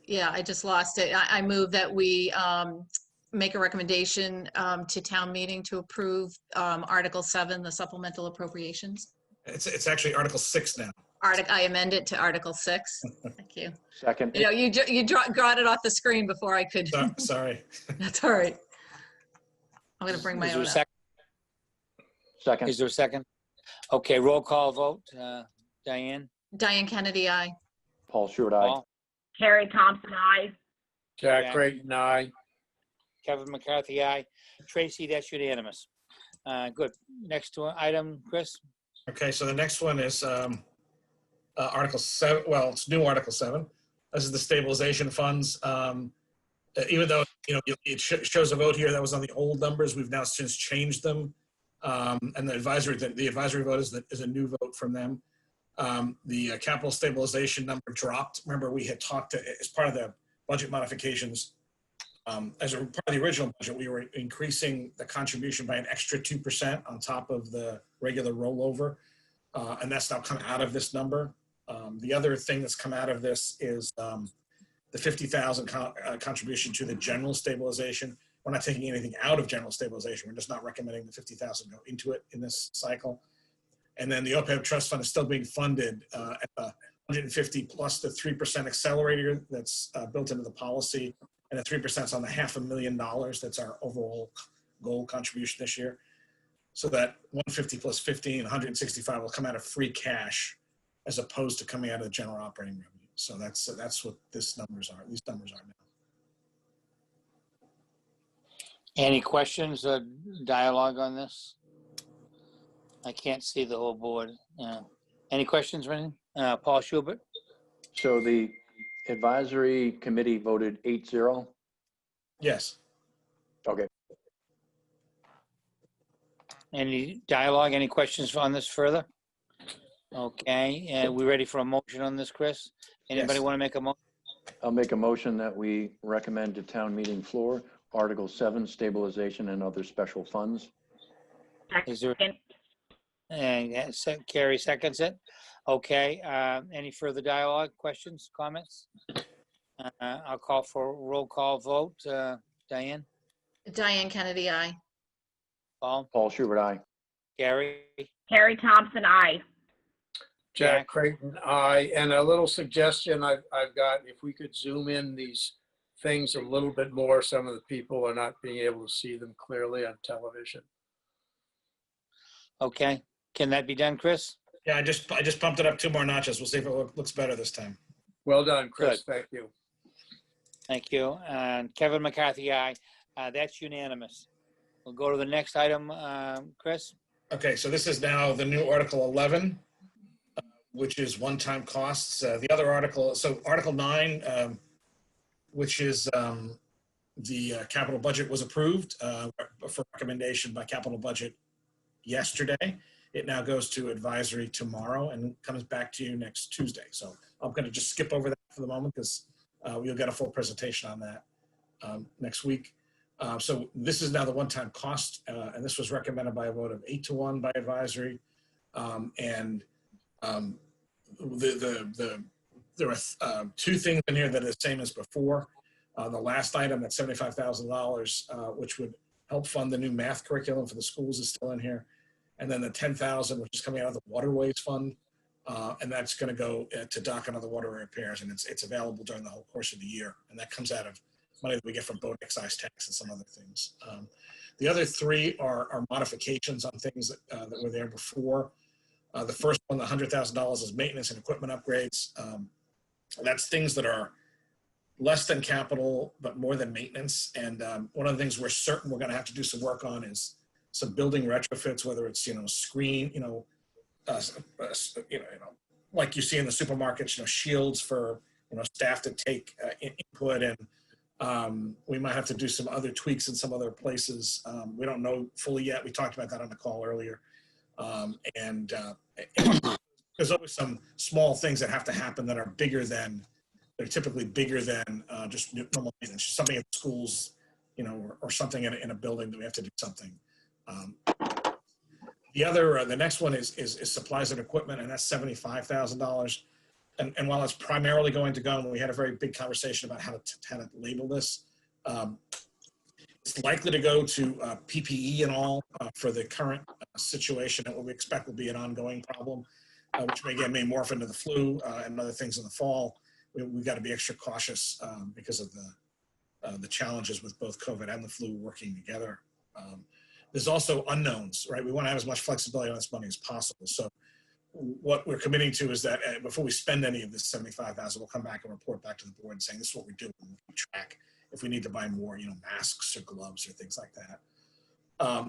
Yeah, I just lost it. I move that we make a recommendation to town meeting to approve Article 7, the supplemental appropriations. It's actually Article 6 now. I amend it to Article 6. Thank you. Second. You got it off the screen before I could. Sorry. That's all right. I'm going to bring my own up. Second. Is there a second? Okay, roll call vote. Diane? Diane Kennedy, aye. Paul Stewart, aye. Carrie Thompson, aye. Jack Creighton, aye. Kevin McCarthy, aye. Tracy, that's unanimous. Good. Next item, Chris? Okay, so the next one is Article 7. Well, it's new Article 7. This is the stabilization funds. Even though it shows a vote here that was on the old numbers, we've now since changed them. And the advisory vote is a new vote from them. The capital stabilization number dropped. Remember, we had talked as part of the budget modifications. As a part of the original budget, we were increasing the contribution by an extra 2% on top of the regular rollover. And that's now come out of this number. The other thing that's come out of this is the 50,000 contribution to the general stabilization. We're not taking anything out of general stabilization. We're just not recommending the 50,000 go into it in this cycle. And then the OPEB trust fund is still being funded at the 150 plus the 3% accelerator that's built into the policy. And the 3% is on the $500,000. That's our overall goal contribution this year. So that 150 plus 15, 165 will come out of free cash as opposed to coming out of the general operating revenue. So that's what these numbers are now. Any questions or dialogue on this? I can't see the whole board. Any questions, Rennie? Paul Schubert? So the advisory committee voted 8-0? Yes. Okay. Any dialogue, any questions on this further? Okay, we ready for a motion on this, Chris? Anybody Yes. want to make a motion? I'll make a motion that we recommend to town meeting floor, Article 7, stabilization and other special funds. Is there? And Carrie seconds it. Okay, any further dialogue, questions, comments? I'll call for a roll call vote. Diane? Diane Kennedy, aye. Paul Schubert, aye. Gary? Carrie Thompson, aye. Jack Creighton, aye. And a little suggestion I've got, if we could zoom in these things a little bit more, some of the people are not being able to see them clearly on television. Okay, can that be done, Chris? Yeah, I just bumped it up 2 more notches. We'll see if it looks better this time. Well done, Chris. Good. Thank you. Thank you. And Kevin McCarthy, aye. That's unanimous. We'll go to the next item, Chris. Okay, so this is now the new Article 11, which is one-time costs. The other article, so Article 9, which is the capital budget, was approved for recommendation by capital budget yesterday. It now goes to advisory tomorrow and comes back to you next Tuesday. So I'm going to just skip over that for the moment because you'll get a full presentation on that next week. So this is now the one-time cost, and this was recommended by a vote of 8-1 by advisory. There are 2 things in here that are the same as before. The last item at $75,000, which would help fund the new math curriculum for the schools, is still in here. And then the $10,000, which is coming out of the waterways fund, and that's going to go to dock and other waterway repairs, and it's available during the whole course of the year. And that comes out of money that we get from boat excise tax and some other things. The other 3 are modifications on things that were there before. The first one, the $100,000, is maintenance and equipment upgrades. That's things that are less than capital, but more than maintenance. And one of the things we're certain we're going to have to do some work on is some building retrofits, whether it's, screen, like you see in the supermarkets, shields for, staff to take input, and we might have to do some other tweaks in some other places. We don't know fully yet. We talked about that on the call earlier. And there's always some small things that have to happen that are bigger than, they're typically bigger than just normal maintenance, something at schools, or something in a building that we have to do something. The next one is supplies and equipment, and that's $75,000. And while it's primarily going to go, and we had a very big conversation about how to label this, it's likely to go to PPE and all for the current situation, and what we expect will be an ongoing problem, which may morph into the flu and other things in the fall. We've got to be extra cautious because of the challenges with both COVID and the flu working together. There's also unknowns, right? We want to have as much flexibility on this money as possible. So what we're committing to is that before we spend any of this $75,000, we'll come back and report back to the board saying this is what we're doing. We'll keep track if we need to buy more, masks or gloves or things like that.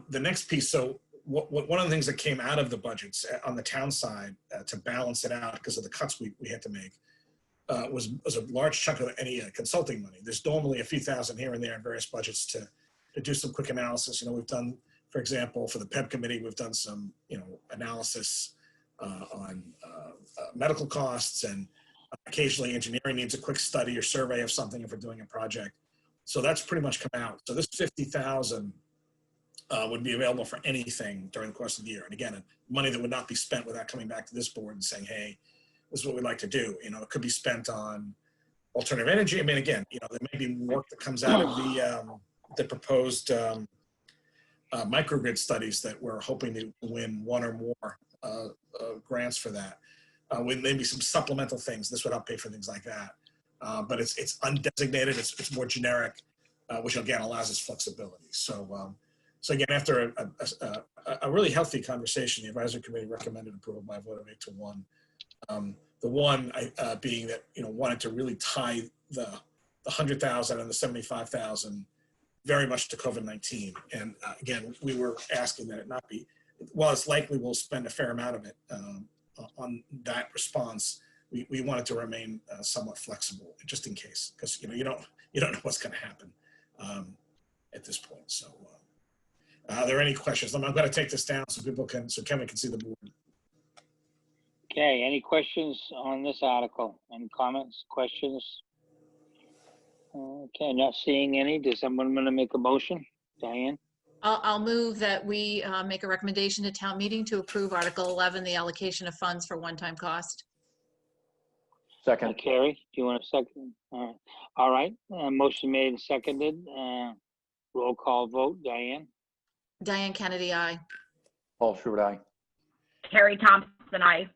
The next piece, so one of the things that came out of the budgets on the town side to balance it out because of the cuts we had to make was a large chunk of any consulting money. There's normally a few thousand here and there in various budgets to do some quick analysis. We've done, for example, for the PEB committee, we've done some, analysis on medical costs, and occasionally engineering needs a quick study or survey of something if we're doing a project. So that's pretty much come out. So this $50,000 would be available for anything during the course of the year. And again, money that would not be spent without coming back to this board and saying, hey, this is what we'd like to do. It could be spent on alternative energy. I mean, again, there may be work that comes out of the proposed microgrid studies that we're hoping to win 1 or more grants for that. With maybe some supplemental things, this would help pay for things like that. But it's undesignated, it's more generic, which again allows us flexibility. So again, after a really healthy conversation, the advisory committee recommended approval by a vote of 8-1. The one being that, wanted to really tie the 100,000 and the 75,000 very much to COVID-19. And again, we were asking that it not be, while it's likely we'll spend a fair amount of it on that response, we wanted to remain somewhat flexible just in case, because you don't know what's going to happen at this point. So are there any questions? I'm going to take this down so Kevin can see the board. Okay, any questions on this article? Any comments, questions? Okay, not seeing any. Does someone want to make a motion? Diane? I'll move that we make a recommendation to town meeting to approve Article 11, the allocation of funds for one-time cost. Second. Carrie, do you want a second? All right, motion made and seconded. Roll call vote. Diane? Diane Kennedy, aye. Paul Schubert, aye. Carrie Thompson, aye.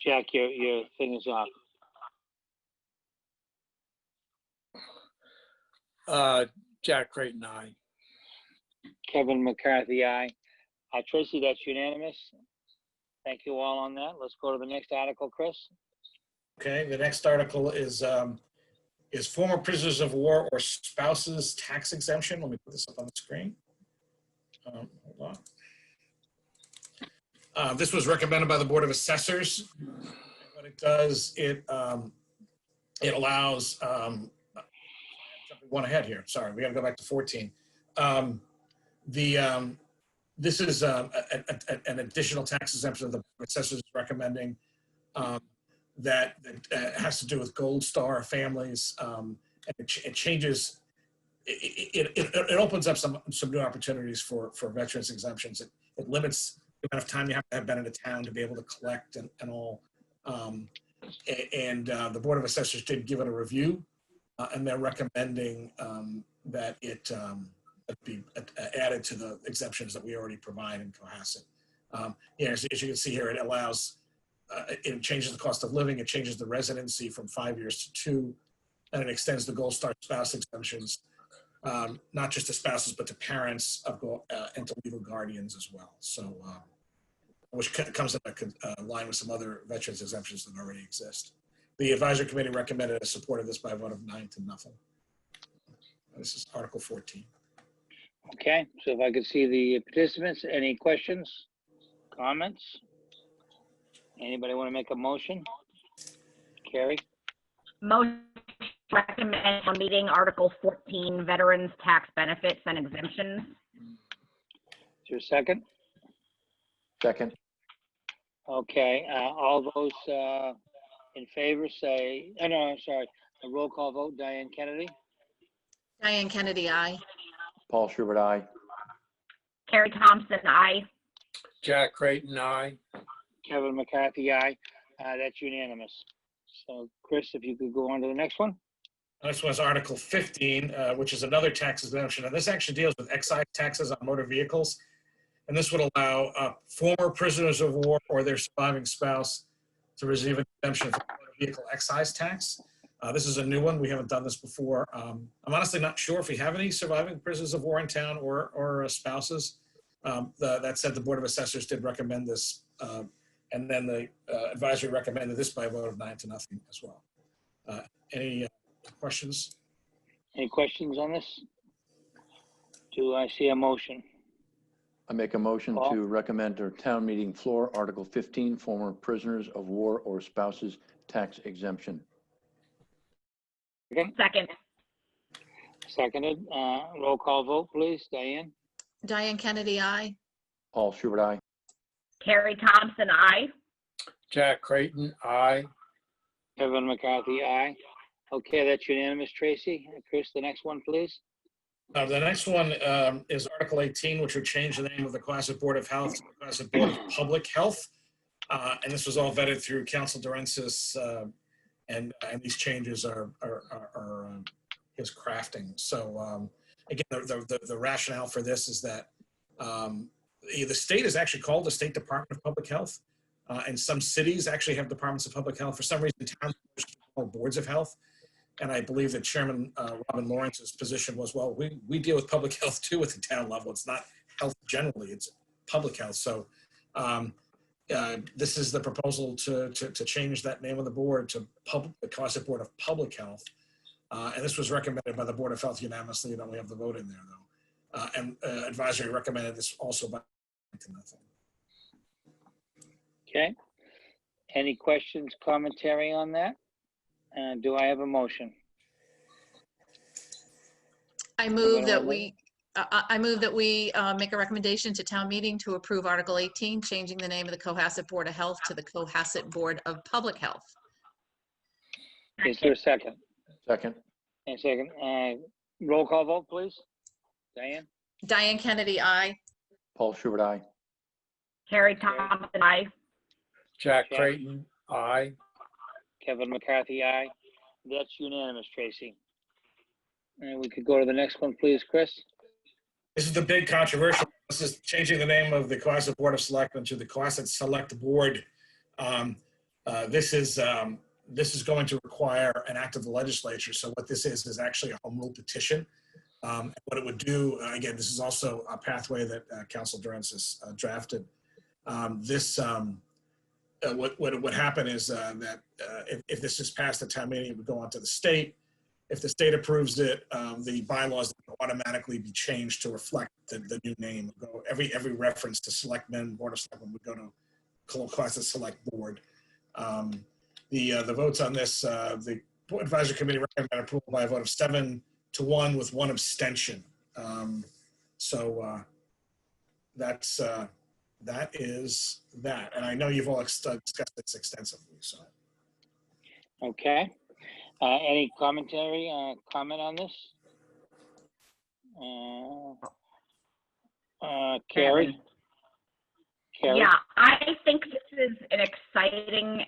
Jack, your thing is off. Jack Creighton, aye. Kevin McCarthy, aye. Tracy, that's unanimous. Thank you all on that. Let's go to the next article, Chris. Okay, the next article is former prisoners of war or spouses tax exemption. Let me put this up on the screen. Hold on. This was recommended by the Board of Assessors. What it does, it allows, one ahead here, sorry, we gotta go back to 14. This is an additional tax exemption that the assessors is recommending that has to do with Gold Star families. And it changes, it opens up some new opportunities for veterans exemptions. It limits the amount of time you have to have been in a town to be able to collect and all. The Board of Assessors did give it a review, and they're recommending that it be added to the exemptions that we already provide in Cohasset. As you can see here, it allows, it changes the cost of living, it changes the residency from 5 years to 2, and it extends the Gold Star spouse exemptions, not just to spouses, but to parents and to legal guardians as well. So, which comes in line with some other veterans exemptions that already exist. The advisory committee recommended a support of this by a vote of 9-0. This is Article 14. Okay, so if I could see the participants, any questions, comments? Anybody want to make a motion? Carrie? Motion to recommend for meeting Article 14, Veterans Tax Benefits and Exemptions. Is there a second? Second. Okay, all those in favor say, no, I'm sorry, a roll call vote. Diane Kennedy? Diane Kennedy, aye. Paul Schubert, aye. Carrie Thompson, aye. Jack Creighton, aye. Kevin McCarthy, aye. That's unanimous. So Chris, if you could go on to the next one. Next one is Article 15, which is another tax exemption. And this actually deals with excise taxes on motor vehicles. And this would allow former prisoners of war or their surviving spouse to receive an exemption from motor vehicle excise tax. This is a new one. We haven't done this before. I'm honestly not sure if we have any surviving prisoners of war in town or spouses. That said, the Board of Assessors did recommend this. And then the advisory recommended this by a vote of 9-0 as well. Any questions? Any questions on this? Do I see a motion? I make a motion Paul? to recommend to town meeting floor Article 15, former prisoners of war or spouses tax exemption. Second. Seconded. Roll call vote, please. Diane? Diane Kennedy, aye. Paul Schubert, aye. Carrie Thompson, aye. Jack Creighton, aye. Kevin McCarthy, aye. Okay, that's unanimous. Tracy? Chris, the next one, please. The next one is Article 18, which would change the name of the Cohasset Board of Health to the Cohasset Board of Public Health. And this was all vetted through Council Durensis, and these changes are his crafting. So again, the rationale for this is that the state is actually called the State Department of Public Health, and some cities actually have departments of public health. For some reason, towns are boards of health. And I believe that Chairman Robin Lawrence's position was, well, we deal with public health too at the town level. It's not health generally, it's public health. So this is the proposal to change that name of the board to the Cohasset Board of Public Health. And this was recommended by the Board of Health unanimously. You don't have the vote in there though. And advisory recommended this also by nothing. Okay. Any questions, commentary on that? Do I have a motion? I move that we make a recommendation to town meeting to approve Article 18, changing the name of the Cohasset Board of Health to the Cohasset Board of Public Health. Is there a second? Second. And second. Roll call vote, please. Diane? Diane Kennedy, aye. Paul Schubert, aye. Carrie Thompson, aye. Jack Creighton, aye. Kevin McCarthy, aye. That's unanimous, Tracy. And we could go to the next one, please, Chris. This is the big controversial. This is changing the name of the Cohasset Board of Selectmen to the Cohasset Select Board. This is going to require an act of the legislature. So what this is actually a home rule petition. What it would do, again, this is also a pathway that Council Durance has drafted. What would happen is that if this is passed at town meeting, it would go on to the state. If the state approves it, the bylaws would automatically be changed to reflect the new name. Every reference to Selectmen, Board of Selectmen would go to Cohasset Select Board. The votes on this, the Advisory Committee recommended approval by a vote of 7-1 with 1 abstention. That is that. And I know you've all discussed this extensively, so. Okay. Any commentary, comment on this? Carrie? Carrie? Yeah, I think this is an exciting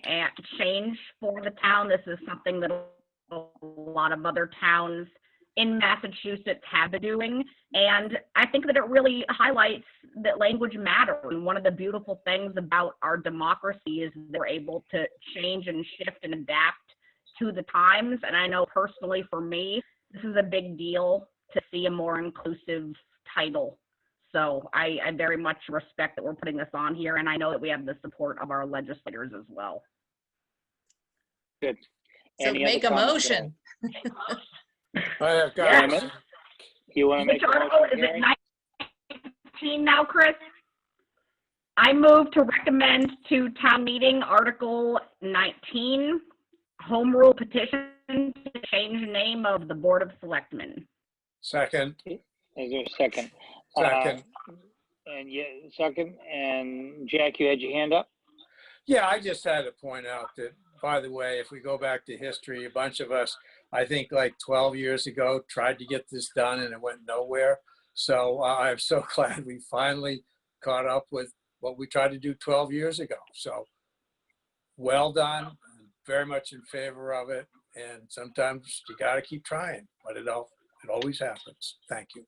change for the town. This is something that a lot of other towns in Massachusetts have been doing. And I think that it really highlights that language matters. And one of the beautiful things about our democracy is that we're able to change and shift and adapt to the times. And I know personally for me, this is a big deal to see a more inclusive title. So I very much respect that we're putting this on here, and I know that we have the support of our legislators as well. Good. So make a motion. I have got it. You want to make Which a article motion, is Gary? it? 19 now, Chris? I move to recommend to town meeting Article 19, home rule petition to change the name of the Board of Selectmen. Second. Is there a second? Second. And second. And Jack, you had your hand up? Yeah, I just had to point out that, by the way, if we go back to history, a bunch of us, I think like 12 years ago, tried to get this done and it went nowhere. So I'm so glad we finally caught up with what we tried to do 12 years ago. So well done. I'm very much in favor of it. And sometimes you got to keep trying, but it always happens. Thank you.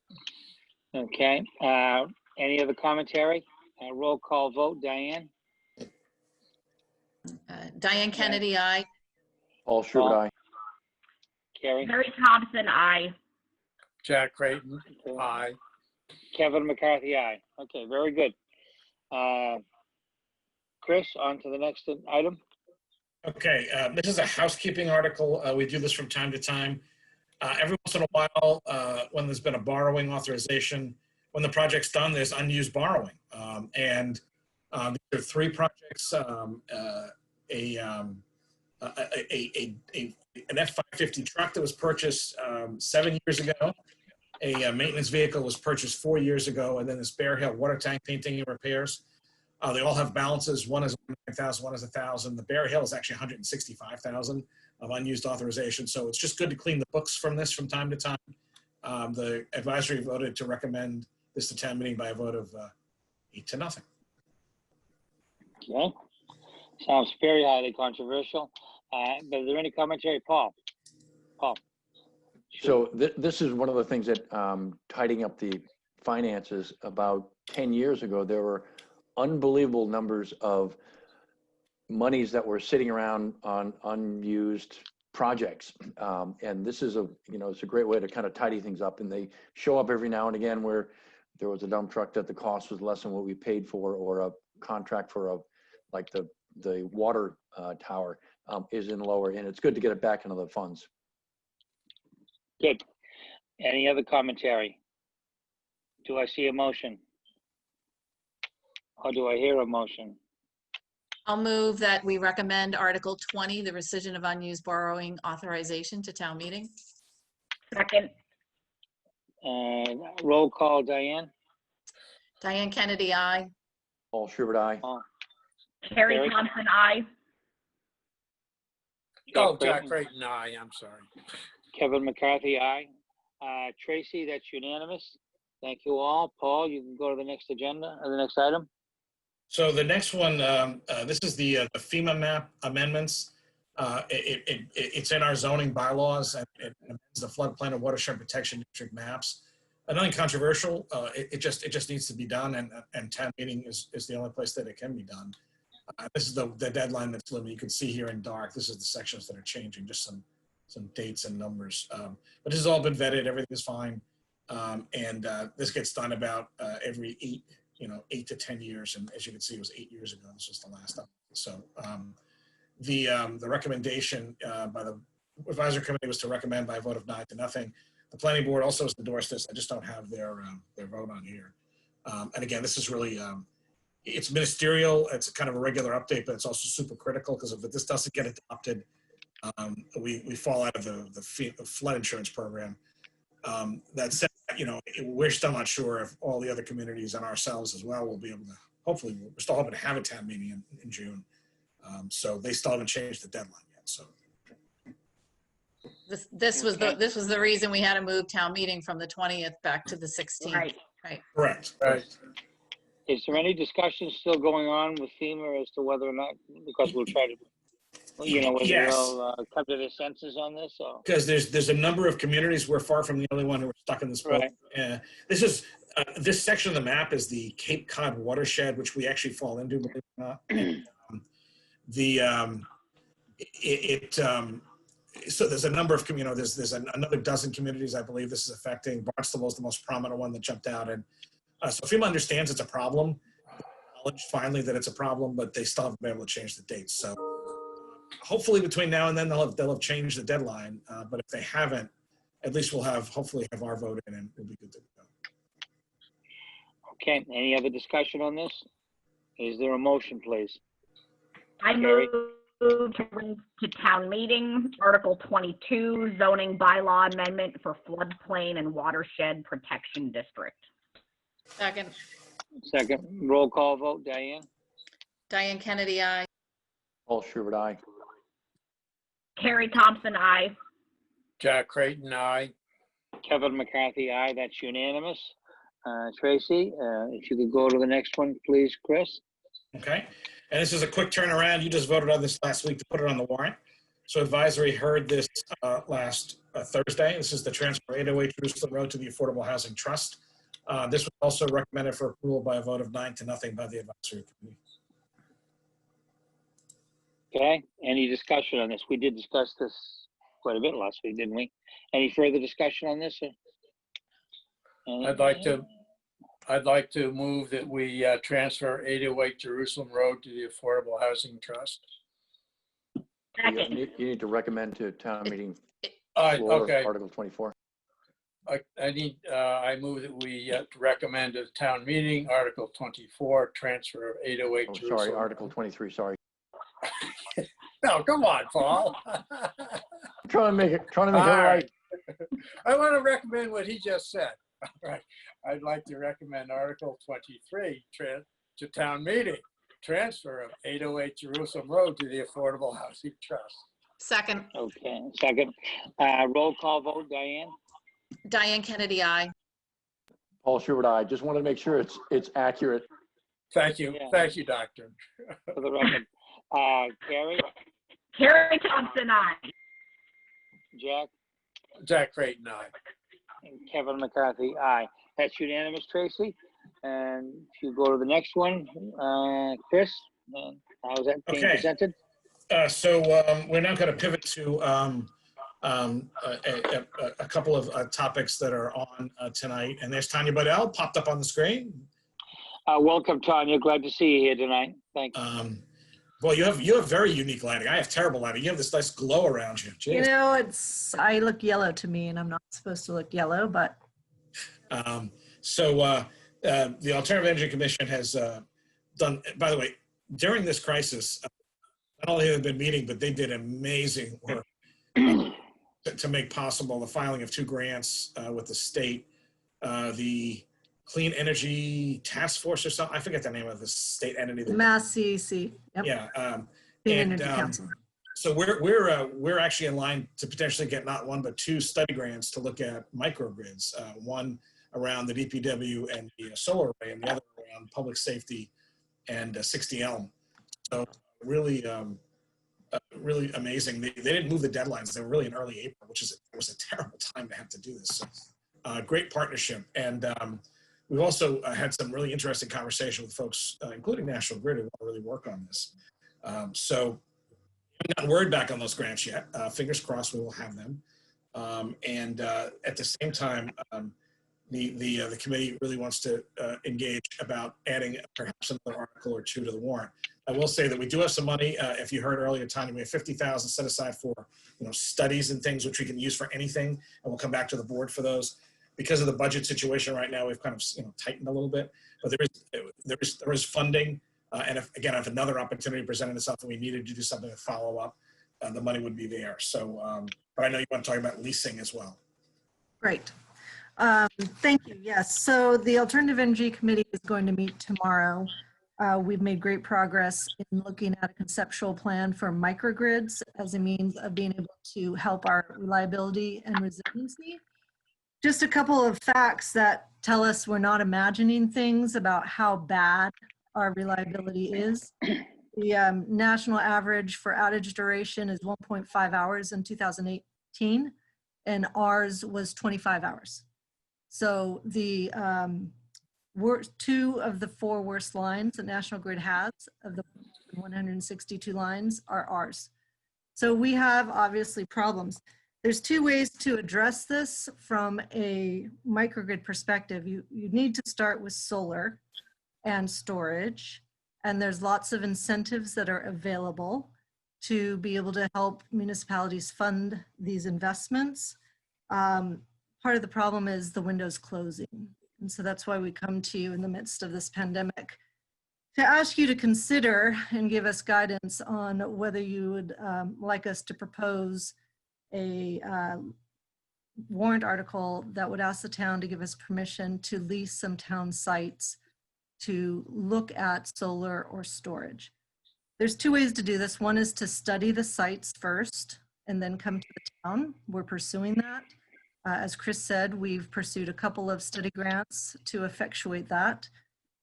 Okay. Any other commentary? Roll call vote. Diane? Diane Kennedy, aye. Paul Schubert, aye. Carrie? Carrie Thompson, aye. Jack Creighton, aye. Kevin McCarthy, aye. Okay, very good. Chris, on to the next item. Okay, this is a housekeeping article. We do this from time to time. Every once in a while, when there's been a borrowing authorization, when the project's done, there's unused borrowing. These are 3 projects, an F-550 truck that was purchased 7 years ago. A maintenance vehicle was purchased 4 years ago, and then this Bear Hill water tank painting and repairs. They all have balances. One is 9,000, one is 1,000. The Bear Hill is actually 165,000 of unused authorization. So it's just good to clean the books from this from time to time. The advisory voted to recommend this to town meeting by a vote of 8-0. Okay. Sounds very highly controversial. But is there any commentary, Paul? Paul. So this is one of the things that tidying up the finances about 10 years ago, there were unbelievable numbers of monies that were sitting around on unused projects. And this is it's a great way to kind of tidy things up. And they show up every now and again where there was a dump truck that the cost was less than what we paid for, or a contract for a like the water tower is in lower, and it's good to get it back into the funds. Good. Any other commentary? Do I see a motion? Or do I hear a motion? I'll move that we recommend Article 20, the rescission of unused borrowing authorization to town meeting. Second. Roll call, Diane? Diane Kennedy, aye. Paul Schubert, aye. Carrie Carrie? Thompson, aye. Oh, Jack Creighton, aye, I'm sorry. Kevin McCarthy, aye. Tracy, that's unanimous. Thank you all. Paul, you can go to the next agenda, or the next item. So the next one, this is the FEMA map amendments. It's in our zoning bylaws, and it amends the floodplain and watershed protection district maps. Nothing controversial. It just needs to be done, and town meeting is the only place that it can be done. This is the deadline that's limited. You can see here in dark. This is the sections that are changing, just some dates and numbers. But this has all been vetted. Everything is fine, and this gets done about every 8 to 10 years. And as you can see, it was 8 years ago. This was the last time. So the recommendation by the advisory committee was to recommend by a vote of 9-0. The planning board also has endorsed this. I just don't have their vote on here. And again, this is really, it's ministerial. It's kind of a regular update, but it's also super critical because if this doesn't get adopted, we fall out of the flood insurance program. That said, we're still not sure if all the other communities and ourselves as well will be able to, hopefully, we're still hoping to have a town meeting in June. So they still haven't changed the deadline yet, so. This was the reason we had to move town meeting from the 20th back to the 16th. Right. Correct. Right. Is there any discussion still going on with FEMA as to whether or not, because we'll try to, whether Yes. they'll come to their senses on this? Or? Because there's a number of communities. We're far from the only one who are stuck in this boat. Right. This is this section of the map is the Cape Cod watershed, which we actually fall into, believe it or not. So there's a number of there's another dozen communities I believe this is affecting. Barnstable is the most prominent one that jumped out, and so FEMA understands it's a problem. Acknowledged finally that it's a problem, but they still haven't been able to change the dates. So hopefully between now and then they'll have changed the deadline. But if they haven't, at least we'll hopefully have our vote in and we'll be good to go. Okay, any other discussion on this? Is there a motion, please? I move to bring to town meeting Article 22, zoning bylaw amendment for floodplain and watershed protection district. Second. Second, roll call vote, Diane? Diane Kennedy, aye. Paul Schubert, aye. Carrie Thompson, aye. Jack Creighton, aye. Kevin McCarthy, aye. That's unanimous. Tracy, if you could go to the next one, please, Chris. Okay, and this is a quick turnaround. You just voted on this last week to put it on the warrant. So advisory heard this last Thursday. This is the transfer 808 Jerusalem Road to the Affordable Housing Trust. This was also recommended for approval by a vote of 9-0 by the advisory committee. Okay, any discussion on this? We did discuss this quite a bit last week, didn't we? Any further discussion on this? I'd like to move that we transfer 808 Jerusalem Road to the Affordable Housing Trust. You need to recommend to town meeting Okay. Article 24. I move that we recommend to town meeting Article 24, transfer of 808 Jerusalem. Sorry, Article 23, sorry. No, come on, Paul. I'm trying to make it right. I want to recommend what he just said. All right. I'd like to recommend Article 23 to town meeting, transfer of 808 Jerusalem Road to the Affordable Housing Trust. Second. Okay, second. Roll call vote, Diane? Diane Kennedy, aye. Paul Schubert, aye. Just wanted to make sure it's accurate. Thank you. Yeah. Thank you, Doctor. For the record. Carrie? Carrie Thompson, aye. Jack? Jack Creighton, aye. And Kevin McCarthy, aye. That's unanimous, Tracy. And if you go to the next one, Chris, how's that being presented? So we're now going to pivot to a couple of topics that are on tonight. And there's Tanya popped up on the screen. Welcome, Tanya. Glad to see you here tonight. Thank you. Well, you have very unique lighting. I have terrible lighting. You have this nice glow around you. You Jeez. know, I look yellow to me, and I'm not supposed to look yellow, but. The Alternative Energy Commission has done, by the way, during this crisis, not only have they been meeting, but they did amazing work to make possible the filing of 2 grants with the state, the Clean Energy Task Force or something. I forget the name of the state entity. Mass CEC. Yep. Yeah. Clean Energy Council. So we're actually in line to potentially get not 1 but 2 study grants to look at microgrids. One around the DPW and the solar array, and the other around public safety and 60 Elm. So really, really amazing. They didn't move the deadlines. They were really in early April, which was a terrible time to have to do this. So great partnership. And we've also had some really interesting conversation with folks, including National Grid, who want to really work on this. So we haven't gotten word back on those grants yet. Fingers crossed we will have them. At the same time, the committee really wants to engage about adding perhaps another article or 2 to the warrant. I will say that we do have some money. If you heard earlier, Tanya, we have $50,000 set aside for studies and things which we can use for anything, and we'll come back to the board for those. Because of the budget situation right now, we've kind of tightened a little bit, but there is funding, and if another opportunity presented itself and we needed to do something to follow up, the money would be there. So, but I know you want to talk about leasing as well. Great. Thank you. Yes. So the Alternative Energy Committee is going to meet tomorrow. We've made great progress in looking at a conceptual plan for microgrids as a means of being able to help our reliability and resiliency. Just a couple of facts that tell us we're not imagining things about how bad our reliability is. The national average for outage duration is 1.5 hours in 2018, and ours was 25 hours. So the 2 of the 4 worst lines that National Grid has of the 162 lines are ours. So we have obviously problems. There's 2 ways to address this from a microgrid perspective. You need to start with solar and storage, and there's lots of incentives that are available to be able to help municipalities fund these investments. Part of the problem is the window's closing. And so that's why we come to you in the midst of this pandemic to ask you to consider and give us guidance on whether you would like us to propose a warrant article that would ask the town to give us permission to lease some town sites to look at solar or storage. There's 2 ways to do this. One is to study the sites first and then come to the town. We're pursuing that. As Chris said, we've pursued a couple of study grants to effectuate that.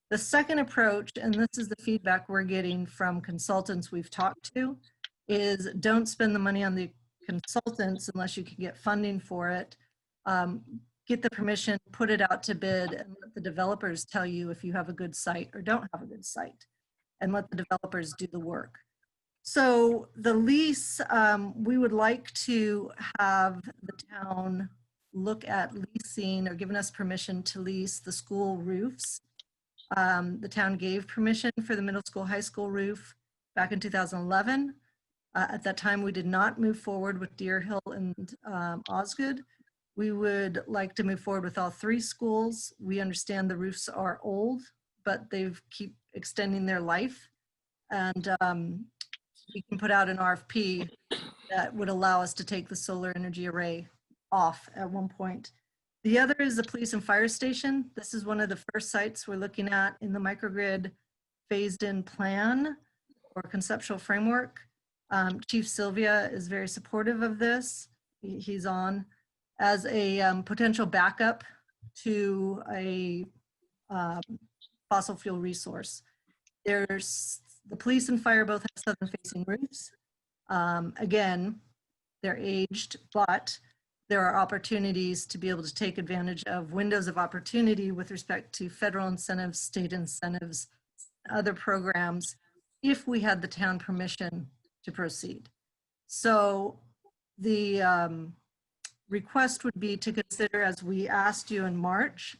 The second approach, and this is the feedback we're getting from consultants we've talked to, is don't spend the money on the consultants unless you can get funding for it. Get the permission, put it out to bid, and let the developers tell you if you have a good site or don't have a good site, and let the developers do the work. So the lease, we would like to have the town look at leasing or giving us permission to lease the school roofs. The town gave permission for the middle school, high school roof back in 2011. At that time, we did not move forward with Deer Hill and Osgood. We would like to move forward with all 3 schools. We understand the roofs are old, but they've keep extending their life. And we can put out an RFP that would allow us to take the solar energy array off at one point. The other is the police and fire station. This is one of the first sites we're looking at in the microgrid phased in plan or conceptual framework. Chief Sylvia is very supportive of this. He's on as a potential backup to a fossil fuel resource. There's the police and fire both have southern facing roofs. Again, they're aged, but there are opportunities to be able to take advantage of windows of opportunity with respect to federal incentives, state incentives, other programs, if we had the town permission to proceed. So the request would be to consider, as we asked you in March,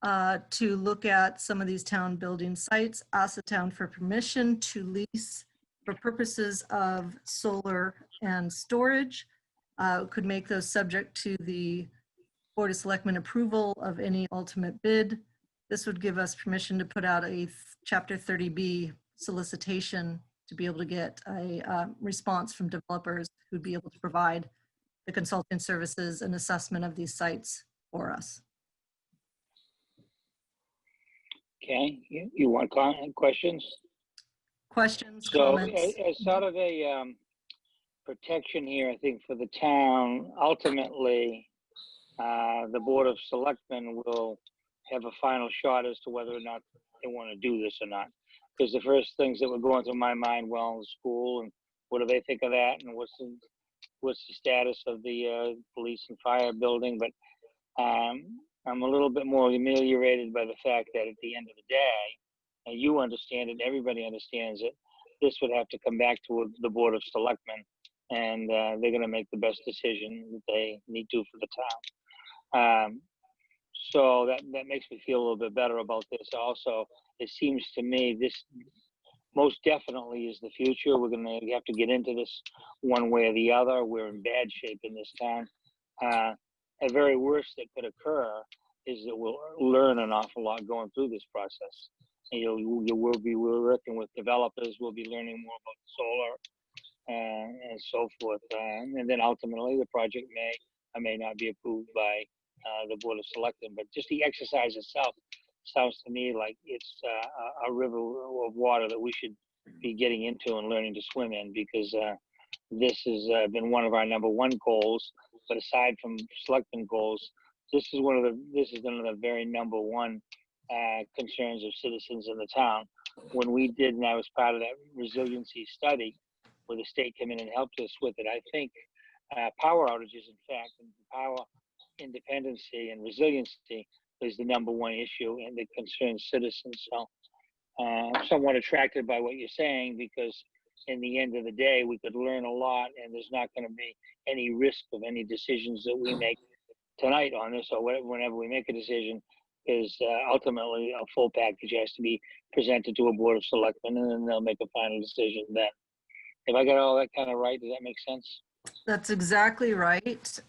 to look at some of these town building sites, ask the town for permission to lease for purposes of solar and storage. Could make those subject to the Board of Selectmen approval of any ultimate bid. This would give us permission to put out a Chapter 30B solicitation to be able to get a response from developers who'd be able to provide the consulting services and assessment of these sites for us. Okay, you want questions? Questions, So comments? as sort of a protection here, I think for the town, ultimately, the Board of Selectmen will have a final shot as to whether or not they want to do this or not. Because the first things that were going through my mind, well, the school, and what do they think of that, and what's the status of the police and fire building. But I'm a little bit more ameliorated by the fact that at the end of the day, and you understand it, everybody understands it, this would have to come back to the Board of Selectmen, and they're going to make the best decision that they need to for the town. So that makes me feel a little bit better about this. Also, it seems to me this most definitely is the future. We're going to have to get into this one way or the other. We're in bad shape in this town. At very worst that could occur is that we'll learn an awful lot going through this process. You will be working with developers. We'll be learning more about solar and so forth. And then ultimately the project may or may not be approved by the Board of Selectmen. But just the exercise itself sounds to me like it's a river of water that we should be getting into and learning to swim in, because this has been one of our #1 goals. But aside from Selectmen goals, this is one of the very #1 concerns of citizens in the town. When we did, and I was part of that resiliency study where the state came in and helped us with it, I think power outages, in fact, and power independency and resiliency is the #1 issue and that concerns citizens. So I'm somewhat attracted by what you're saying, because in the end of the day, we could learn a lot, and there's not going to be any risk of any decisions that we make tonight on this or whenever we make a decision, is ultimately a full package has to be presented to a Board of Selectmen, and then they'll make a final decision then. If I got all that kind of right, does that make sense? That's exactly right.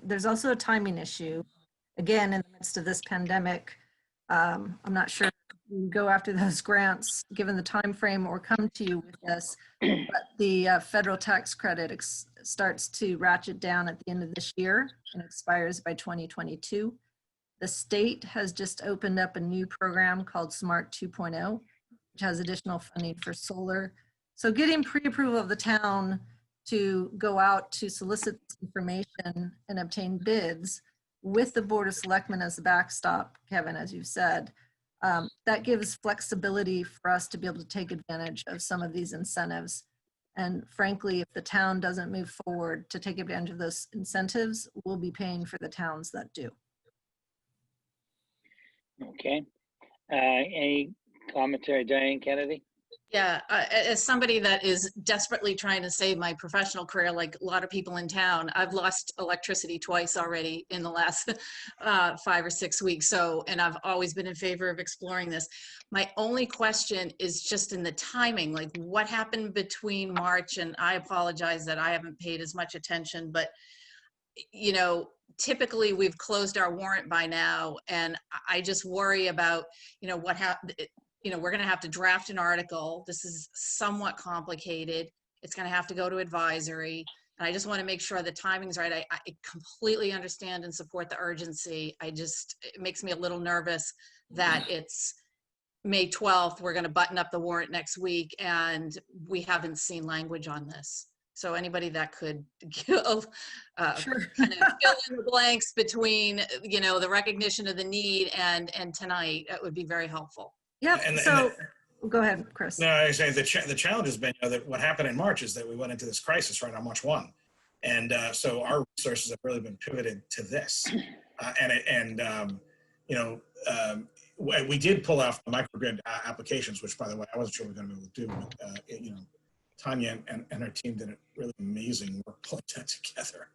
There's also a timing issue. Again, in the midst of this pandemic, I'm not sure you go after those grants given the time frame or come to you with this, but the federal tax credit starts to ratchet down at the end of this year and expires by 2022. The state has just opened up a new program called Smart 2.0, which has additional funding for solar. So getting pre-approval of the town to go out to solicit this information and obtain bids with the Board of Selectmen as the backstop, Kevin, as you've said, that gives flexibility for us to be able to take advantage of some of these incentives. And frankly, if the town doesn't move forward to take advantage of those incentives, we'll be paying for the towns that do. Okay. Any commentary, Diane Kennedy? Yeah, as somebody that is desperately trying to save my professional career, like a lot of people in town, I've lost electricity twice already in the last 5 or 6 weeks. So, and I've always been in favor of exploring this. My only question is just in the timing, like what happened between March, and I apologize that I haven't paid as much attention, but you know, typically we've closed our warrant by now, and I just worry about, you know, what happened. You know, we're going to have to draft an article. This is somewhat complicated. It's going to have to go to advisory. And I just want to make sure the timing's right. I completely understand and support the urgency. It makes me a little nervous that it's May 12th. We're going to button up the warrant next week, and we haven't seen language on this. So anybody that could give, Sure. kind of fill in the blanks between, you know, the recognition of the need and tonight, that would be very helpful. Yep. So go ahead, Chris. No, I say the challenge has been, you know, that what happened in March is that we went into this crisis right on March 1. And so our resources have really been pivoted to this. We did pull off the microgrid applications, which, by the way, I wasn't sure we were going to be able to do. You know, Tanya and her team did a really amazing work pulling that together.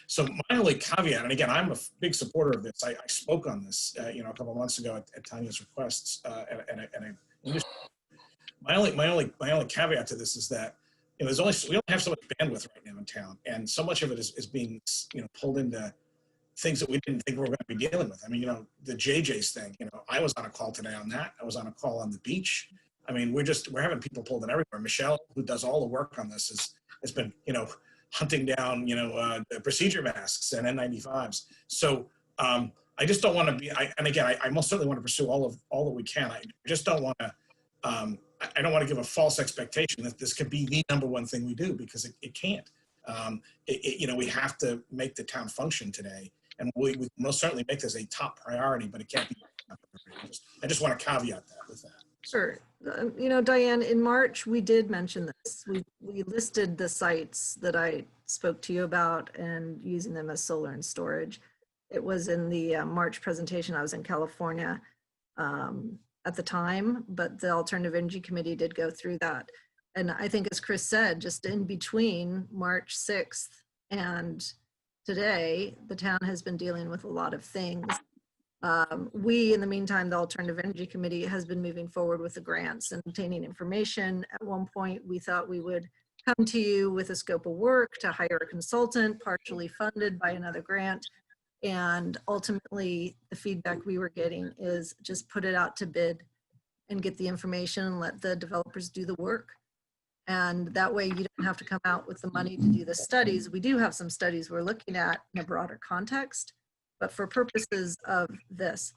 So my only caveat, and again, I'm a big supporter of this. I spoke on this, you know, a couple of months ago at Tanya's requests at an industry. My only caveat to this is that, we only have so much bandwidth right now in town, and so much of it is being, pulled into things that we didn't think we were going to be dealing with. I mean, the JJ's thing, I was on a call today on that. I was on a call on the beach. I mean, we're having people pulled in everywhere. Michelle, who does all the work on this, has been, hunting down, the procedure masks and N95s. So I just don't want to be, and again, I most certainly want to pursue all that we can. I just don't want to, I don't want to give a false expectation that this could be the number one thing we do, because it can't. We have to make the town function today, and we most certainly make this a top priority, but it can't be. I just want to caveat that with that. Sure. Diane, in March, we did mention this. We listed the sites that I spoke to you about and using them as solar and storage. It was in the March presentation. I was in California at the time, but the Alternative Energy Committee did go through that. And I think, as Chris said, just in between March 6th and today, the town has been dealing with a lot of things. We, in the meantime, the Alternative Energy Committee has been moving forward with the grants and obtaining information. At one point, we thought we would come to you with a scope of work to hire a consultant, partially funded by another grant. And ultimately, the feedback we were getting is just put it out to bid and get the information and let the developers do the work. And that way you don't have to come out with the money to do the studies. We do have some studies we're looking at in a broader context, but for purposes of this,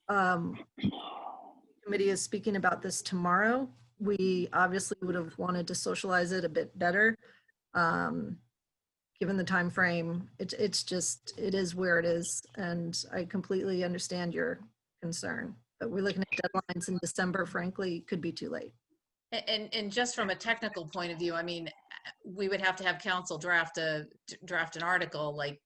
committee is speaking about this tomorrow. We obviously would have wanted to socialize it a bit better. Given the time frame, it is where it is, and I completely understand your concern. But we're looking at deadlines in December. Frankly, could be too late. And just from a technical point of view, I mean, we would have to have council draft an article like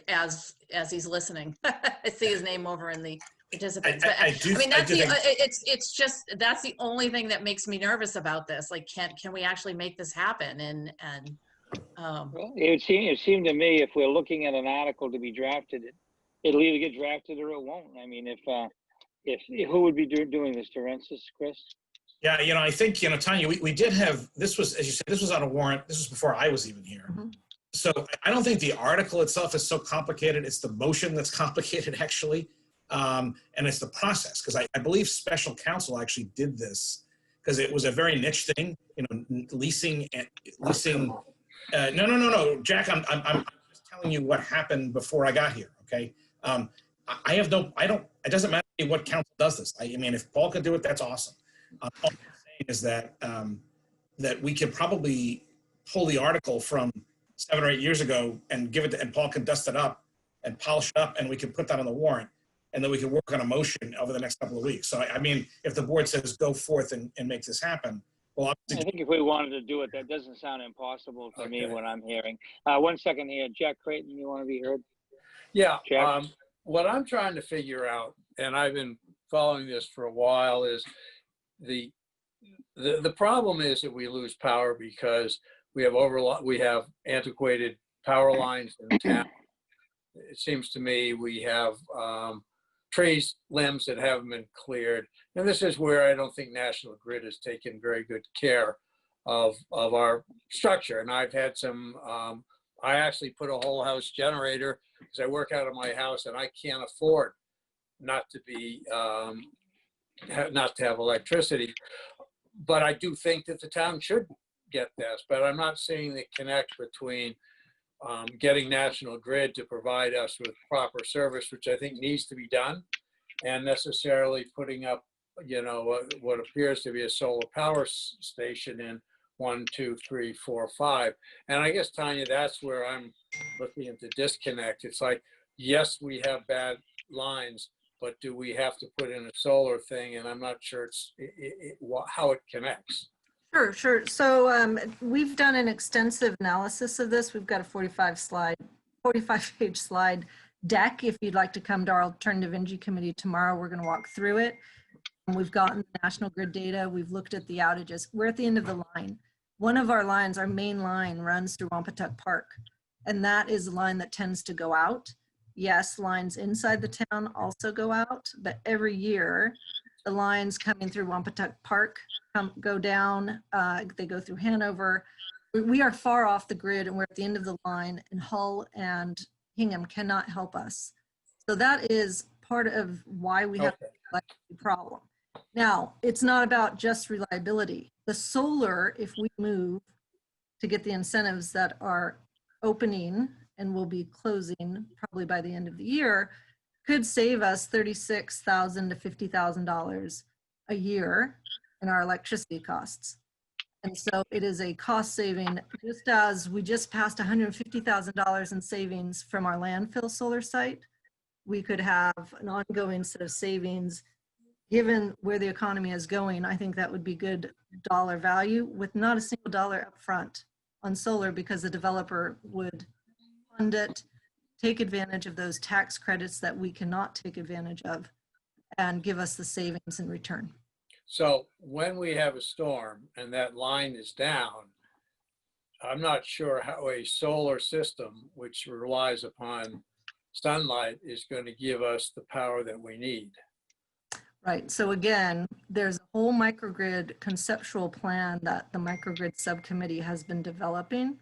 as he's listening. I see his name over in the participants. But I mean, that's it's just that's the only thing that makes me nervous about this. Like, can we actually make this happen? And well, it seemed to me, if we're looking at an article to be drafted, it'll either get drafted or it won't. I mean, if who would be doing this, Terensis, Chris? Yeah, I think, Tanya, we did have, this was, as you said, this was on a warrant. This was before I was even here. Mm-hmm. So I don't think the article itself is so complicated. It's the motion that's complicated, actually. And it's the process, because I believe special counsel actually did this because it was a very niche thing, leasing. No, Jack, I'm just telling you what happened before I got here. Okay. It doesn't matter what council does this. I mean, if Paul could do it, that's awesome. All I'm saying is that we could probably pull the article from 7 or 8 years ago and give it to, and Paul can dust it up and polish it up, and we can put that on the warrant, and then we can work on a motion over the next couple of weeks. So I mean, if the board says go forth and make this happen, well, I think if we wanted to do it, that doesn't sound impossible to me when I'm hearing. 1 second here, Jack Creighton, you want to be heard? Yeah. Jack? What I'm trying to figure out, and I've been following this for a while, is the problem is that we lose power because we have antiquated power lines in town. It seems to me we have trees, limbs that haven't been cleared. And this is where I don't think National Grid has taken very good care of our structure. And I've had some, I actually put a whole house generator because I work out of my house and I can't afford not to be, not to have electricity. But I do think that the town should get this, but I'm not seeing the connect between getting National Grid to provide us with proper service, which I think needs to be done, and necessarily putting up, what appears to be a solar power station in 1, 2, 3, 4, 5. And I guess, Tanya, that's where I'm looking at the disconnect. It's like, yes, we have bad lines, but do we have to put in a solar thing? And I'm not sure how it connects. Sure. So we've done an extensive analysis of this. We've got a 45-page slide deck. If you'd like to come to our Alternative Energy Committee tomorrow, we're going to walk through it. And we've gotten the National Grid data. We've looked at the outages. We're at the end of the line. One of our lines, our main line, runs through Wampatuck Park, and that is a line that tends to go out. Yes, lines inside the town also go out, but every year The lines coming through Wampatuck Park go down, they go through Hanover. We are far off the grid and we're at the end of the line, and Hull and Hingham cannot help us. So that is part of why we have a problem. Now, it's not about just reliability. The solar, if we move to get the incentives that are opening and will be closing probably by the end of the year, could save us $36,000 to $50,000 a year in our electricity costs. And so it is a cost saving, just as we just passed $150,000 in savings from our landfill solar site. We could have an ongoing set of savings. Given where the economy is going, I think that would be good dollar value with not a single dollar up front on solar, because the developer would fund it, take advantage of those tax credits that we cannot take advantage of, and give us the savings in return. So when we have a storm and that line is down, I'm not sure how a solar system, which relies upon sunlight, is going to give us the power that we need. Right. So again, there's a whole microgrid conceptual plan that the microgrid subcommittee has been developing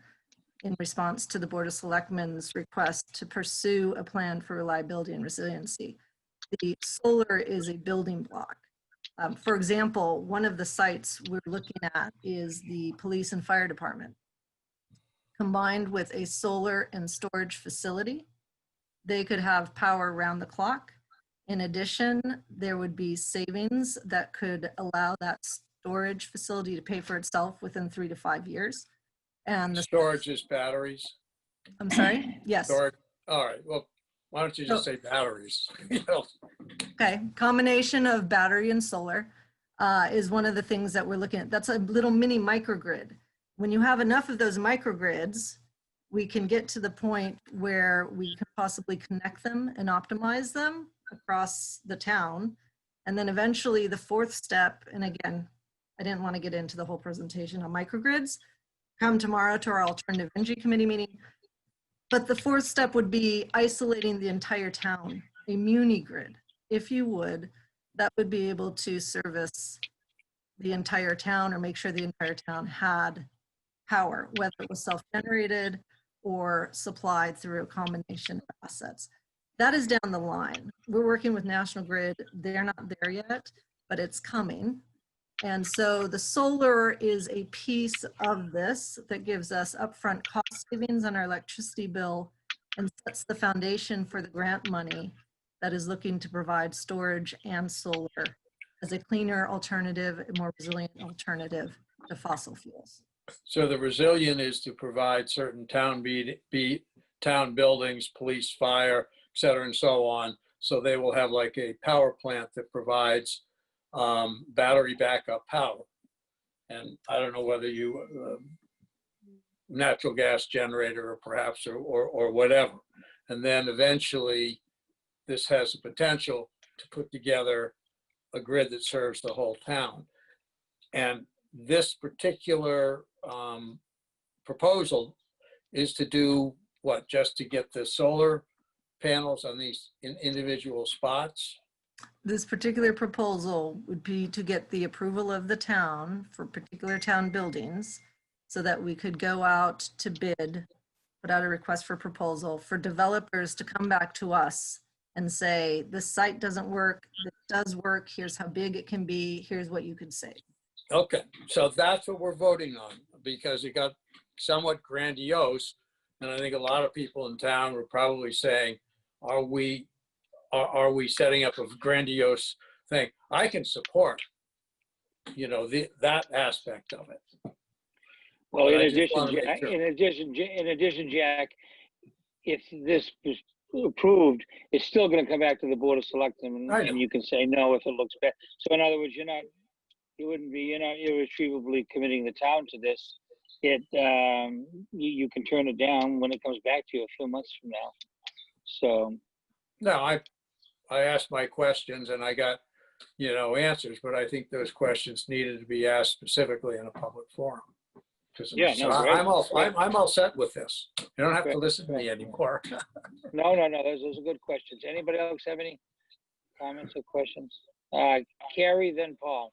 in response to the Board of Selectmen's request to pursue a plan for reliability and resiliency. The solar is a building block. For example, one of the sites we're looking at is the police and fire department. Combined with a solar and storage facility, they could have power around the clock. In addition, there would be savings that could allow that storage facility to pay for itself within 3 to 5 years. And the storage is batteries. I'm sorry? Yes. Storage. All right. Well, why don't you just say batteries? You know. Okay. Combination of battery and solar is one of the things that we're looking at. That's a little mini microgrid. When you have enough of those microgrids, we can get to the point where we can possibly connect them and optimize them across the town. And then eventually the fourth step, and again, I didn't want to get into the whole presentation on microgrids, come tomorrow to our alternative energy committee meeting. But the fourth step would be isolating the entire town, a muni grid, if you would, that would be able to service the entire town or make sure the entire town had power, whether it was self-generated or supplied through a combination of assets. That is down the line. We're working with National Grid. They're not there yet, but it's coming. And so the solar is a piece of this that gives us upfront cost savings on our electricity bill and sets the foundation for the grant money that is looking to provide storage and solar as a cleaner alternative, a more resilient alternative to fossil fuels. So the resilient is to provide certain town town buildings, police, fire, et cetera, and so on. So they will have like a power plant that provides battery backup power. And I don't know whether you, natural gas generator or perhaps, or whatever. And then eventually this has the potential to put together a grid that serves the whole town. And this particular proposal is to do what, just to get the solar panels on these individual spots? This particular proposal would be to get the approval of the town for particular town buildings so that we could go out to bid, put out a request for proposal for developers to come back to us and say, this site doesn't work, this does work, here's how big it can be, here's what you could save. Okay, so that's what we're voting on, because it got somewhat grandiose. And I think a lot of people in town were probably saying, are we setting up a grandiose thing? I can support, you know, that aspect of it. Well, in addition, Jack, if this is approved, it's still going to come back to the Board of Selectmen, and you can say no if it looks bad. So in other words, you're not irretrievably committing the town to this. You can turn it down when it comes back to you a few months from now. So. No, I asked my questions and I got, you know, answers, but I think those questions needed to be asked specifically in a public forum. Yeah, no, I'm all set with this. You don't have to listen to me anymore. No, those are good questions. Anybody else have any comments or questions? Carrie, then Paul.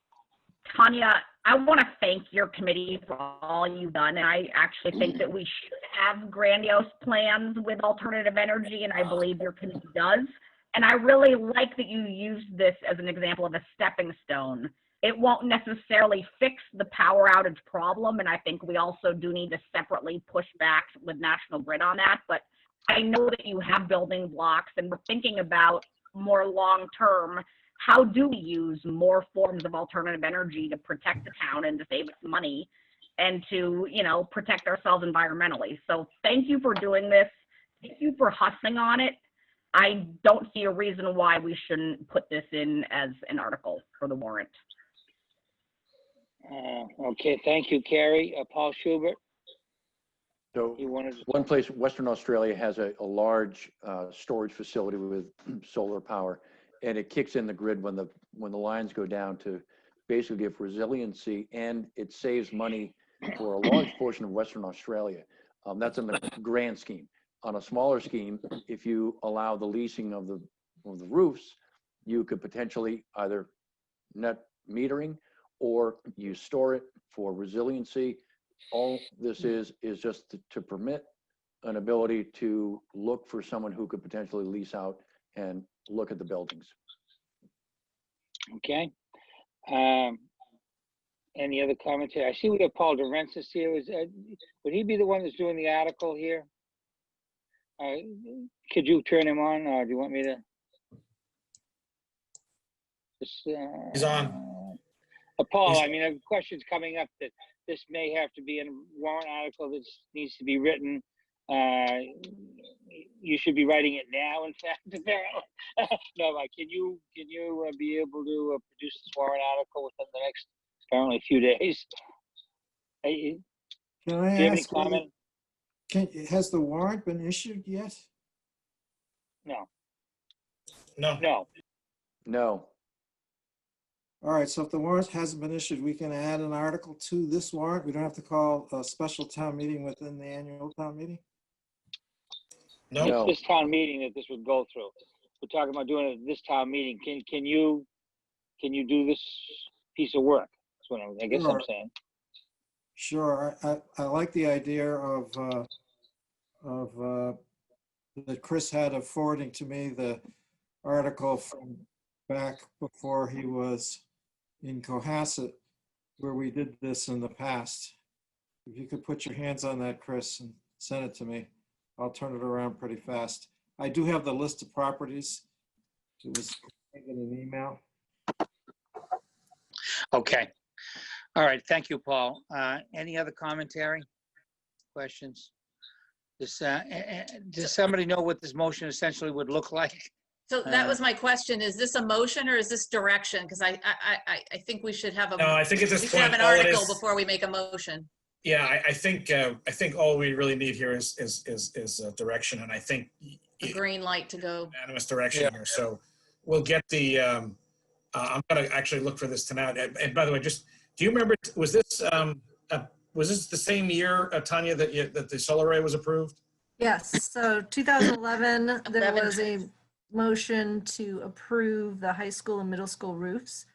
Tanya, I want to thank your committee for all you've done, and I actually think that we should have grandiose plans with alternative energy, and I believe your committee does. And I really like that you used this as an example of a stepping stone. It won't necessarily fix the power outage problem, and I think we also do need to separately push back with National Grid on that, but I know that you have building blocks, and we're thinking about more long-term, how do we use more forms of alternative energy to protect the town and to save us money and to, you know, protect ourselves environmentally. So thank you for doing this. Thank you for hustling on it. I don't see a reason why we shouldn't put this in as an article for the warrant. Okay, thank you, Carrie. Paul Schubert. So You wanted one place, Western Australia has a large storage facility with solar power, and it kicks in the grid when the lines go down to basically give resiliency, and it saves money for a large portion of Western Australia. That's in the grand scheme. On a smaller scheme, if you allow the leasing of the roofs, you could potentially either net metering or you store it for resiliency. All this is just to permit an ability to look for someone who could potentially lease out and look at the buildings. Okay. Any other commentary? I see we have Paul DeRensis here. Would he be the one that's doing the article here? Could you turn him on, or do you want me to? He's on. Paul, I mean, a question's coming up that this may have to be a warrant article that needs to be written. You should be writing it now, in fact, apparently. No, Mike, can you be able to produce this warrant article within the next, apparently, few days? Can Do I you have any ask, comment? has the warrant been issued yet? No. No. No. No. All right, so if the warrant hasn't been issued, we can add an article to this warrant. We don't have to call a special town meeting within the annual town meeting? No. It's this town meeting that this would go through. We're talking about doing it at this town meeting. Can you do this piece of work? That's what I guess I'm saying. Sure. I like the idea of that Chris had of forwarding to me the article from back before he was in Cohasset, where we did this in the past. If you could put your hands on that, Chris, and send it to me, I'll turn it around pretty fast. I do have the list of properties. It was in an email. Okay. All right. Thank you, Paul. Any other commentary? Questions? Does somebody know what this motion essentially would look like? So that was my question. Is this a motion or is this direction? Because I think we should have a. No, I think at this we should point, have an all it article is- before we make a motion. Yeah, I think all we really need here is direction, and I think A green light to go. unanimous direction here. So we'll get the. I'm gonna actually look for this tonight. And by the way, just do you remember? Was this the same year, Tanya, that the solar array was approved? Yes, so 2011, there was a motion to approve the high school and middle school roofs.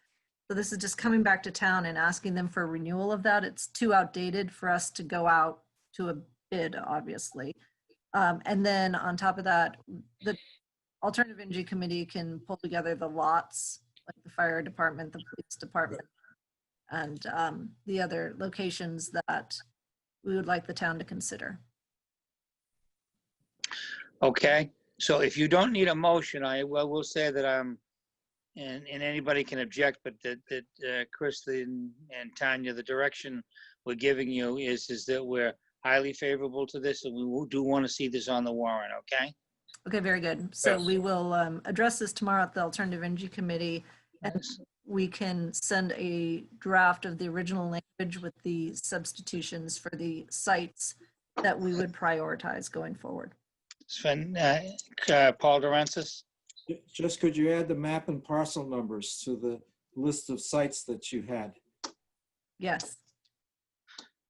So this is just coming back to town and asking them for renewal of that. It's too outdated for us to go out to a bid, obviously. And then on top of that, the Alternative Energy Committee can pull together the lots, like the fire department, the police department, and the other locations that we would like the town to consider. Okay. So if you don't need a motion, I will say that and anybody can object, but that Chris and Tanya, the direction we're giving you is that we're highly favorable to this, and we do want to see this on the warrant. Okay. Okay, very good. So Yes. we will address this tomorrow at the Alternative Energy Committee, and we can send a draft of the original language with the substitutions for the sites that we would prioritize going forward. Sven, Paul DeRensis. Just could you add the map and parcel numbers to the list of sites that you had? Yes.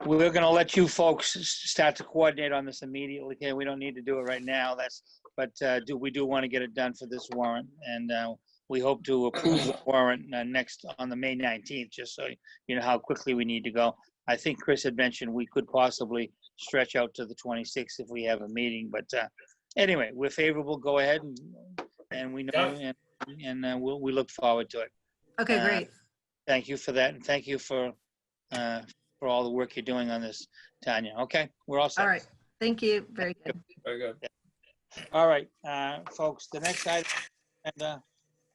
We're going to let you folks start to coordinate on this immediately. Okay, we don't need to do it right now. We do want to get it done for this warrant, and we hope to approve the warrant next on the May 19th, just so you know how quickly we need to go. I think Chris had mentioned we could possibly stretch out to the 26th if we have a meeting, but anyway, we're favorable. Go ahead, and we know, and we look forward to it. Okay, great. Thank you for that, and thank you for all the work you're doing on this, Tanya. Okay, we're all set. All right. Thank you. Very good. Very good. All right, folks, the next item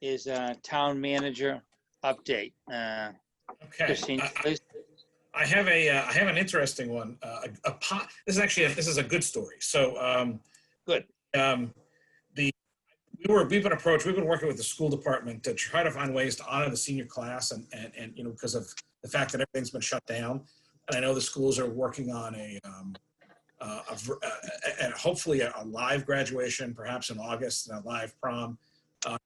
is town manager update. Okay. Christine, please. I have an interesting one. This is a good story. So good. We've been approached. We've been working with the school department to try to find ways to honor the senior class, and you know, because of the fact that everything's been shut down. And I know the schools are working on and hopefully a live graduation, perhaps in August, and a live prom.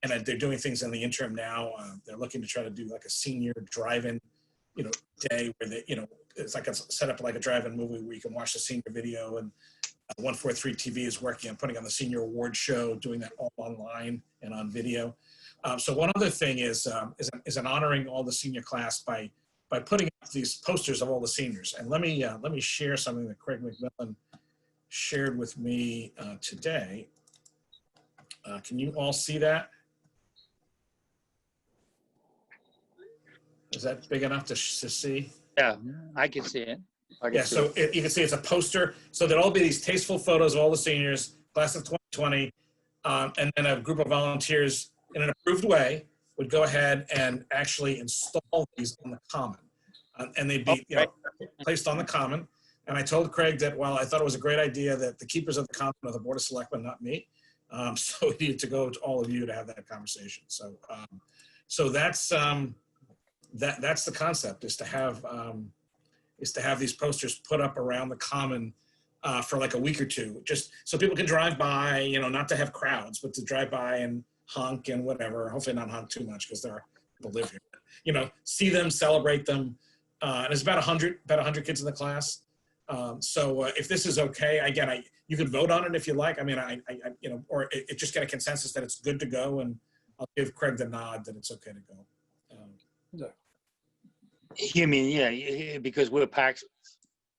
And they're doing things in the interim now. They're looking to try to do like a senior drive-in, you know, day where they, you know, it's like a set up like a drive-in movie where you can watch the senior video. And 143 TV is working on putting on the senior award show, doing that all online and on video. So one other thing is an honoring all the senior class by putting up these posters of all the seniors. And let me share something that Craig McMillan shared with me today. Can you all see that? Is that big enough to see? Yeah, I can see it. Yeah, so you can see it's a poster. So there'll all be these tasteful photos of all the seniors, class of 2020, and then a group of volunteers in an approved way would go ahead and actually install these on the common. And they'd be placed on the common. And I told Craig that while I thought it was a great idea that the keepers of the common are the Board of Selectmen, not me. So we needed to go to all of you to have that conversation. So so that's the concept, is to have these posters put up around the common for like a week or two, just so people can drive by, you know, not to have crowds, but to drive by and honk and whatever. Hopefully not honk too much because there are people live here. You know, see them, celebrate them. And there's about 100 kids in the class. So if this is okay, again, you could vote on it if you like. I mean, I you know, or it just get a consensus that it's good to go, and I'll give Craig the nod that it's okay to go. You mean, yeah, because we're PACs,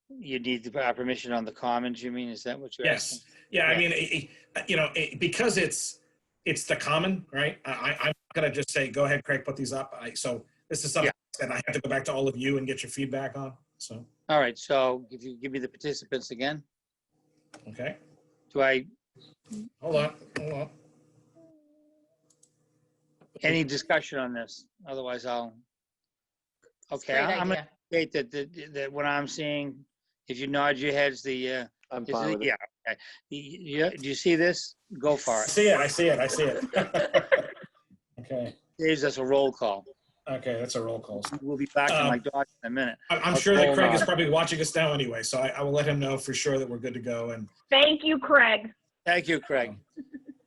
you need our permission on the commons, you mean? Is that what you're asking? Yes. Yeah, I mean, you know, because it's the common, right? I'm not going to just say, go ahead, Craig, put these up. So this is something that I have to go back to all of you and get your feedback on. So. All right, so if you give me the participants again. Okay. Do I? Hold on. Any discussion on this? Otherwise, I'll. Okay, I'm going to state that what I'm seeing, if you nod your heads, I'm fine with it. Yeah. Okay. Do you see this? Go for it. I see it. Okay. Saves us a roll call. Okay, that's a roll call. We'll be back in like dogs in a minute. I'm sure that Craig is probably watching us now anyway, so I will let him know for sure that we're good to go. And thank you, Craig. Thank you, Craig.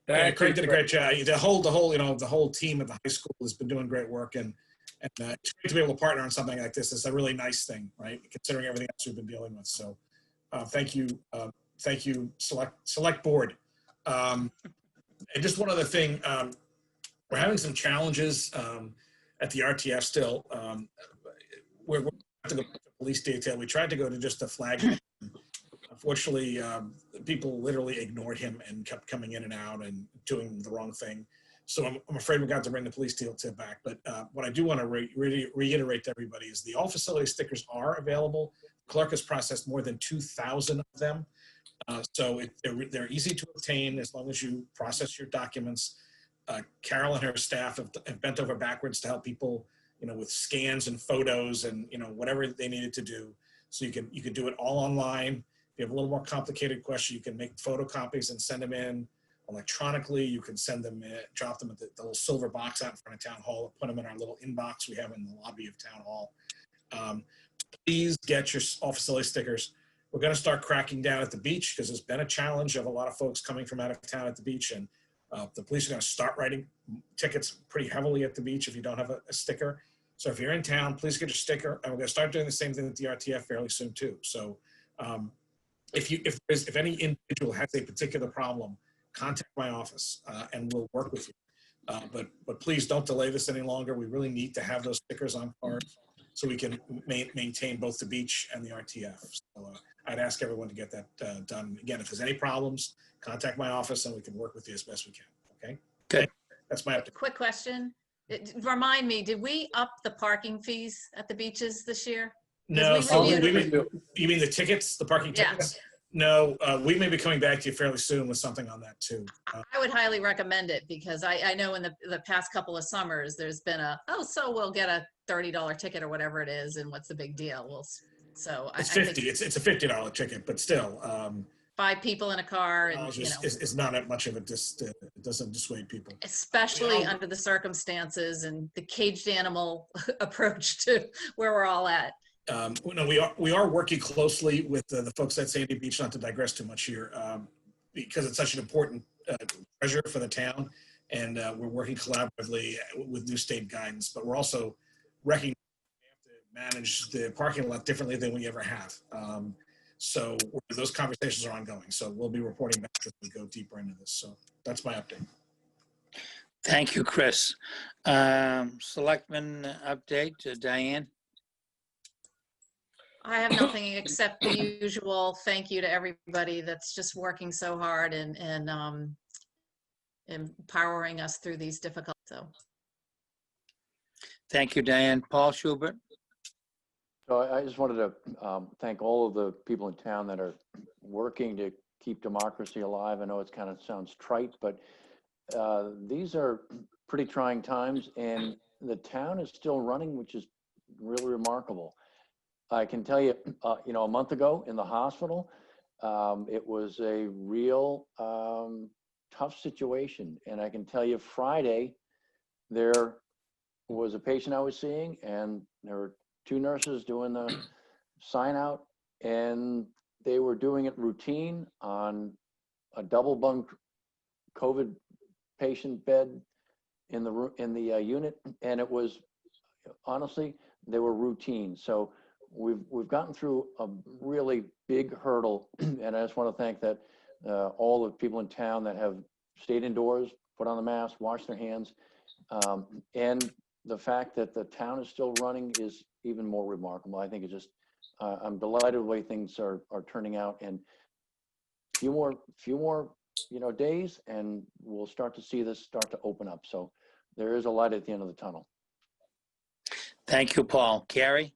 Craig did a great job. The whole team at the high school has been doing great work, and it's great to be able to partner on something like this. It's a really nice thing, right? Considering everything else we've been dealing with. So, thank you, select board. And just one other thing, we're having some challenges at the RTF still. We're to go to the police detail. We tried to go to just a flag. Unfortunately, people literally ignored him and kept coming in and out and doing the wrong thing. So I'm afraid we got to bring the police detail back. But what I do want to reiterate to everybody is all facility stickers are available. Clerk has processed more than 2,000 of them. So they're easy to obtain as long as you process your documents. Carol and her staff have bent over backwards to help people, you know, with scans and photos and, you know, whatever they needed to do. So you can do it all online. If you have a little more complicated question, you can make photocopies and send them in electronically. You can send them in, drop them at the little silver box out in front of Town Hall, put them in our little inbox we have in the lobby of Town Hall. Please get your all facility stickers. We're going to start cracking down at the beach because there's been a challenge of a lot of folks coming from out of town at the beach, and the police are going to start writing tickets pretty heavily at the beach if you don't have a sticker. So if you're in town, please get your sticker, and we're going to start doing the same thing with the RTF fairly soon too. So if any individual has a particular problem, contact my office and we'll work with you. But please don't delay this any longer. We really need to have those stickers on cars so we can maintain both the beach and the RTF. So I'd ask everyone to get that done. Again, if there's any problems, contact my office and we can work with you as best we can. Okay. Good. That's my update. Quick question. Remind me, did we up the parking fees at the beaches this year? No, reviewed- you mean the tickets, the parking Yeah. tickets? No, we may be coming back to you fairly soon with something on that too. I would highly recommend it because I know in the past couple of summers, there's been so we'll get a $30 ticket or whatever it is, and what's the big deal? So It's I 50. think It's a $50 ticket, but still, 5 people in a car, and is not that much of it doesn't dissuade people. especially under the circumstances and the caged animal approach to where we're all at. No, we are working closely with the folks at Sandy Beach, not to digress too much here, because it's such an important treasure for the town, and we're working collaboratively with new state guidance, but we're also recognizing we have to manage the parking lot differently than we ever have. So those conversations are ongoing. So we'll be reporting back as we go deeper into this. So that's my update. Thank you, Chris. Selectmen update, Diane? I have nothing except the usual thank you to everybody that's just working so hard and empowering us through these difficult. So, Thank you, Diane. Paul Schubert? So I just wanted to thank all of the people in town that are working to keep democracy alive. I know it kind of sounds trite, but these are pretty trying times, and the town is still running, which is really remarkable. I can tell you, a month ago in the hospital, it was a real tough situation. And I can tell you Friday, there was a patient I was seeing, and there were 2 nurses doing the sign out, and they were doing it routine on a double bunk COVID patient bed in the unit. And it was, honestly, they were routine. So we've gotten through a really big hurdle, and I just want to thank that all the people in town that have stayed indoors, put on the mask, washed their hands, and the fact that the town is still running is even more remarkable. I think it's just I'm delighted with the way things are turning out, and few more days, and we'll start to see this start to open up. So there is a light at the end of the tunnel. Thank you, Paul. Carrie?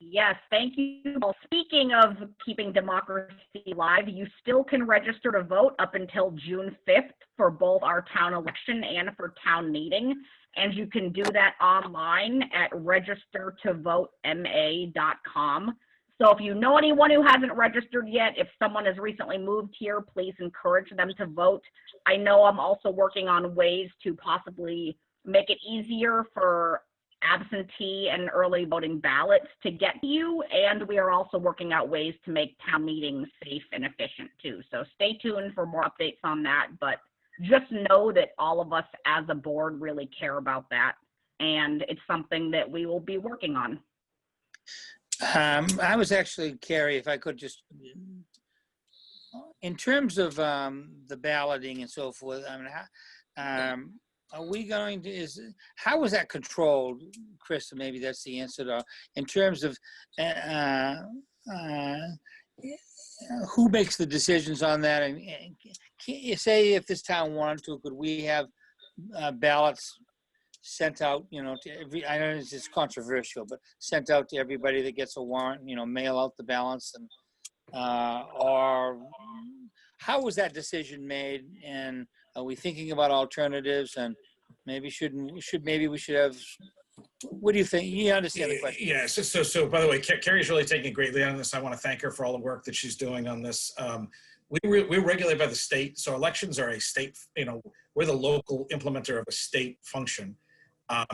Yes, thank you. Well, speaking of keeping democracy alive, you still can register to vote up until June 5th for both our town election and for town meeting. And you can do that online at registertovotema.com. So if you know anyone who hasn't registered yet, if someone has recently moved here, please encourage them to vote. I know I'm also working on ways to possibly make it easier for absentee and early voting ballots to get to you, and we are also working out ways to make town meetings safe and efficient too. So stay tuned for more updates on that, but just know that all of us as a board really care about that, and it's something that we will be working on. I was actually, Carrie, if I could just, in terms of the balloting and so forth, I mean, are we going to, how is that controlled, Chris? Maybe that's the answer to, in terms of who makes the decisions on that? And can you say if this town wanted to, could we have ballots sent out, to every, I know it's controversial, but sent out to everybody that gets a warrant, mail out the ballots, and or how was that decision made? And are we thinking about alternatives? And maybe we should have, what do you think? You understand the question? Yeah, so by the way, Carrie's really taking a great lead on this. I want to thank her for all the work that she's doing on this. We're regulated by the state, so elections are a state, we're the local implementer of a state function. The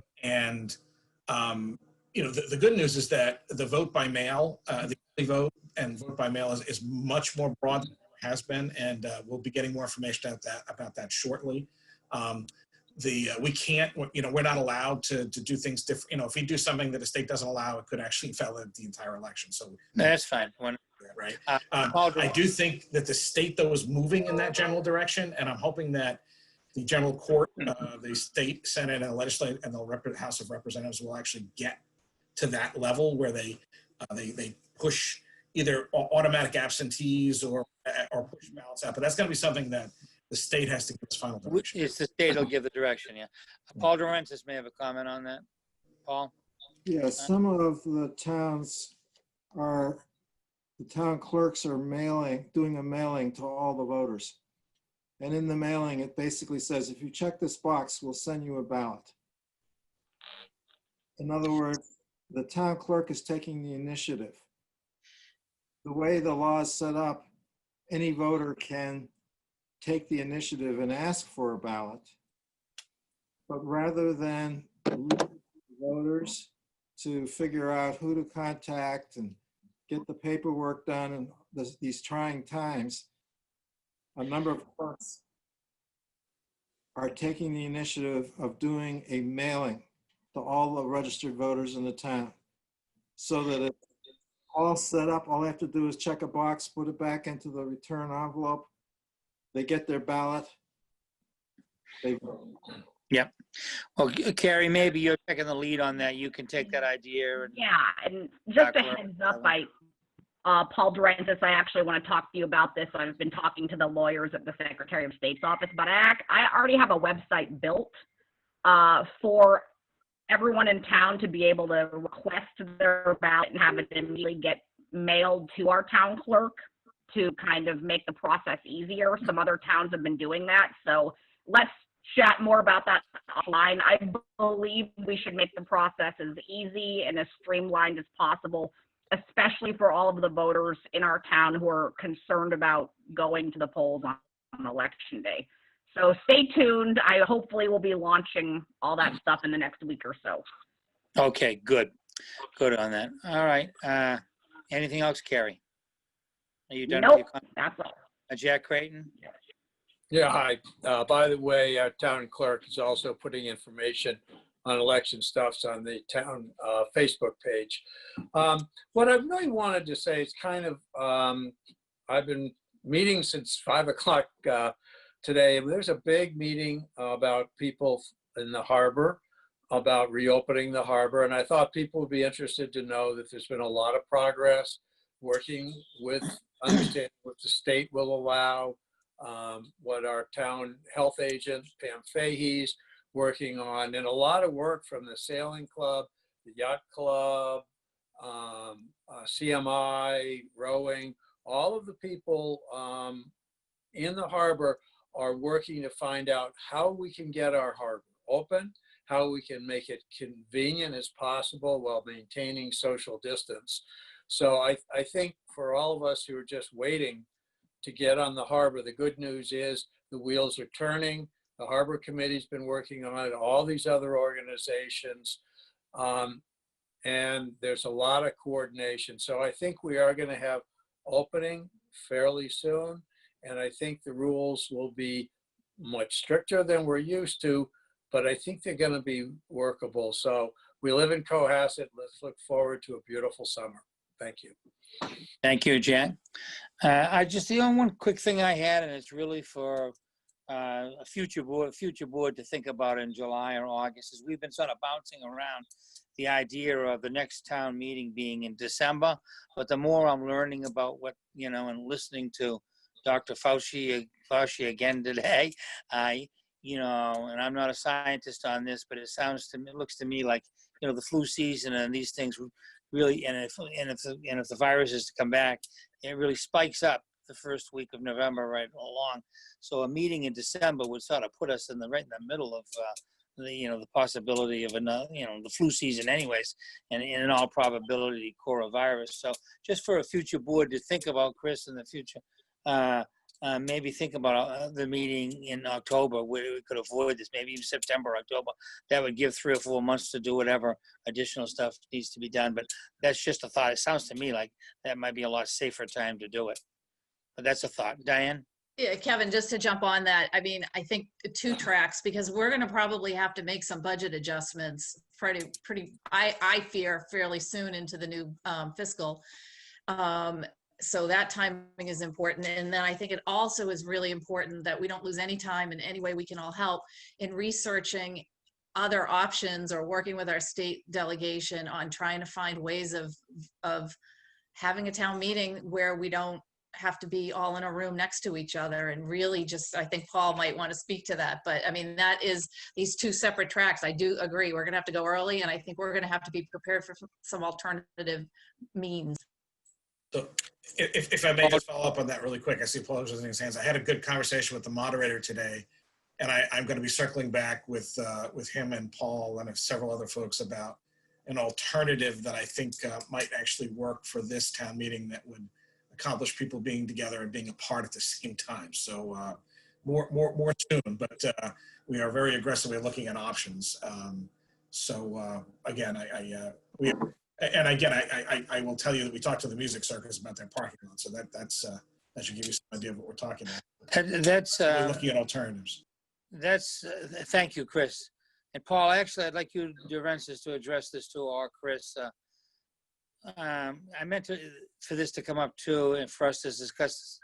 good news is that the vote by mail, the early vote and vote by mail is much more broad than it has been, and we'll be getting more information about that shortly. We can't, we're not allowed to do things different. If we do something that the state doesn't allow, it could actually invalidate the entire election. So no, that's fine. Right. I do think that the state, though, is moving in that general direction, and I'm hoping that the general court, the state Senate and legislative and the House of Representatives will actually get to that level where they push either automatic absentees or push ballots out. But that's going to be something that the state has to give us final direction. It's the state will give the direction, yeah. Paul Durensis may have a comment on that. Paul? Yeah, some of the towns are, the town clerks are doing a mailing to all the voters. And in the mailing, it basically says, if you check this box, we'll send you a ballot. In other words, the town clerk is taking the initiative. The way the law is set up, any voter can take the initiative and ask for a ballot. But rather than leave voters to figure out who to contact and get the paperwork done in these trying times, a number of clerks are taking the initiative of doing a mailing to all the registered voters in the town, so that it's all set up. All they have to do is check a box, put it back into the return envelope. They get their ballot. They vote. Yep. Well, Carrie, maybe you're taking the lead on that. You can take that idea. And Yeah, and just a heads up, Paul Durensis, I actually want to talk to you about this. I've been talking to the lawyers at the Secretary of State's office, but I already have a website built for everyone in town to be able to request their ballot and have it immediately get mailed to our town clerk to kind of make the process easier. Some other towns have been doing that, so let's chat more about that offline. I believe we should make the process as easy and as streamlined as possible, especially for all of the voters in our town who are concerned about going to the polls on election day. So stay tuned. I hopefully will be launching all that stuff in the next week or so. Okay, good. Good on that. All right. Anything else, Carrie? Are you done? Nope, that's all. Jack Creighton? Yeah, hi. By the way, our town clerk is also putting information on election stuffs on the town Facebook page. What I really wanted to say is kind of, I've been meeting since 5 o'clock today. There's a big meeting about people in the harbor, about reopening the harbor. And I thought people would be interested to know that there's been a lot of progress working with, understanding what the state will allow, what our town health agent, Pam Fahey's working on, and a lot of work from the sailing club, the yacht club, CMI, rowing, all of the people in the harbor are working to find out how we can get our harbor open, how we can make it convenient as possible while maintaining social distance. So I think for all of us who are just waiting to get on the harbor, the good news is the wheels are turning. The Harbor Committee's been working on it, all these other organizations, and there's a lot of coordination. So I think we are going to have opening fairly soon, and I think the rules will be much stricter than we're used to, but I think they're going to be workable. So we live in Cohasset. Let's look forward to a beautiful summer. Thank you. Thank you, Jack. The only one quick thing I had, and it's really for a future board to think about in July or August, is we've been sort of bouncing around the idea of the next town meeting being in December. But the more I'm learning about what, and listening to Dr. Fauci again today, and I'm not a scientist on this, but it looks to me like, the flu season and these things really, and if the virus is to come back, it really spikes up the first week of November right along. So a meeting in December would sort of put us right in the middle of the possibility of another, the flu season anyways, and in all probability coronavirus. So just for a future board to think about, Chris, in the future, maybe think about the meeting in October where we could avoid this, maybe even September, October. That would give 3 or 4 months to do whatever additional stuff needs to be done. But that's just a thought. It sounds to me like that might be a lot safer time to do it. But that's a thought. Diane? Yeah, Kevin, just to jump on that, I mean, I think 2 tracks, because we're going to probably have to make some budget adjustments I fear fairly soon into the new fiscal. So that timing is important. And then I think it also is really important that we don't lose any time in any way we can all help in researching other options or working with our state delegation on trying to find ways of having a town meeting where we don't have to be all in a room next to each other, and really just, I think Paul might want to speak to that. But I mean, that is these two separate tracks. I do agree. We're going to have to go early, and I think we're going to have to be prepared for some alternative means. So if I may just follow up on that really quick, I see Paul raising his hands. I had a good conversation with the moderator today, and I'm going to be circling back with him and Paul and several other folks about an alternative that I think might actually work for this town meeting that would accomplish people being together and being a part at the same time. So more soon, but we are very aggressively looking at options. Again, I will tell you that we talked to the music circus about their parking lot, so that should give you some idea of what we're talking about. That's We're looking at alternatives. Thank you, Chris. And Paul, actually, I'd like you, Durensis, to address this too, or Chris. I meant for this to come up too, and for us to discuss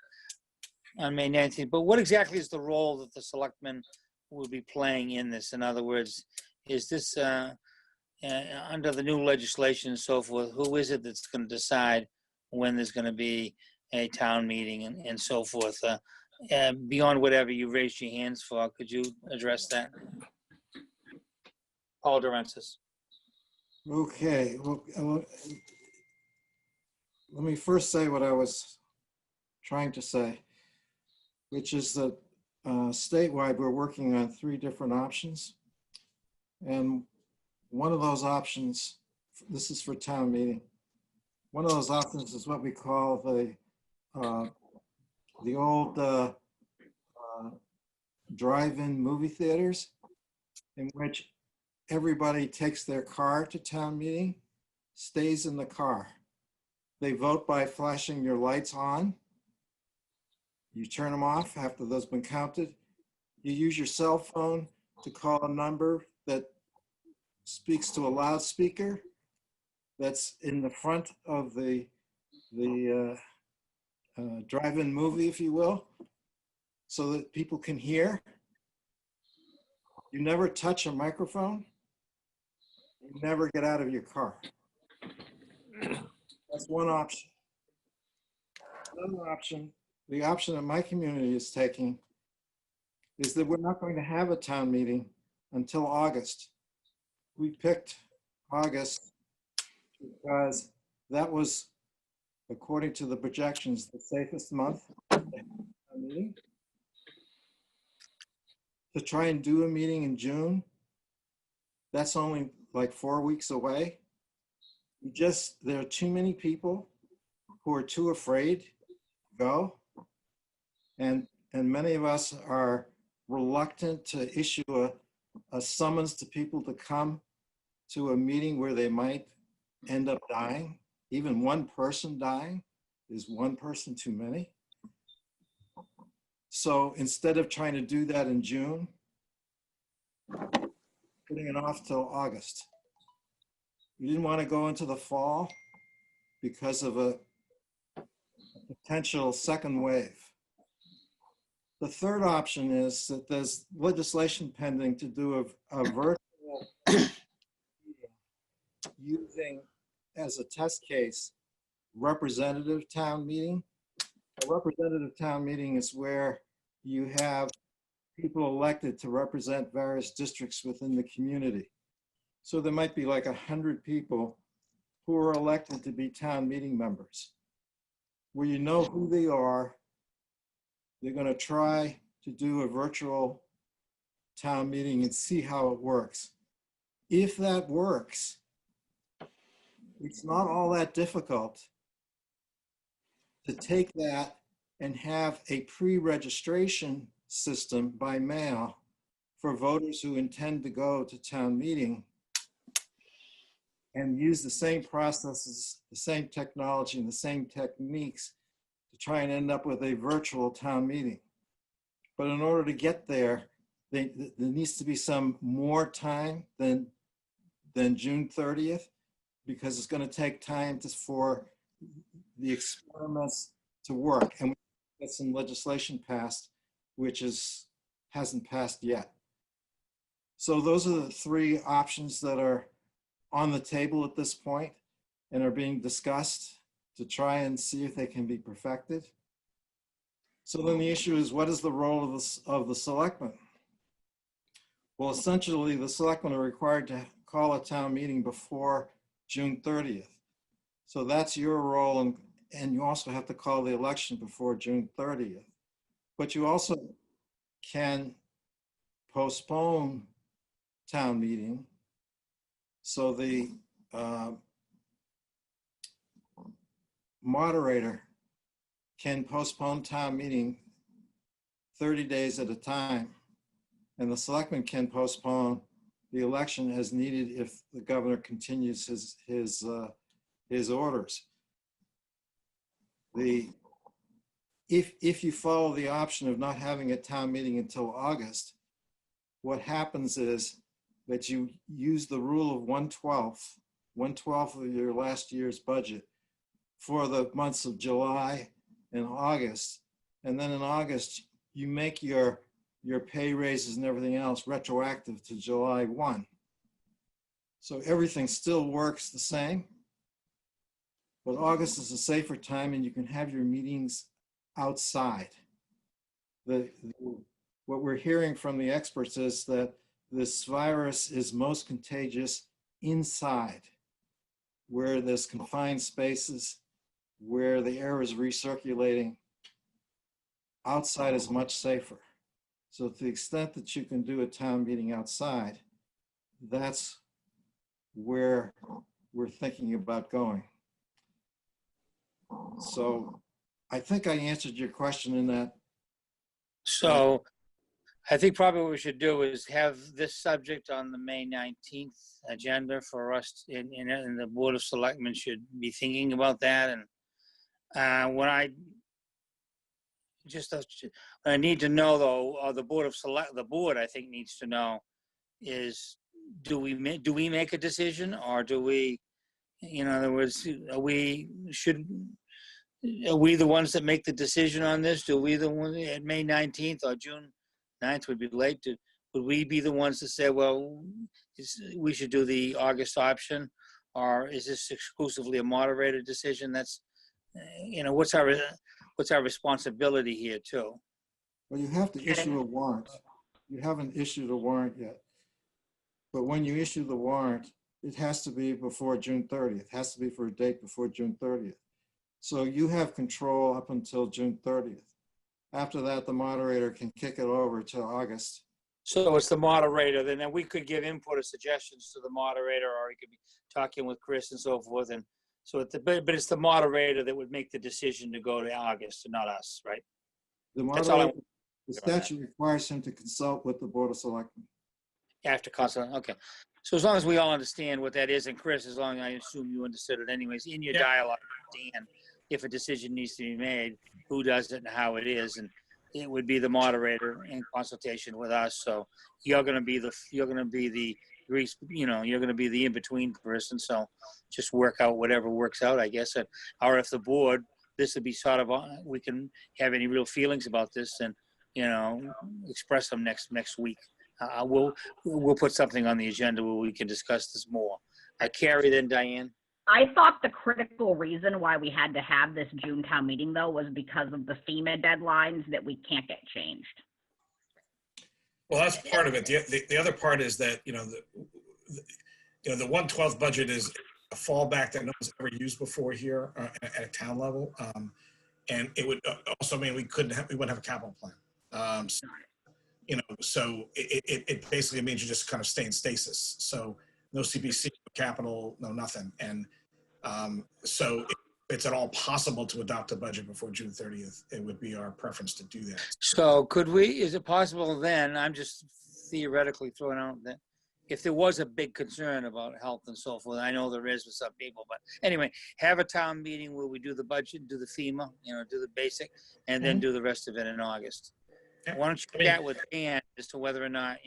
on May 19th. But what exactly is the role that the selectmen will be playing in this? In other words, is this under the new legislation and so forth? Who is it that's going to decide when there's going to be a town meeting and so forth? Beyond whatever you raised your hands for, could you address that? Paul Durensis. Okay, well, let me first say what I was trying to say, which is that statewide, we're working on 3 different options. And one of those options, this is for town meeting, one of those options is what we call the old drive-in movie theaters, in which everybody takes their car to town meeting, stays in the car. They vote by flashing your lights on. You turn them off after those have been counted. You use your cell phone to call a number that speaks to a loudspeaker that's in the front of the drive-in movie, if you will, so that people can hear. You never touch a microphone. You never get out of your car. That's one option. Another option, the option that my community is taking, is that we're not going to have a town meeting until August. We picked August because that was, according to the projections, the safest month for a meeting. To try and do a meeting in June, that's only like 4 weeks away. There are too many people who are too afraid to go. And many of us are reluctant to issue a summons to people to come to a meeting where they might end up dying. Even one person dying is one person too many. So instead of trying to do that in June, putting it off till August. We didn't want to go into the fall because of a potential second wave. The third option is that there's legislation pending to do a virtual using as a test case representative town meeting. A representative town meeting is where you have people elected to represent various districts within the community. So there might be like 100 people who are elected to be town meeting members, where you know who they are. They're going to try to do a virtual town meeting and see how it works. If that works, it's not all that difficult to take that and have a pre-registration system by mail for voters who intend to go to town meeting, and use the same processes, the same technology, and the same techniques to try and end up with a virtual town meeting. But in order to get there, there needs to be some more time than June 30th, because it's going to take time for the experiments to work. And we get some legislation passed, which hasn't passed yet. So those are the three options that are on the table at this point and are being discussed to try and see if they can be perfected. So then the issue is, what is the role of the selectmen? Well, essentially, the selectmen are required to call a town meeting before June 30th. So that's your role, and you also have to call the election before June 30th. But you also can postpone town meeting. So the moderator can postpone town meeting 30 days at a time, and the selectmen can postpone the election as needed if the governor continues his orders. If you follow the option of not having a town meeting until August, what happens is that you use the rule of 1/12 of your last year's budget for the months of July and August. And then in August, you make your pay raises and everything else retroactive to July 1. So everything still works the same, but August is a safer time and you can have your meetings outside. What we're hearing from the experts is that this virus is most contagious inside, where there's confined spaces, where the air is recirculating. Outside is much safer. So to the extent that you can do a town meeting outside, that's where we're thinking about going. So I think I answered your question in that. So I think probably what we should do is have this subject on the May 19th agenda for us, and the Board of Selectmen should be thinking about that. And what I need to know, though, or the board I think needs to know, is do we make a decision, or do we, in other words, are we the ones that make the decision on this? Do we the one at May 19th or June 9th would be late? Would we be the ones to say, well, we should do the August option, or is this exclusively a moderator decision? That's, what's our responsibility here too? Well, you have to issue a warrant. You haven't issued a warrant yet. But when you issue the warrant, it has to be before June 30th. It has to be for a date before June 30th. So you have control up until June 30th. After that, the moderator can kick it over to August. So it's the moderator, then we could give input or suggestions to the moderator, or he could be talking with Chris and so forth. And so, but it's the moderator that would make the decision to go to August, and not us, right? The That's all moderator, the statute requires him to consult with the Board of Selectmen. After consult, okay. So as long as we all understand what that is, and Chris, as long as I assume you understood it anyways, in your dialogue, Dan, if a decision needs to be made, who does it and how it is, and it would be the moderator in consultation with us. So you're going to be the in-between person. So just work out whatever works out, I guess. Or if the board, this would be sort of, we can have any real feelings about this, and express them next week. We'll put something on the agenda where we can discuss this more. Carrie, then Diane. I thought the critical reason why we had to have this June town meeting, though, was because of the FEMA deadlines that we can't get changed. Well, that's part of it. The other part is that, the 1/12 budget is a fallback that no one's ever used before here at a town level. And it would also mean we wouldn't have a capital plan. So it basically means you just kind of stay in stasis. So no CPC, no capital, no nothing. And so if it's at all possible to adopt a budget before June 30th, it would be our preference to do that. So is it possible then, I'm just theoretically throwing out that if there was a big concern about health and so forth, I know there is with some people, but anyway, have a town meeting where we do the budget, do the FEMA, do the basic, and then do the rest of it in August. Why don't you chat with Dan as to whether or not,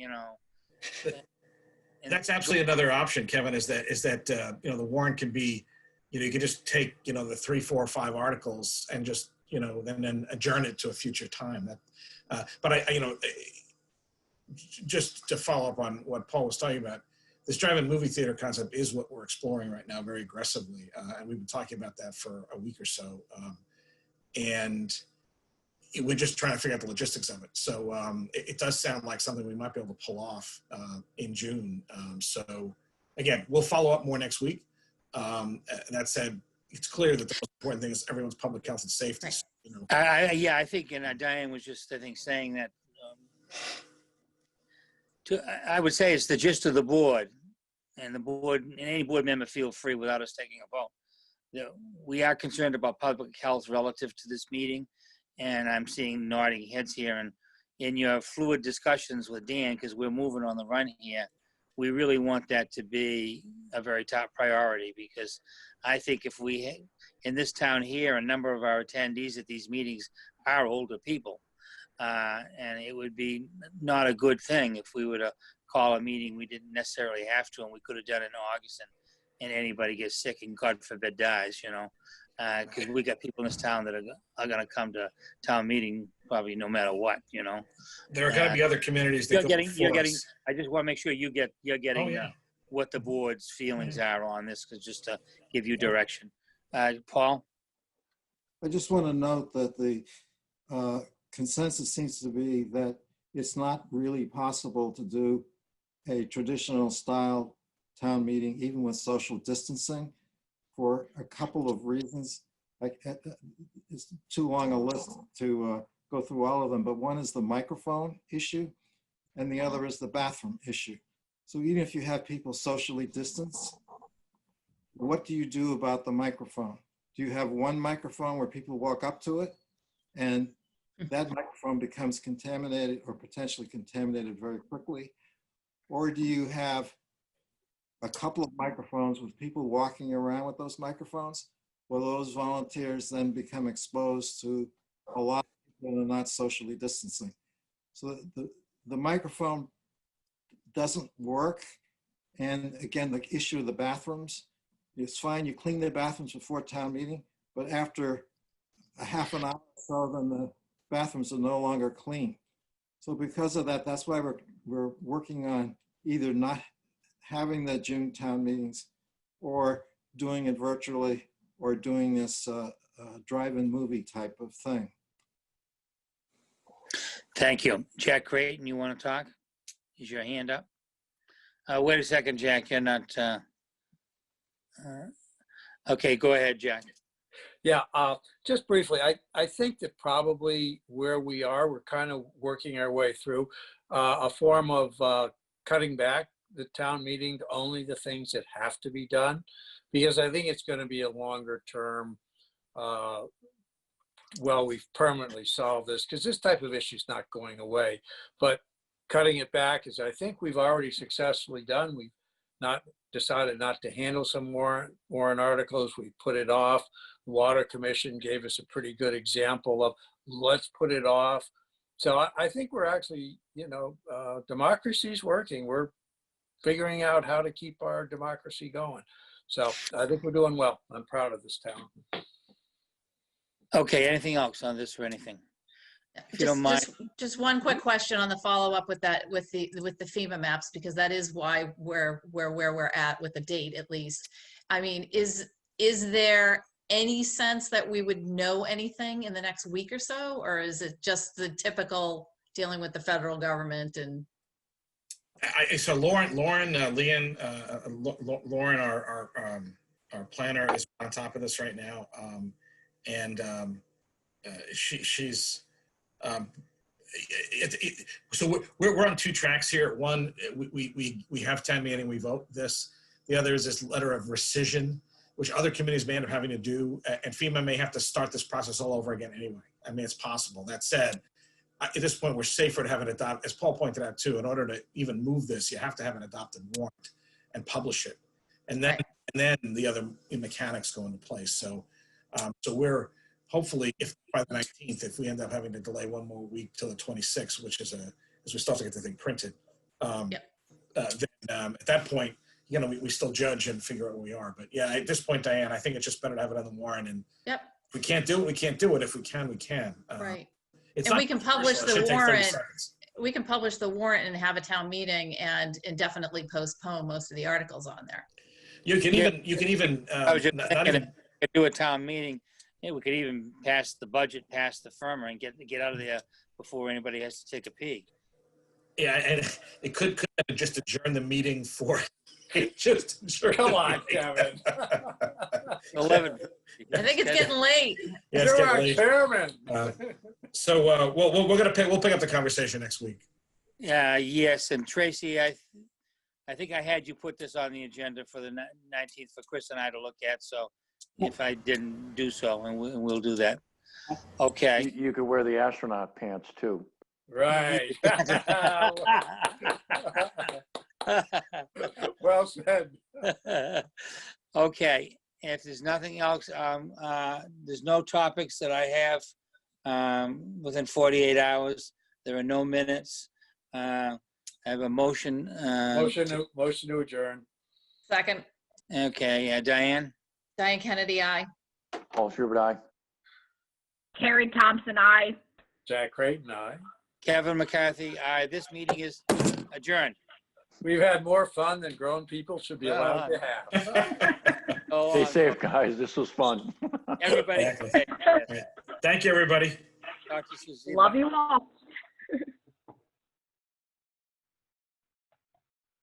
That's absolutely another option, Kevin, is that the warrant can be you could just take, the 3, 4, or 5 articles and just, then adjourn it to a future time. But just to follow up on what Paul was talking about, this drive-in movie theater concept is what we're exploring right now very aggressively. And we've been talking about that for a week or so. And we're just trying to figure out the logistics of it. So it does sound like something we might be able to pull off in June. So again, we'll follow up more next week. That said, it's clear that the most important thing is everyone's public health and safety. I think, and Diane was just, I think, saying that, I would say it's the gist of the board, and the board, and any board member feel free without us taking a vote. We are concerned about public health relative to this meeting, and I'm seeing nodding heads here, and in your fluid discussions with Dan, because we're moving on the run here, we really want that to be a very top priority, because I think if we, in this town here, a number of our attendees at these meetings are older people. And it would be not a good thing if we were to call a meeting we didn't necessarily have to, and we could have done it in August, and anybody gets sick and God forbid dies, because we got people in this town that are going to come to town meeting probably no matter what, There are going to be other communities that you're getting. I just want to make sure you're getting what the board's feelings are on this, because just to give you direction. Paul? I just want to note that the consensus seems to be that it's not really possible to do a traditional style town meeting, even with social distancing, for a couple of reasons. It's too long a list to go through all of them, but one is the microphone issue, and the other is the bathroom issue. So even if you have people socially distanced, what do you do about the microphone? Do you have one microphone where people walk up to it and that microphone becomes contaminated or potentially contaminated very quickly? Or do you have a couple of microphones with people walking around with those microphones? Well, those volunteers then become exposed to a lot of people that are not socially distancing. So the microphone doesn't work. And again, the issue of the bathrooms, it's fine, you clean the bathrooms before town meeting, but after a half an hour or so, then the bathrooms are no longer clean. So because of that, that's why we're working on either not having the June town meetings or doing it virtually or doing this drive-in movie type of thing. Thank you. Jack Creighton, you want to talk? Is your hand up? Wait a second, Jack, you're not, okay, go ahead, Jack. Yeah, just briefly, I think that probably where we are, we're kind of working our way through a form of cutting back the town meeting to only the things that have to be done, because I think it's going to be a longer term, well, we've permanently solved this, because this type of issue is not going away, but cutting it back is, I think we've already successfully done. We've not decided not to handle some warrant articles. We put it off. The Water Commission gave us a pretty good example of let's put it off. So I think we're actually, democracy's working. We're figuring out how to keep our democracy going. So I think we're doing well. I'm proud of this town. Okay, anything else on this or anything? If you don't mind. Just one quick question on the follow-up with that, with the FEMA maps, because that is why where we're at with the date, at least. I mean, is there any sense that we would know anything in the next week or so, or is it just the typical dealing with the federal government? And so Lauren, Leanne, Lauren, our planner, is on top of this right now, and she's. So we're on two tracks here. One, we have town meeting, we vote this. The other is this letter of rescission, which other committees may end up having to do, and FEMA may have to start this process all over again anyway. I mean, it's possible. That said, at this point, we're safer to have it adopted. As Paul pointed out too, in order to even move this, you have to have an adopted warrant and publish it, and then the other mechanics go into place. So, so we're hopefully, if by the 19th, if we end up having to delay one more week till the 26th, which is as we still have to get the thing printed, then at that point, we still judge and figure out where we are. But yeah, at this point, Diane, I think it's just better to have it on the warrant. And Yep. if we can't do it, we can't do it. If we can, we can. Right. It's And not we can publish controversial. It the should take 30 warrant. seconds. We can publish the warrant and have a town meeting and indefinitely postpone most of the articles on there. You can even, I was just not thinking, even, if we could do a town meeting, yeah, we could even pass the budget, pass the firmer, and get out of there before anybody has to take a pee. yeah, and it could just adjourn the meeting for, just adjourn. Come the on, meeting. Kevin. 11. I think it's getting late. Yeah, it's You're getting our late. chairman. So we'll pick up the conversation next week. Yes, and Tracy, I think I had you put this on the agenda for the 19th for Chris and I to look at. So if I didn't do so, and we'll do that. Okay. You could wear the astronaut pants too. Right. Well said. Okay, if there's nothing else, there's no topics that I have within 48 hours. There are no minutes. I have a motion. Motion to adjourn. Second, Okay, Diane? Diane Kennedy, aye. Paul Schubert, aye. Carrie Thompson, I. Jack Creighton, aye. Kevin McCarthy, aye. This meeting is adjourned. We've had more fun than grown people should be allowed to have. So, Stay safe, guys. This was fun. everybody. Thank you, everybody. Talk to you soon. Love you all.